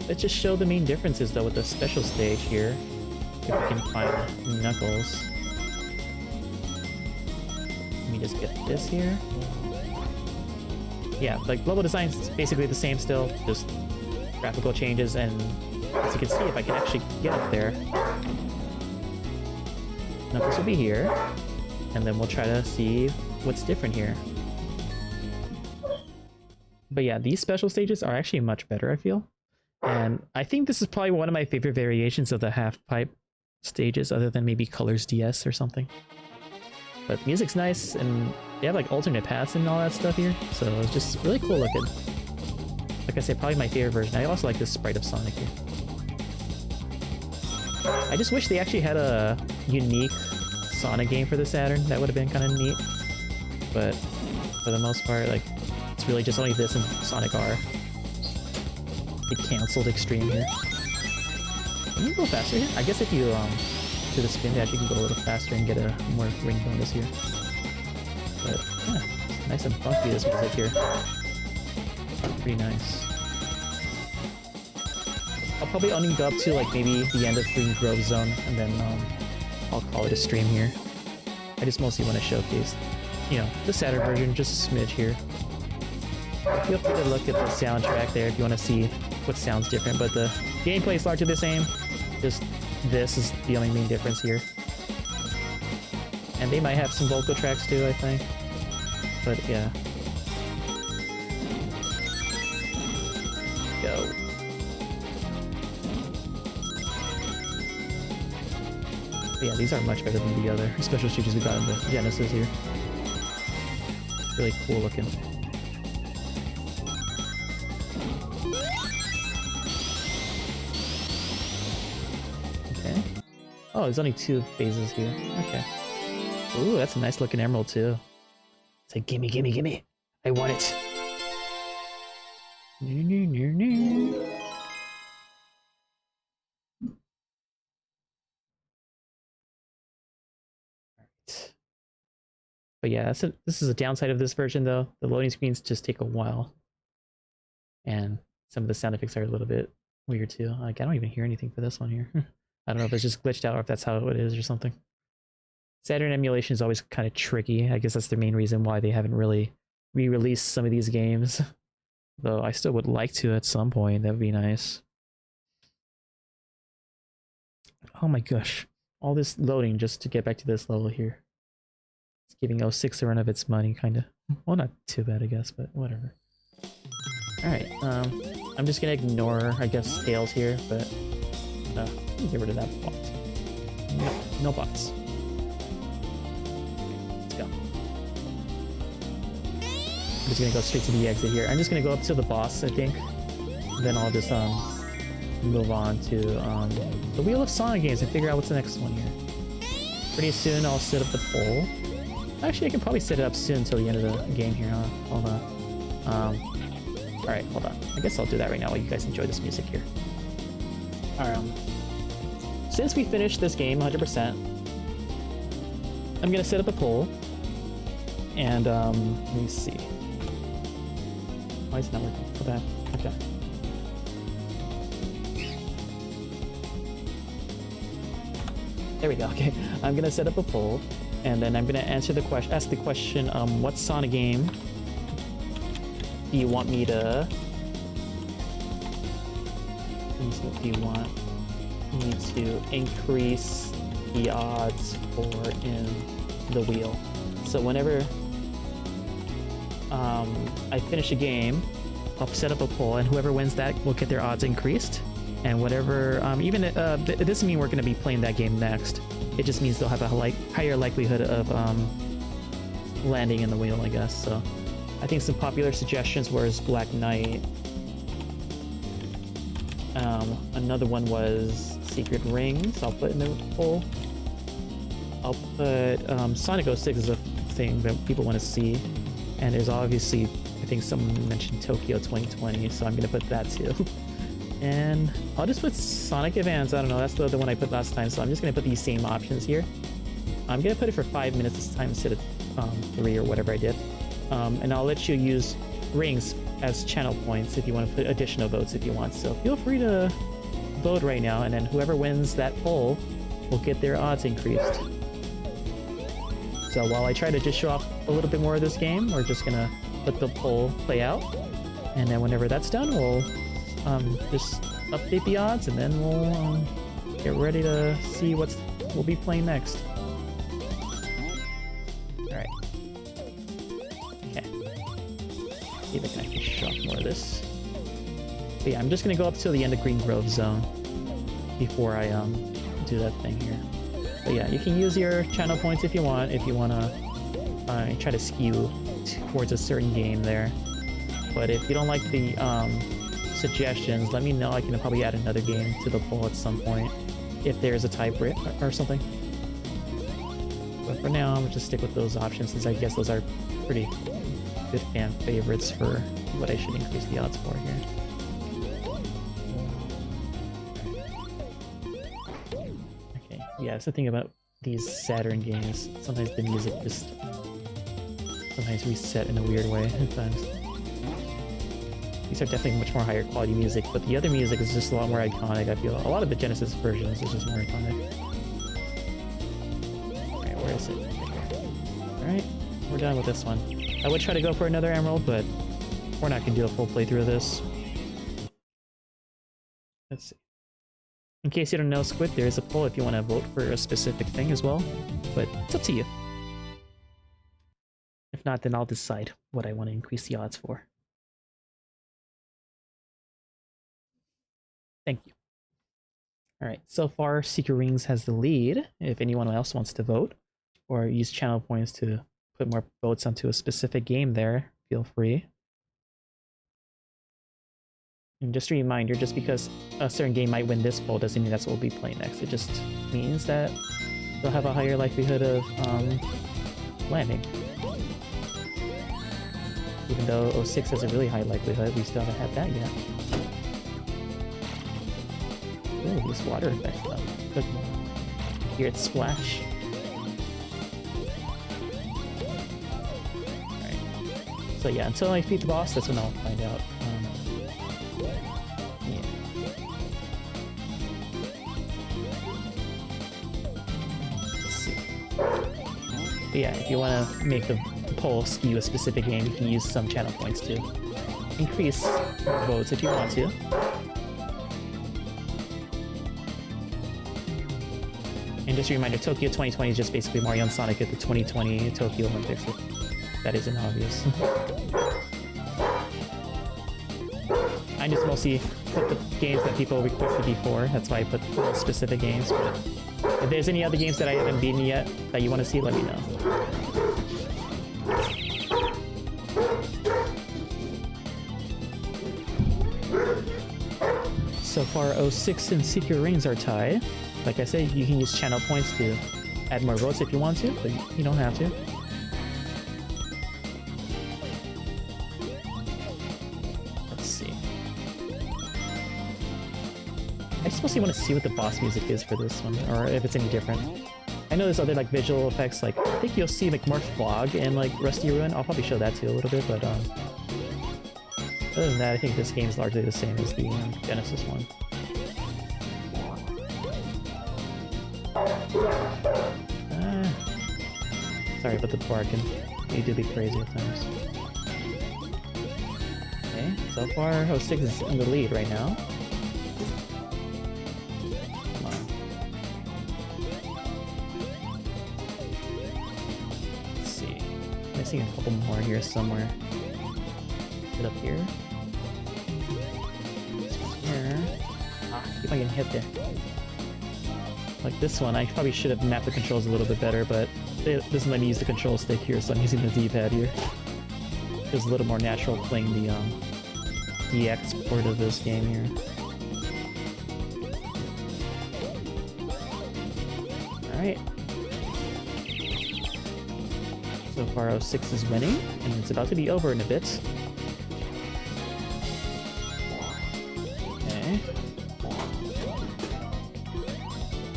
let's just show the main differences though with the special stage here. If we can find Knuckles. Let me just get this here. Yeah, like level design is basically the same still, just graphical changes, and as you can see, if I can actually get up there, Knuckles will be here, and then we'll try to see what's different here. But yeah, these special stages are actually much better, I feel. And I think this is probably one of my favorite variations of the half-pipe stages, other than maybe Colors DS or something. But music's nice, and they have like alternate paths and all that stuff here, so it's just really cool looking. Like I said, probably my favorite version. I also like this sprite of Sonic here. I just wish they actually had a unique Sonic game for the Saturn. That would have been kind of neat. But for the most part, like, it's It's really just only this and Sonic R. They canceled Extreme here. Can you go faster here? I guess if you do the spin dash, you can go a little faster and get a more ring bonus here. But yeah, nice and funky this music here. Pretty nice. I'll probably only go up to like maybe the end of Green Grove Zone, and then I'll call it a stream here. I just mostly want to showcase, you know, the sadder version, just a smidge here. Feel free to look at the soundtrack there if you want to see what sounds different, but the gameplay is largely the same. Just this is the only main difference here. And they might have some vocal tracks too, I think. But yeah. Go. But yeah, these are much better than the other special features we got in the Genesis here. Really cool looking. Oh, there's only 2 phases here. Okay. Ooh, that's a nice looking emerald too. It's like, gimme, gimme, gimme. I want it. Alright. But yeah, this is a downside of this version though. The loading screens just take a while. And some of the sound effects are a little bit weird too. Like, I don't even hear anything for this one here. I don't know if it's just glitched out or if that's how it is or something. Saturn emulation is always kind of tricky. I guess that's the main reason why they haven't really re-released some of these games. Though I still would like to at some point. That would be nice. Oh my gosh. All this loading just to get back to this level here. It's giving 06 a run of its money, kind of. Well, not too bad, I guess, but whatever. Alright, I'm just gonna ignore, I guess, Tails here, but... get rid of that bot. No bots. Let's go. I'm just gonna go straight to the exit here. I'm just gonna go up to the boss, I think. Then I'll just move on to the Wheel of Sonic games and figure out what's the next one here. Pretty soon I'll set up the poll. Actually, I can probably set it up soon until the end of the game here. Hold on. Alright, hold on. I guess I'll do that right now while you guys enjoy this music here. Alright, since we finished this game 100%, I'm gonna set up a poll, and let me see. Why is it not working? Go back. Okay. There we go. Okay, I'm gonna set up a poll, and then I'm gonna answer the question. Ask the question: what Sonic game do you want me to? Do you want me to increase the odds for in the wheel? So whenever I finish a game, I'll set up a poll, and whoever wins that will get their odds increased. And whatever, even it doesn't mean we're going to be playing that game next. It just means they'll have a higher likelihood of landing in the wheel, I guess. So I think some popular suggestions was Black Knight. Another one was Secret Rings. I'll put in the poll. I'll put Sonic 06 is a thing that people want to see, and there's obviously, I think someone mentioned Tokyo 2020, so I'm gonna put that too. And I'll just put Sonic Advance. I don't know, that's the other one I put last time, so I'm just gonna put these same options here. I'm gonna put it for 5 minutes this time instead of 3 or whatever I did. And I'll let you use rings as channel points if you want to put additional votes if you want. So feel free to vote right now, and then whoever wins that poll will get their odds increased. So while I try to just show off a little bit more of this game, we're just gonna let the poll play out, and then whenever that's done, we'll just update the odds, and then we'll get ready to see what we'll be playing next. Alright. Okay. See if I can actually show off more of this. But yeah, I'm just gonna go up to the end of Green Grove Zone before I do that thing here. But yeah, you can use your channel points if you want to try to skew towards a certain game there. But if you don't like the suggestions, let me know. I can probably add another game to the poll at some point if there's a tie break or something. But for now, I'm gonna just stick with those options since I guess those are pretty good fan favorites for what I should increase the odds for here. Okay, yeah, that's the thing about these Saturn games. Sometimes the music just sometimes reset in a weird way at times. These are definitely much more higher quality music, but the other music is just a lot more iconic, I feel. A lot of the Genesis versions is just more iconic. Alright, where is it? Alright, we're done with this one. I would try to go for another emerald, but we're not going to do a full playthrough of this. Let's see. In case you don't know, Squid, there is a poll if you want to vote for a specific thing as well, but it's up to you. If not, then I'll decide what I want to increase the odds for. Thank you. Alright, so far Secret Rings has the lead. If anyone else wants to vote, or use channel points to put more votes onto a specific game there, feel free. And just a reminder, just because a certain game might win this poll doesn't mean that's what we'll be playing next. It just means that they'll have a higher likelihood of landing. Even though 06 has a really high likelihood, we still haven't had that yet. Ooh, these water effects though. Good. Hear it splash. Alright. So yeah, until I defeat the boss, that's when I'll find out. Yeah. Let's see. But yeah, if you want to make the poll skew a specific game, you can use some channel points to increase votes if you want to. And just a reminder, Tokyo 2020 is just basically Mario and Sonic at the 2020 Tokyo Olympics, if that isn't obvious. I just mostly put the games that people requested before, that's why I put specific games, but if there's any other games that I haven't beaten yet that you want to see, let me know. So far, 06 and Secret Rings are tied. Like I said, you can use channel points to add more votes if you want to, but you don't have to. Let's see. I just mostly want to see what the boss music is for this one, or if it's any different. I know there's other like visual effects, like I think you'll see like more fog and like Rusty Ruin. I'll probably show that too a little bit, but other than that, I think this game's largely the same as the Genesis one. Sorry about the barking. You do be crazy at times. Okay, so far 06 is in the lead right now. Come on. Let's see. Missing a couple more here somewhere. Get up here. This one here. Ah, keep on getting hit there. Like this one, I probably should have mapped the controls a little bit better, but it doesn't let me use the control stick here, so I'm using the D-pad here. It was a little more natural playing the DX port of this game here. Alright. So far 06 is winning, and it's about to be over in a bit. Okay.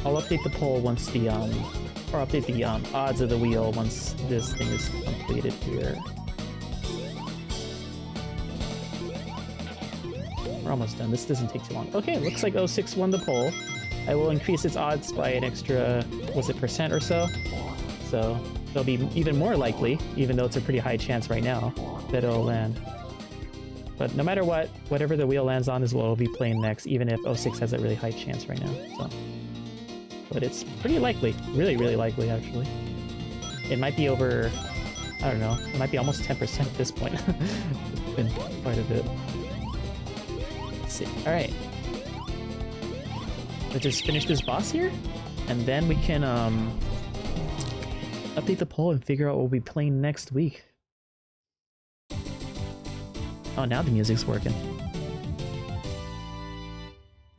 I'll update the poll once the or update the odds of the wheel once this thing is completed here. We're almost done. This doesn't take too long. Okay, looks like 06 won the poll. I will increase its odds by an extra, was it % or so? So it'll be even more likely, even though it's a pretty high chance right now, that it'll land. But no matter what, whatever the wheel lands on is what we'll be playing next, even if 06 has a really high chance right now. So. But it's pretty likely. Really, really likely, actually. It might be over... I don't know. It might be almost 10% at this point. It's been quite a bit. Let's see. Alright. Let's just finish this boss here. And then we can update the poll and figure out what we'll be playing next week. Oh, now the music's working.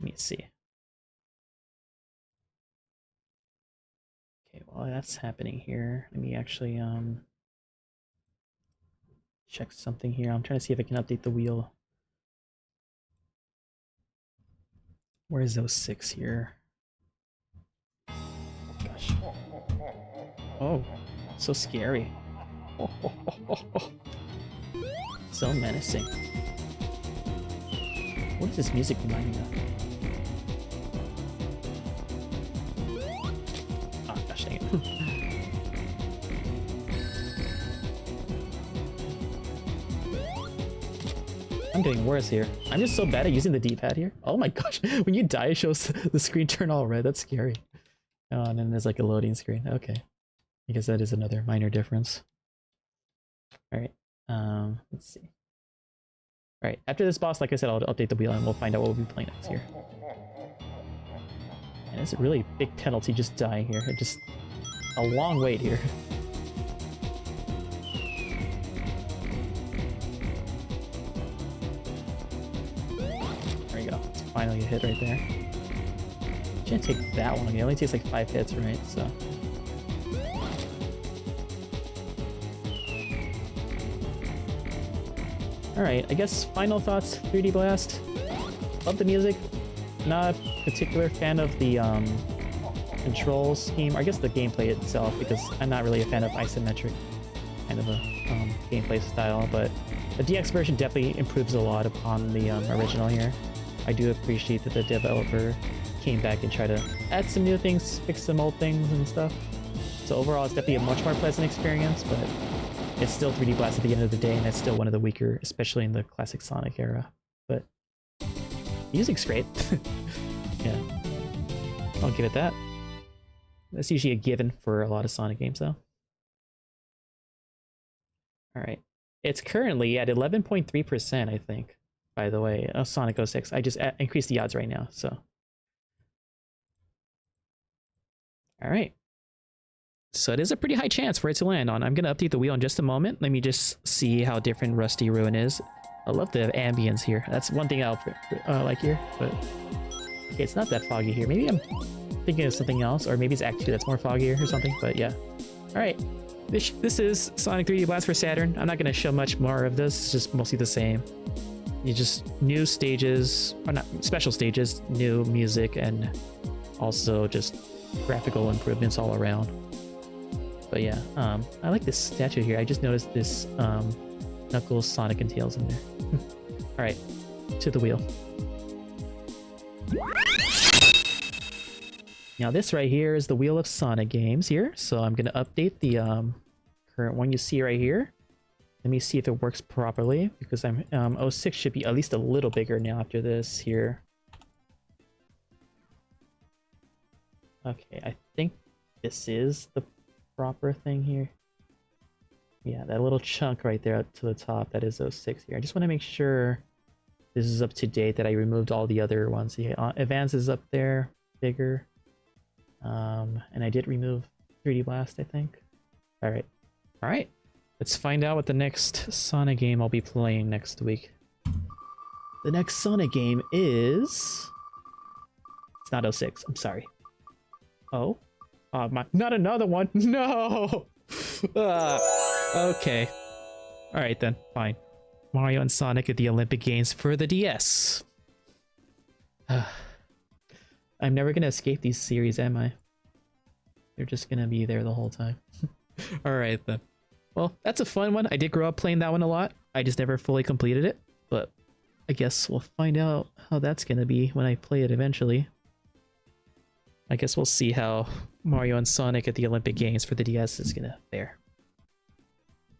Let me see. Okay, while that's happening here, let me actually check something here. I'm trying to see if I can update the wheel. Where's those 6 here? Gosh. Oh, so scary. So menacing. What is this music reminding me of? Oh, gosh dang it. I'm getting worse here. I'm just so bad at using the D-pad here. Oh my gosh, when you die, it shows the screen turn all red. That's scary. Oh, and then there's like a loading screen. Okay. I guess that is another minor difference. Alright, let's see. Alright, after this boss, like I said, I'll update the wheel and we'll find out what we'll be playing next here. And it's a really big penalty just dying here. It's just a long wait here. There you go. It's finally a hit right there. It shouldn't take that long. It only takes like 5 hits, right? So. Alright, I guess final thoughts, 3D Blast. Love the music. Not a particular fan of the control scheme, or I guess the gameplay itself, because I'm not really a fan of isometric kind of a gameplay style, but the DX version definitely improves a lot upon the original here. I do appreciate that the developer came back and tried to add some new things, fix some old things and stuff. So overall, it's definitely a much more pleasant experience, but it's still 3D Blast at the end of the day, and it's still one of the weaker, especially in the classic Sonic era. But music's great. Yeah, I'll give it that. That's usually a given for a lot of Sonic games, though. Alright. It's currently at 11.3%, I think, by the way, of Sonic 06. I just increased the odds right now, so. Alright. So it is a pretty high chance for it to land on. I'm going to update the wheel in just a moment. Let me just see how different Rusty Ruin is. I love the ambience here. That's one thing I'll like here, but okay, it's not that foggy here. Maybe I'm thinking of something else, or maybe it's Act 2 that's more foggy or something, but yeah. Alright, this is Sonic 3D Blast for Saturn. I'm not going to show much more of this, it's just mostly the same. You just new stages, or not, special stages, new music, and also just graphical improvements all around. But yeah, I like this statue here. I just noticed this Knuckles, Sonic, and Tails in there. Alright, to the wheel. Now this right here is the Wheel of Sonic games here. So I'm going to update the current one you see right here. Let me see if it works properly, because I'm 06 should be at least a little bigger now after this here. Okay, I think this is the proper thing here. Yeah, that little chunk right there up to the top, that is 06 here. I just want to make sure this is up to date, that I removed all the other ones. Yeah, Advance is up there, bigger. And I did remove 3D Blast, I think. Alright. Alright. Let's find out what the next Sonic game I'll be playing next week. The next Sonic game is... It's not 06, I'm sorry. Oh? Not another one! No! Okay. Alright then, fine. Mario and Sonic at the Olympic Games for the DS. I'm never gonna escape these series, am I? They're just gonna be there the whole time. Alright then. Well, that's a fun one. I did grow up playing that one a lot. I just never fully completed it. But I guess we'll find out how that's gonna be when I play it eventually. I guess we'll see how Mario and Sonic at the Olympic Games for the DS is gonna fare.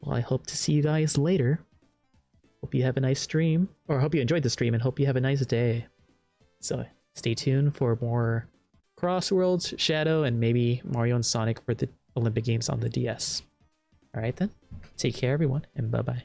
Well, I hope to see you guys later. Hope you have a nice stream. Or hope you enjoyed the stream and hope you have a nice day. So stay tuned for more Cross Worlds, Shadow, and maybe Mario and Sonic for the Olympic Games on the DS. Alright then. Take care everyone, and bye-bye.